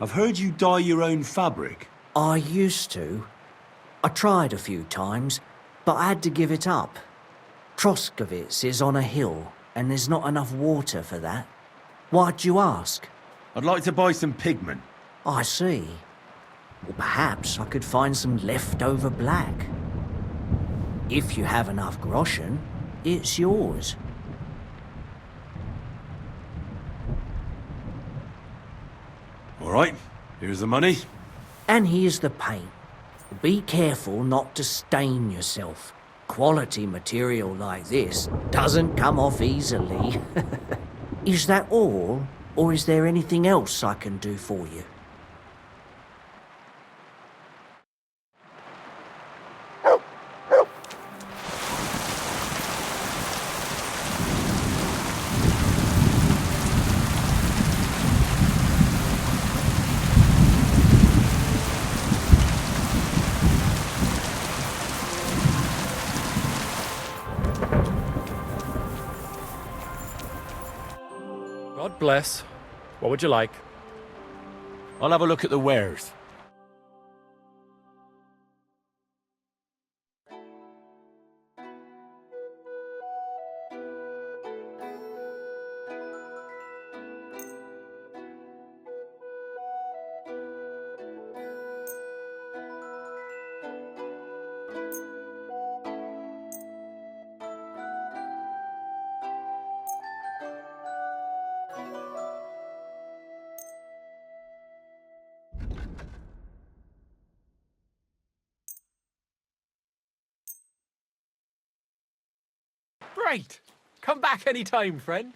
I've heard you dye your own fabric. I used to. I tried a few times, but I had to give it up. Troskovitz is on a hill, and there's not enough water for that. Why'd you ask? I'd like to buy some pigment. I see. Well, perhaps I could find some leftover black. If you have enough groschen, it's yours. All right, here's the money. And here's the paint. Be careful not to stain yourself. Quality material like this doesn't come off easily. Is that all, or is there anything else I can do for you? God bless. What would you like? I'll have a look at the wares. Great! Come back any time, friend.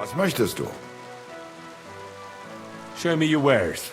Was möchtest du? Show me your wares.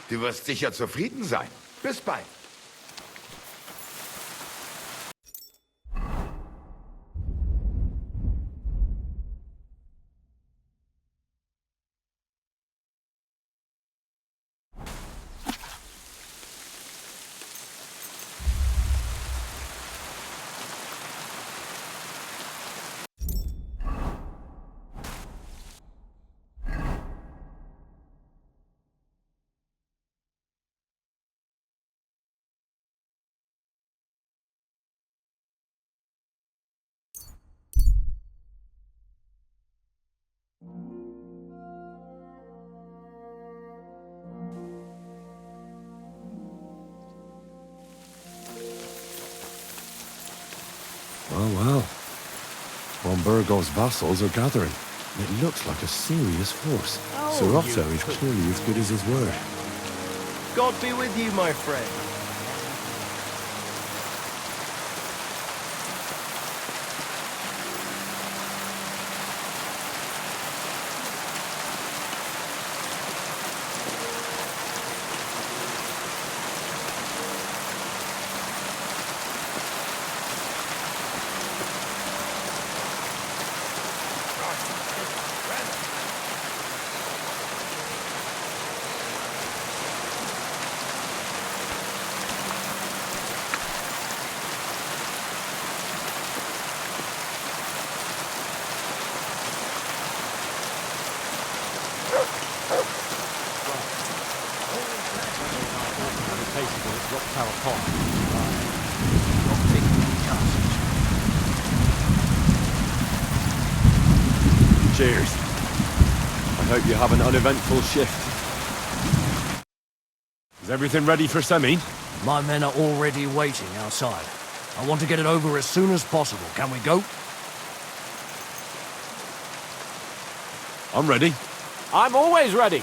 Du wirst sicher zufrieden sein. Bis bald. Oh, well. Von Burgos' vassals are gathering. It looks like a serious force. Sir Otto is clearly as good as his word. God be with you, my friend. Cheers. I hope you have an uneventful shift. Is everything ready for Semi? My men are already waiting outside. I want to get it over as soon as possible. Can we go? I'm ready. I'm always ready.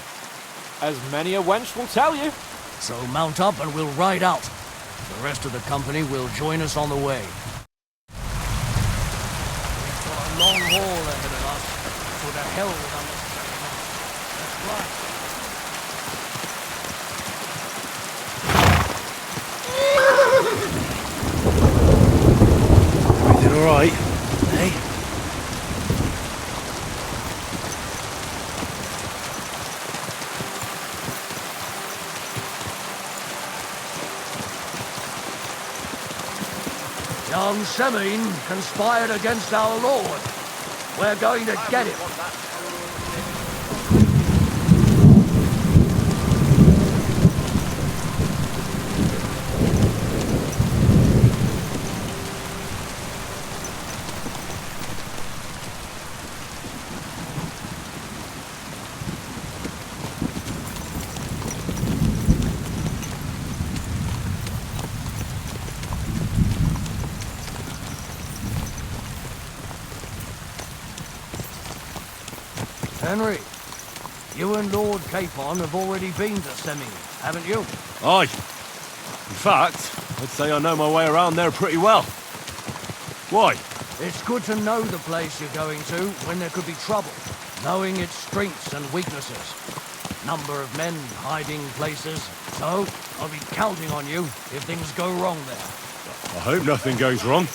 As many a wench will tell you. So mount up and we'll ride out. The rest of the company will join us on the way. We've got a long haul ahead of us. So the hell with unnecessary Everything That's right. all right? Hey? Young Semine conspired against our Lord. We're going to get him. Henry, you and Lord Capon have already been to Semine, haven't you? Aye. In fact, I'd say I know my way around there pretty well. Why? It's good to know the place you're going to when there could be trouble, knowing its strengths and weaknesses. Number of men, hiding places. So, I'll be counting on you if things go wrong there. I hope nothing goes wrong.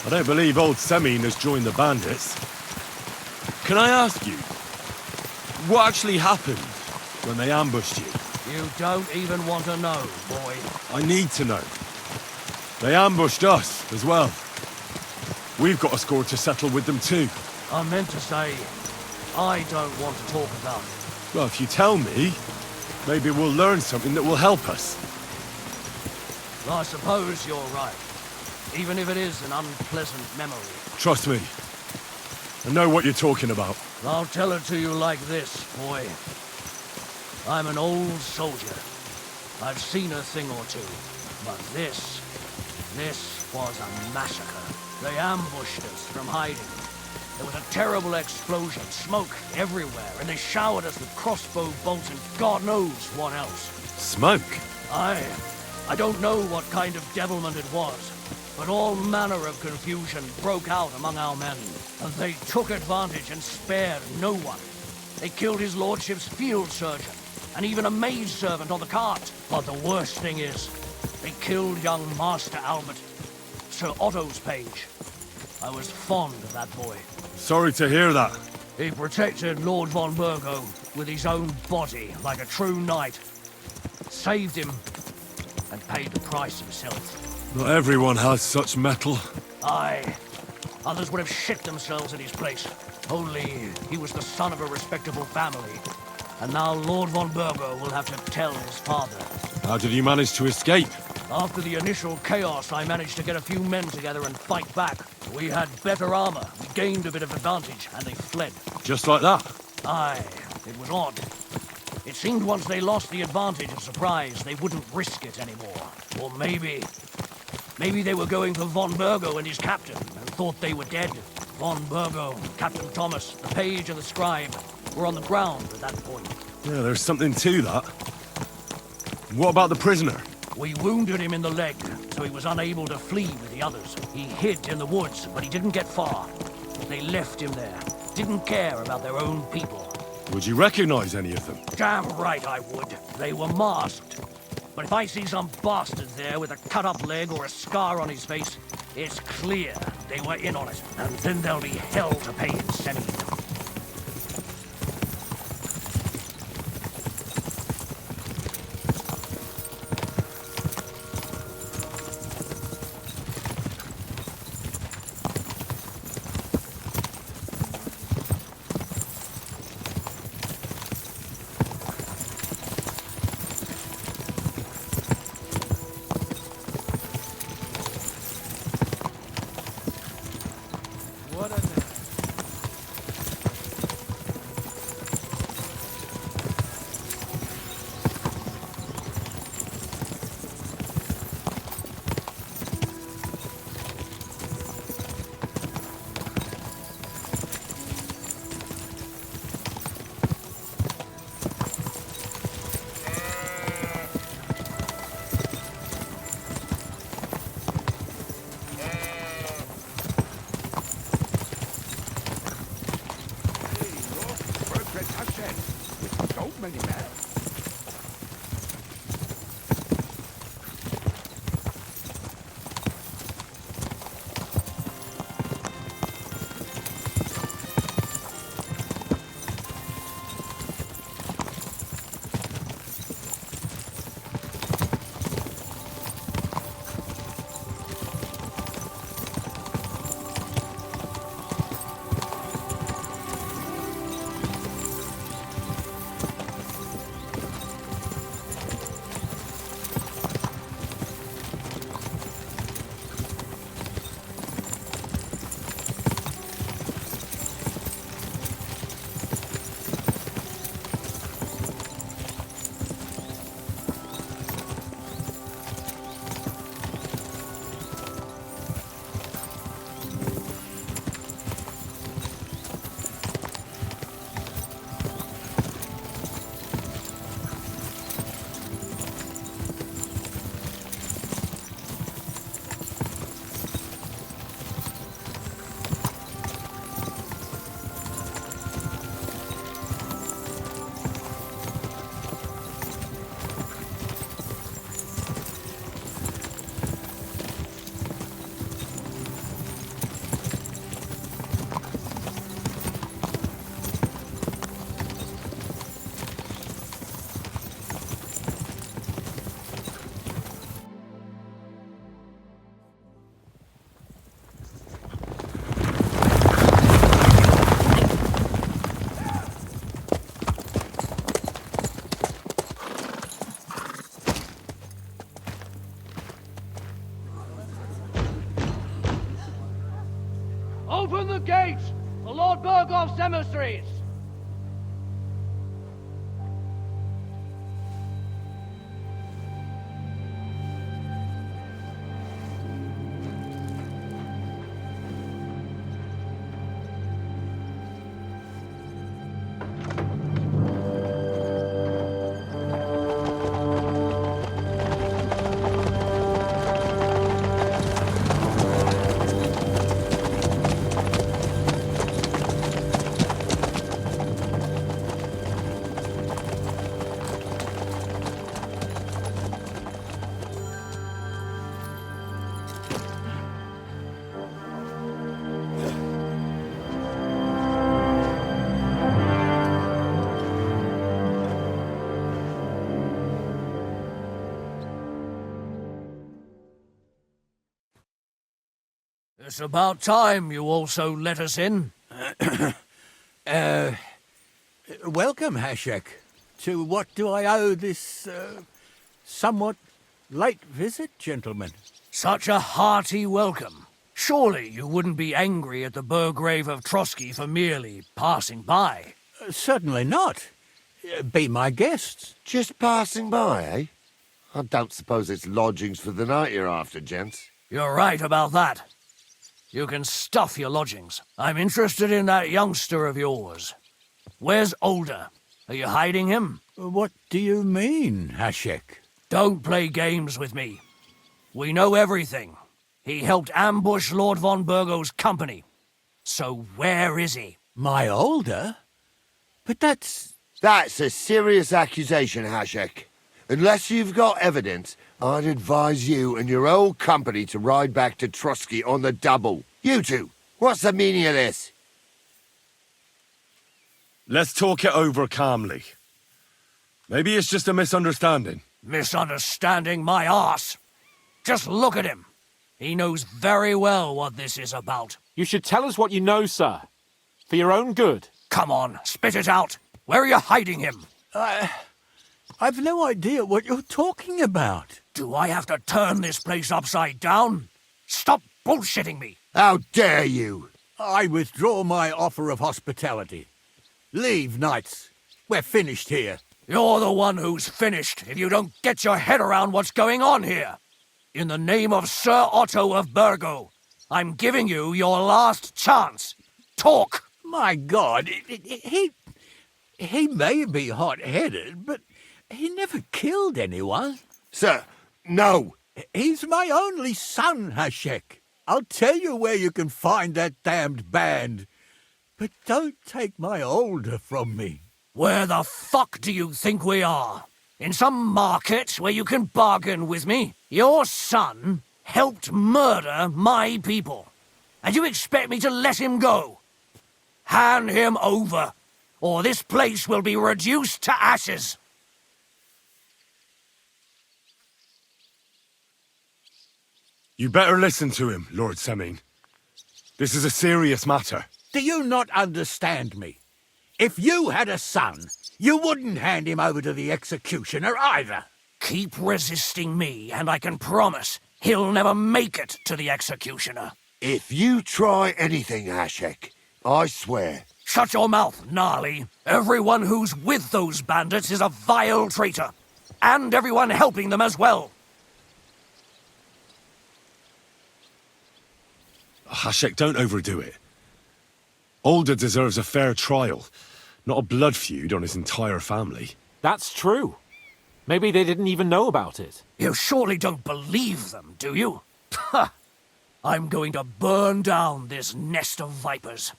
I don't believe old Semine has joined the bandits. Can I ask you, what actually happened when they ambushed you? You don't even want to know, boy. I need to know. They ambushed us as well. We've got a score to settle with them too. I meant to say, I don't want to talk about it. Well, if you tell me, maybe we'll learn something that will help us. I suppose you're right. Even if it is an unpleasant memory. Trust me. I know what you're talking about. I'll tell it to you like this, boy. I'm an old soldier. I've seen a thing or two. But this was a massacre. They ambushed us from hiding. There was a terrible explosion, smoke everywhere, and they showered us with crossbow bolts and God knows what else. Smoke? I don't know what kind of devilment it was, but all manner of confusion broke out among our men, and they took advantage and spared no one. They killed his lordship's field surgeon, and even a maidservant on the cart. But the worst thing is, they killed young Master Albert, Sir Otto's page. I was fond of that boy. Sorry to hear that. He protected Lord von Burgo with his own body like a true knight. Saved him and paid the price himself. Not everyone has such metal. Aye. Others would have shit themselves in his place. Only he was the son of a respectable family. And now Lord von Burgo will have to tell his father. How did you manage to escape? After the initial chaos, I managed to get a few men together and fight back. We had better armor, we gained a bit of advantage, and they fled. Just like that? Aye, it was odd. It seemed once they lost the advantage of surprise, they wouldn't risk it anymore. Or maybe they were going for von Burgo and his captain, and thought they were dead. Von Burgo, Captain Thomas, the page and the scribe were on the ground at that point. Yeah, there's something to that. What about the prisoner? We wounded him in the leg, so he was unable to flee with the others. He hid in the woods, but he didn't get far. They left him there. Didn't care about their own people. Would you recognize any of them? Damn right I would. They were masked. But if I see some bastard there with a cut-up leg or a scar on his face, it's clear they were in on it. And then there'll be hell to pay in Semi. Open the gates! The Lord Burgov's emissaries! It's about time you also let us in. Welcome, Hashek. To what do I owe this, somewhat late visit, gentlemen? Such a hearty welcome. Surely you wouldn't be angry at the Burgrave of Trotsky for merely passing by. Certainly not. Be my guests. Just passing by, eh? I don't suppose it's lodgings for the night you're after, gents. You're right about that. You can stuff your lodgings. I'm interested in that youngster of yours. Where's Older? Are you hiding him? What do you mean, Hashek? Don't play games with me. We know everything. He helped ambush Lord von Burgo's company. So where is he? My Older? But that's... That's a serious accusation, Hashek. Unless you've got evidence, I'd advise you and your old company to ride back to Trotsky on the double. You two, what's the meaning of this? Let's talk it over calmly. Maybe it's just a misunderstanding. Misunderstanding my arse. Just look at him. He knows very well what this is about. You should tell us what you know, sir. For your own good. Come on, spit it out. Where are you hiding him? I've no idea what you're talking about. Do I have to turn this place upside down? Stop bullshitting me. How dare you? I withdraw my offer of hospitality. Leave, knights. We're finished here. You're the one who's finished if you don't get your head around what's going on here. In the name of Sir Otto of Burgo, I'm giving you your last chance. Talk! My God, he may be hot-headed, but he never killed anyone. Sir, no. He's my only son, Hashek. I'll tell you where you can find that damned band. But don't take my Older from me. Where the fuck do you think we are? In some market where you can bargain with me? Your son helped murder my people. And you expect me to let him go? Hand him over, or this place will be reduced to ashes. You better listen to him, Lord Semin. This is a serious matter. Do you not understand me? If you had a son, you wouldn't hand him over to the executioner either. Keep resisting me, and I can promise he'll never make it to the executioner. If you try anything, Hashek, I swear. Shut your mouth, Gnarly. Everyone who's with those bandits is a vile traitor. And everyone helping them as well. Hashek, don't overdo it. Older deserves a fair trial, not a blood feud on his entire family. That's true. Maybe they didn't even know about it. You surely don't believe them, do you? Ha! I'm going to burn down this nest of vipers.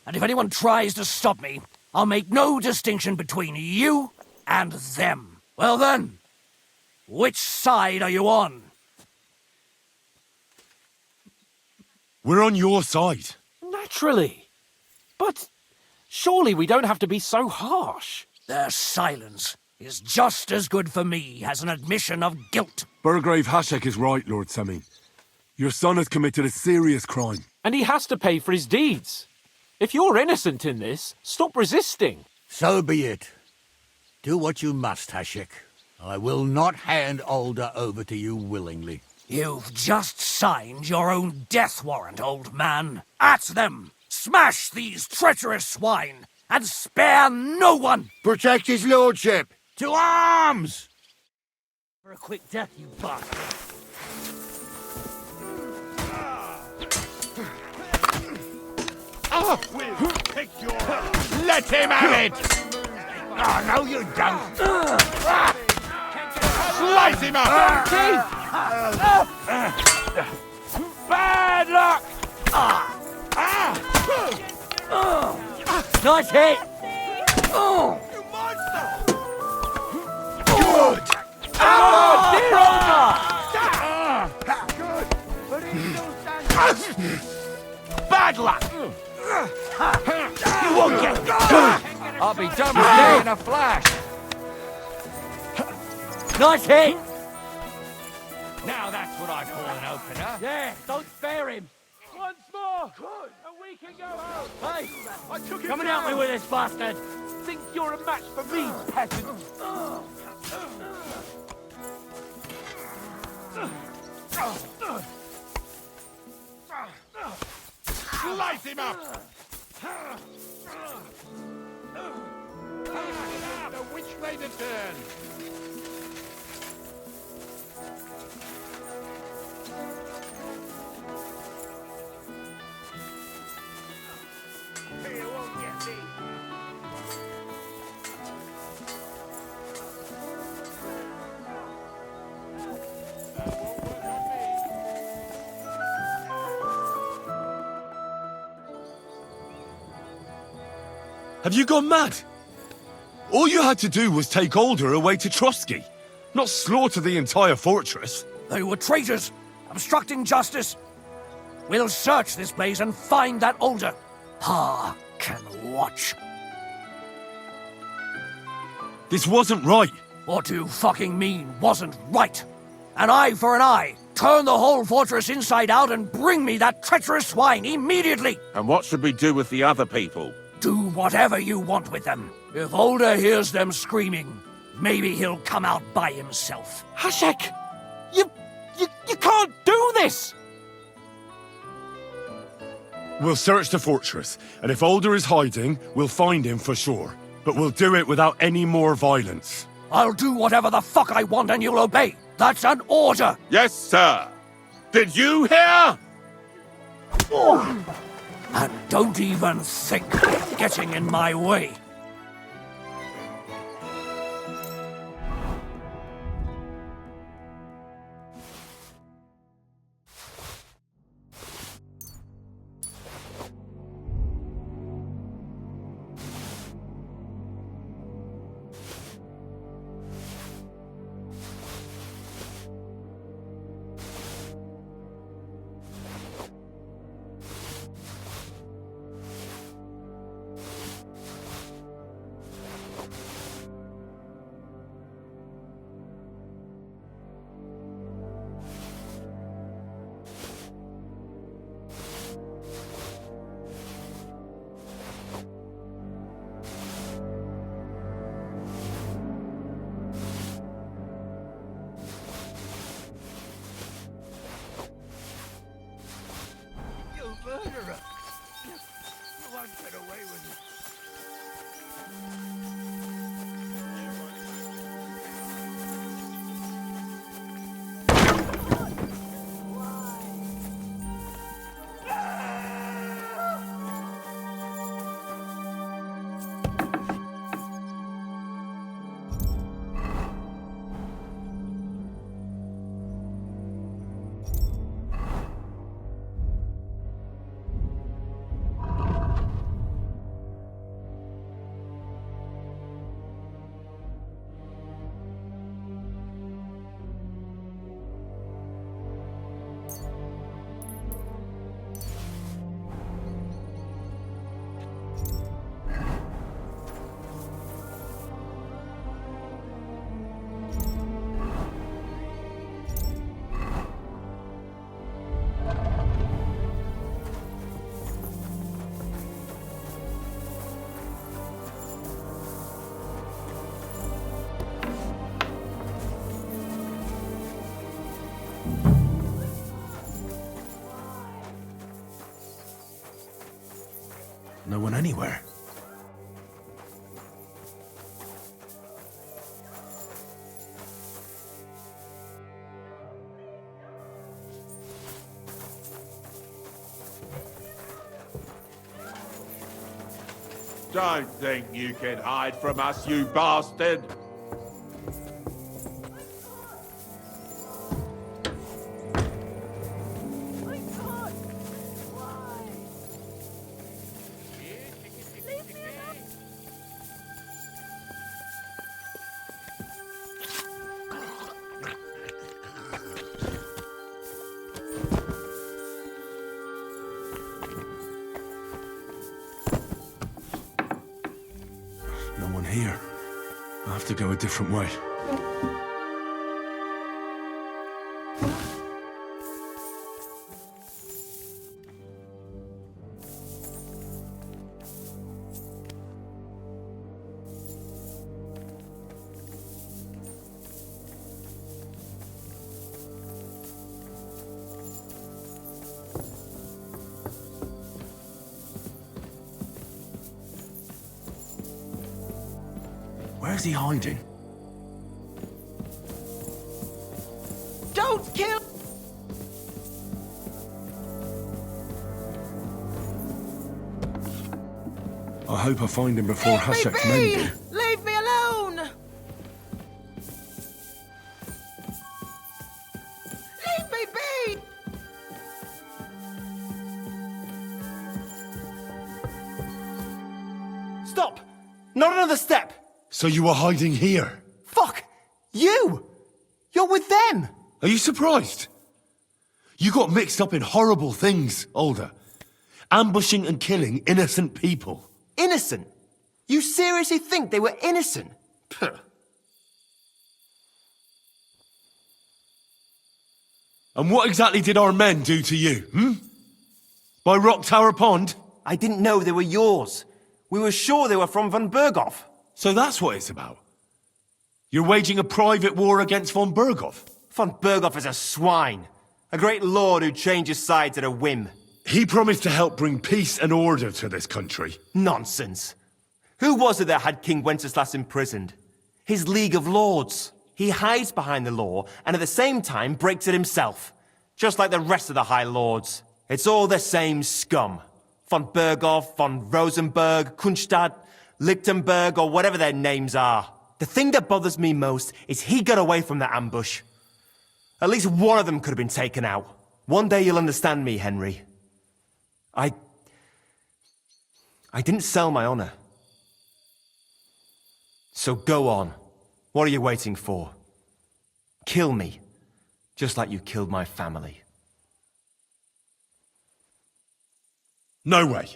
And if anyone tries to stop me, I'll make no distinction between you and them. Well then, which side are you on? We're on your side. Naturally. But surely we don't have to be so harsh. Their silence is just as good for me as an admission of guilt. Burgrave Hashek is right, Lord Semin. Your son has committed a serious crime. And he has to pay for his deeds. If you're innocent in this, stop resisting. So be it. Do what you must, Hashek. I will not hand Older over to you willingly. You've just signed your own death warrant, old man. At them! Smash these treacherous swine, and spare no one! Protect his lordship! To arms! For a quick death, you bastard. Off with! Pick your... Let him have it! Oh, no, you don't! Slice him up! Bad luck! Nice hit! You monster! Good! Bad luck! You won't get good! I'll be done with you in a flash. Nice hit! Now that's what I call an opener. Yeah, don't spare him. One once more, and we can go home. Hey, I took him come and help me down. with this bastard. Think you're a match for me, peasant? Slice him up! Now, which way to turn? Here won't get me. Have you gone mad? All you had to do was take Alder away to Trotsky, not slaughter the entire fortress. They were traitors, obstructing justice. We'll search this place and find that Alder. Pa can watch. This wasn't right. What do you fucking mean, wasn't right? An eye for an eye. Turn the whole fortress inside out and bring me that treacherous swine immediately. And what should we do with the other people? Do whatever you want with them. If Alder hears them screaming, maybe he'll come out by himself. Hashek! You can't do this! We'll search the fortress, and if Alder is hiding, we'll find him for sure. But we'll do it without any more violence. I'll do whatever the fuck I want and you'll obey. That's an order! Yes, sir. Did you hear? And don't even think of getting in my way. Murderer! You won't get away with it. No one anywhere. Don't think you can hide from us, you bastard! No one here. I'll have to go a different way. Where's he hiding? Don't kill... I hope I find him before Hashek's men do. Leave me alone! Leave me be! Stop! Not another step! So you were hiding here? Fuck! You! You're with them! Are you surprised? You got mixed up in horrible things, Alder. Ambushing and killing innocent people. Innocent? You seriously think they were innocent? Puh. And what exactly did our men do to you, By Rock Tower Pond? I didn't know they were yours. We were sure they were from von Berghoff. So that's what it's about? You're waging a private war against von Berghoff? Von Berghoff is a swine. A great lord who changes sides at a whim. He promised to help bring peace and order to this country. Nonsense. Who was it that had King Wenceslas imprisoned? His League of Lords. He hides behind the law and at the same time breaks it himself. Just like the rest of the High Lords. It's all the same scum. Von Berghoff, von Rosenberg, Kunstadt, Lichtenberg, or whatever their names are. The thing that bothers me most is he got away from that ambush. At least one of them could have been taken out. One day you'll understand me, Henry. I didn't sell my honor. So go on. What are you waiting for? Kill me, just like you killed my family. No way.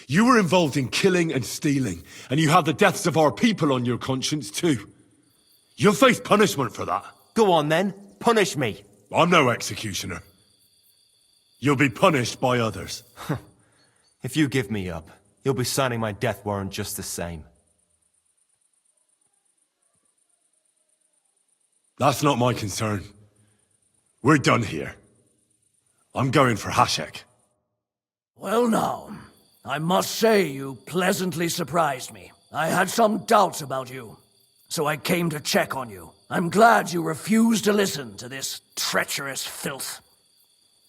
You were involved in killing and stealing, and you have the deaths of our people on your conscience too. You'll face punishment for that. Go on then, punish me. I'm no executioner. You'll be punished by others. If you give me up, you'll be signing my death warrant just the same. That's not my concern. We're done here. I'm going for Hashek. Well now, I must say you pleasantly surprised me. I had some doubts about you, so I came to check on you. I'm glad you refused to listen to this treacherous filth.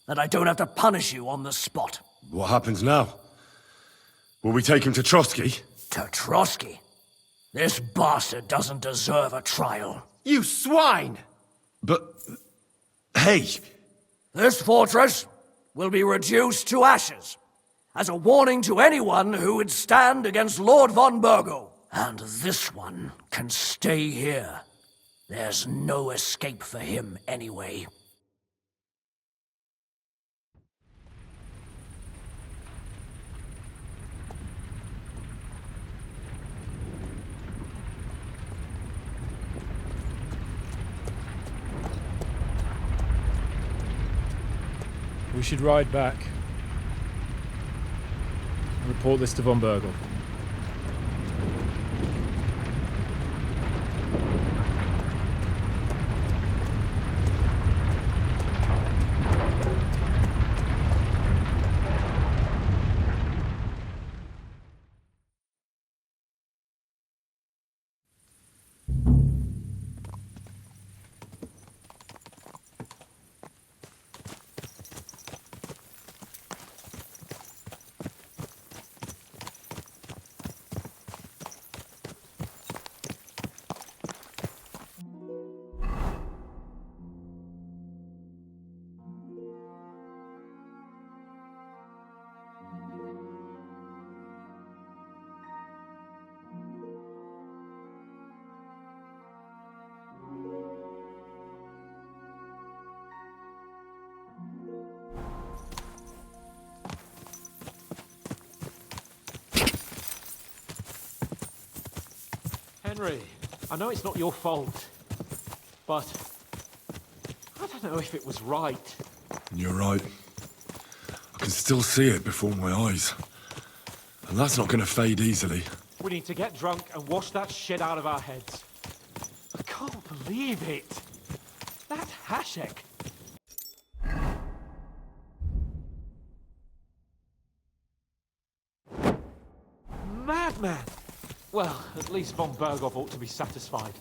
That I don't have to punish you on the spot. What happens now? Will we take him to Trotsky? To Trotsky? This bastard doesn't deserve a trial. You swine! But... hey! This fortress will be reduced to ashes, as a warning to anyone who would stand against Lord von Bergo. And this one can stay here. There's no escape for him anyway. We should ride back. Report this to von Bergel. Henry, I know it's not your fault, but I don't know if it was right. You're right. I can still see it before my eyes. And that's not gonna fade easily. We need to get drunk and wash that shit out of our heads. I can't believe it. That Hashek. Madman! Well, at least von Berghoff ought to be satisfied.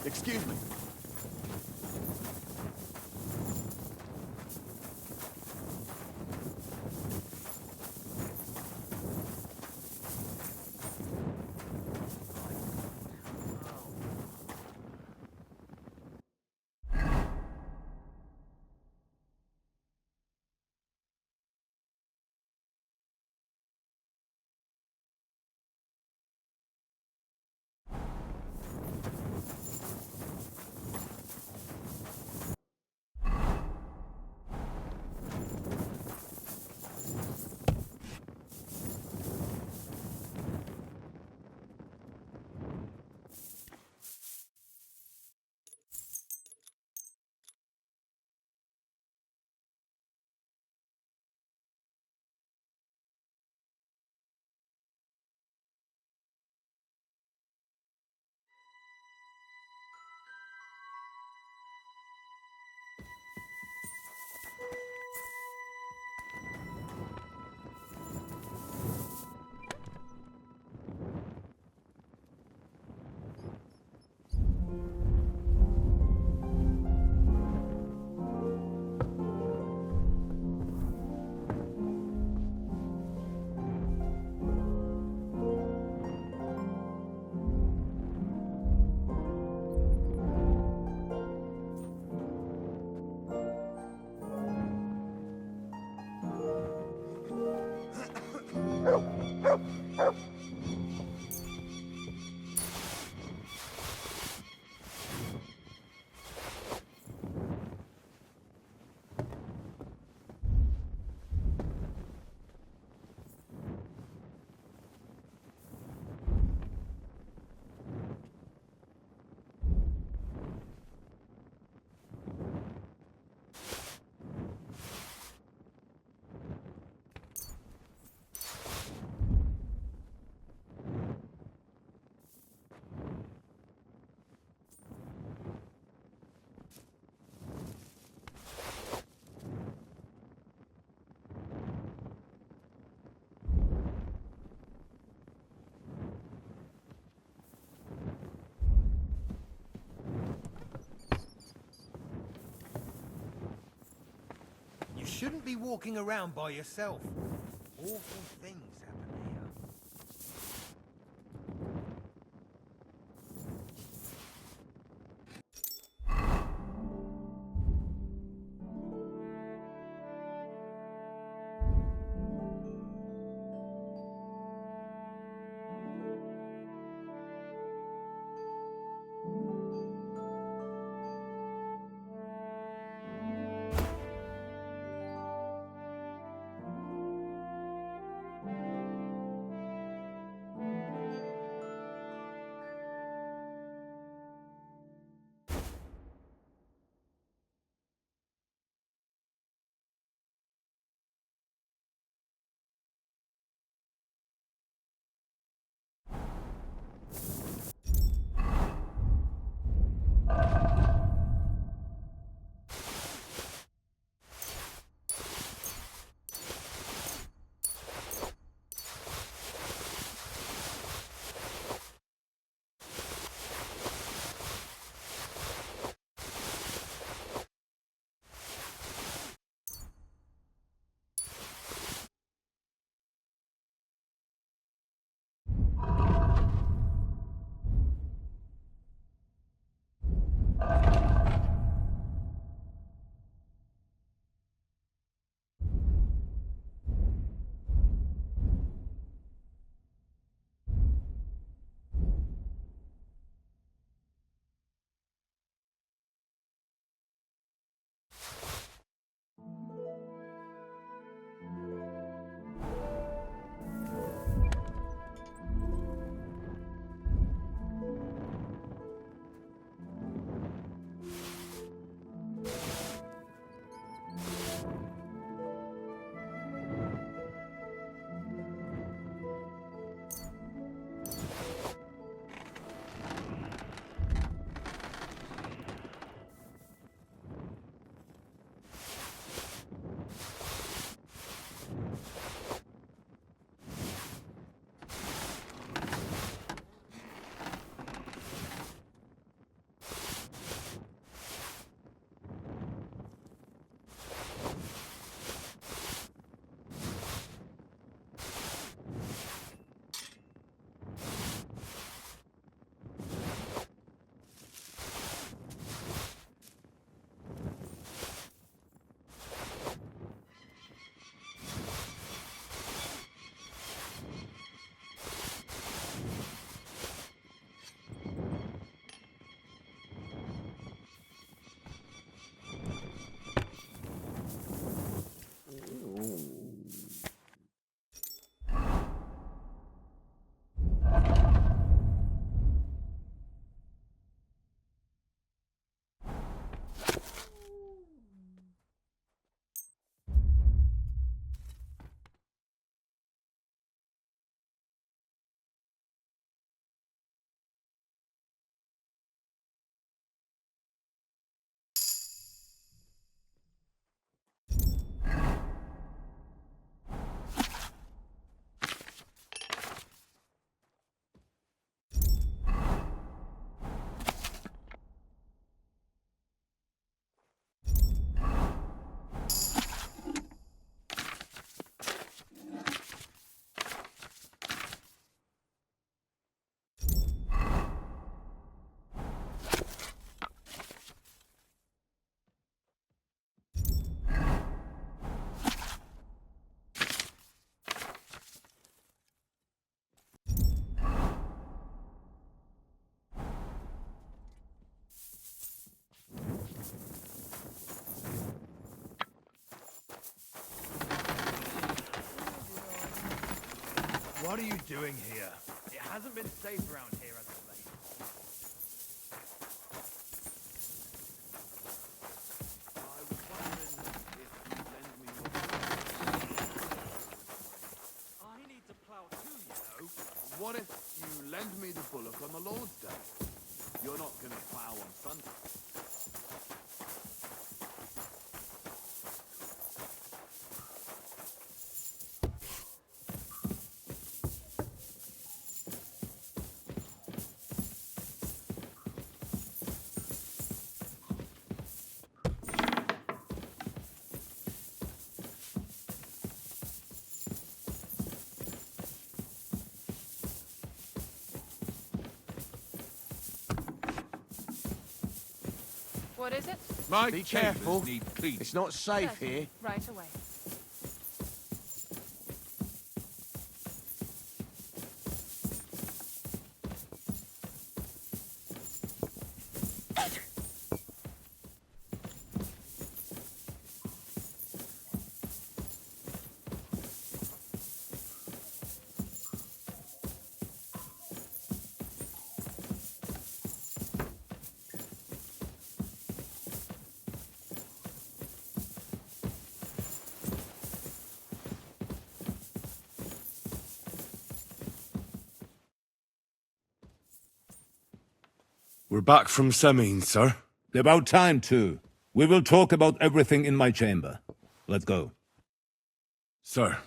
Excuse me. You shouldn't be walking around by yourself. Awful things happen here. What are you doing here? It hasn't been safe around here as of late. I was wondering if you'd lend me your... I need to plow too, you know. What if you lend me the bullock on the Lord's Day? You're not gonna plow on Sunday. What is it? My Be careful. need clean. It's not safe Yes, here. Right away. We're back from Semin, sir. About time, too. We will talk about everything in my chamber. Let's go. Sir,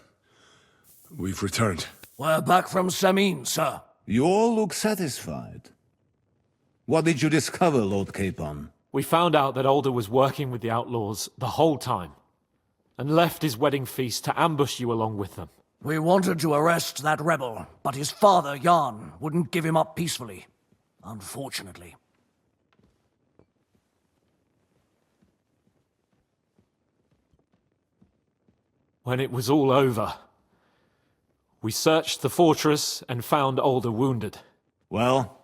we've returned. We're back from Semin, sir. You all look satisfied. What did you discover, Lord Capon? We found out that Alder was working with the outlaws the whole time, and left his wedding feast to ambush you along with them. We wanted to arrest that rebel, but his father, Jan, wouldn't give him up peacefully. Unfortunately. When it was all over, we searched the fortress and found Alder wounded. Well,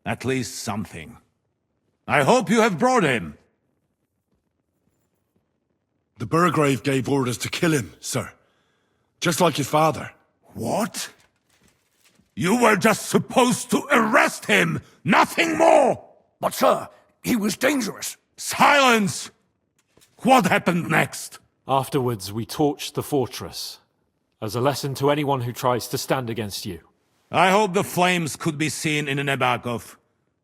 at least something. I hope you have brought him. The Burgrave gave orders to kill him, sir. Just like his father. What? You were just supposed to arrest him, nothing more! But sir, he was dangerous. Silence! What happened next? Afterwards, we torched the fortress, as a lesson to anyone who tries to stand against you. I hope the flames could be seen in Nebakov,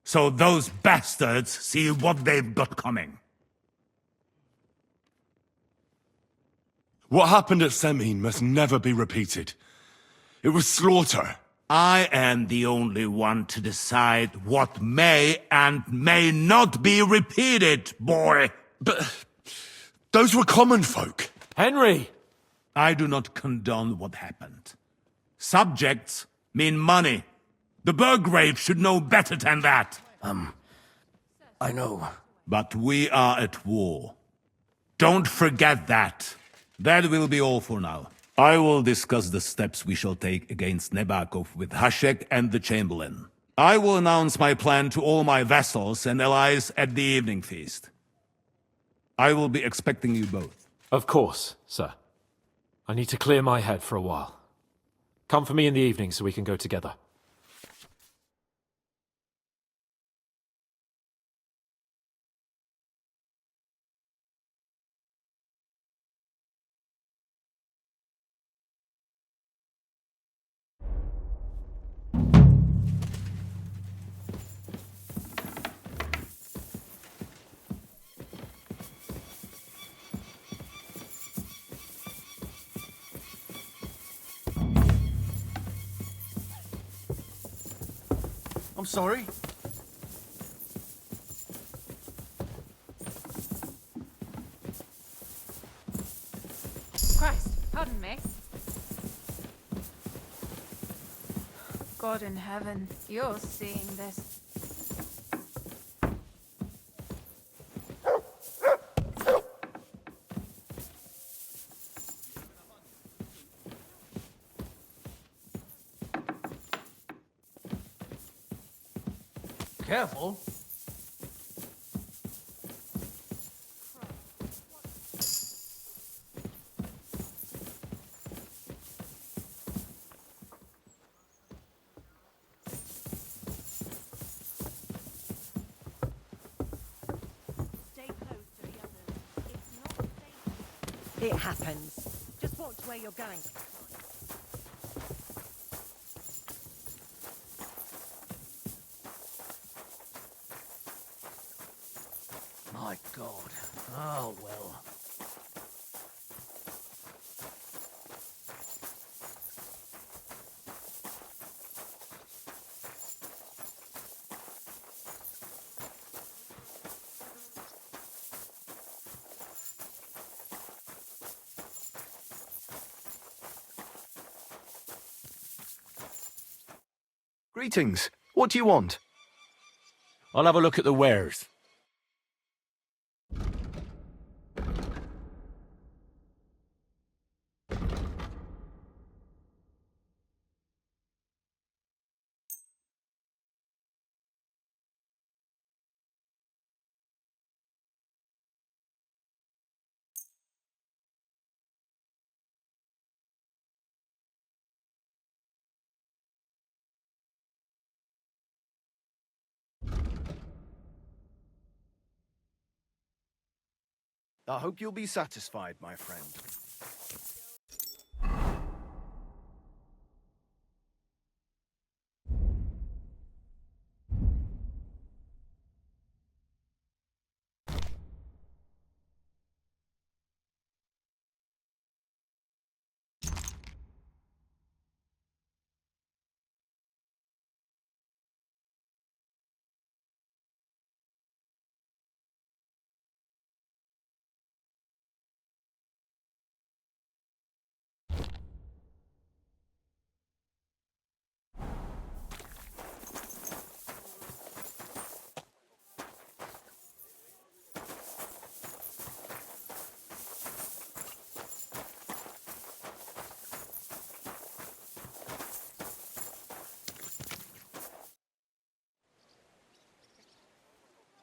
so those bastards see what they've got coming. What happened at Semin must never be repeated. It was slaughter. I am the only one to decide what may and may not be repeated, boy. But those were common folk. Henry! I do not condone what happened. Subjects mean money. The Burgrave should know better than that. I know. But we are at war. Don't forget that. That will be all for now. I will discuss the steps we shall take against Nebakov with Hashek and the Chamberlain. I will announce my plan to all my vassals and allies at the evening feast. I will be expecting you both. Of course, sir. I need to clear my head for a while. Come for me in the evening so we can go together. I'm sorry. Christ, pardon me. God in heaven, you're seeing this. Careful. It happens. Just watch where you're going. My God. Oh, well. Greetings. What do you want? I'll have a look at the wares. I hope you'll be satisfied, my friend.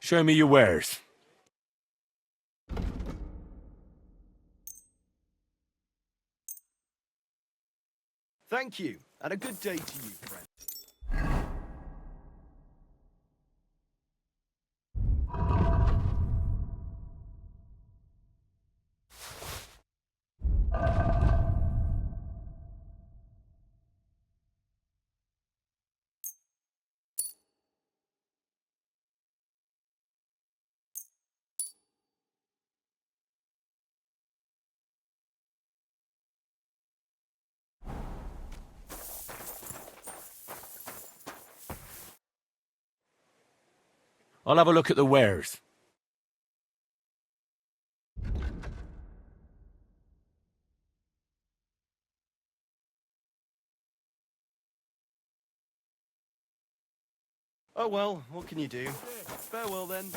Show me your wares. Thank you, and a good day to you, friend. I'll have a look at the wares. Oh well, what can you do? Farewell then.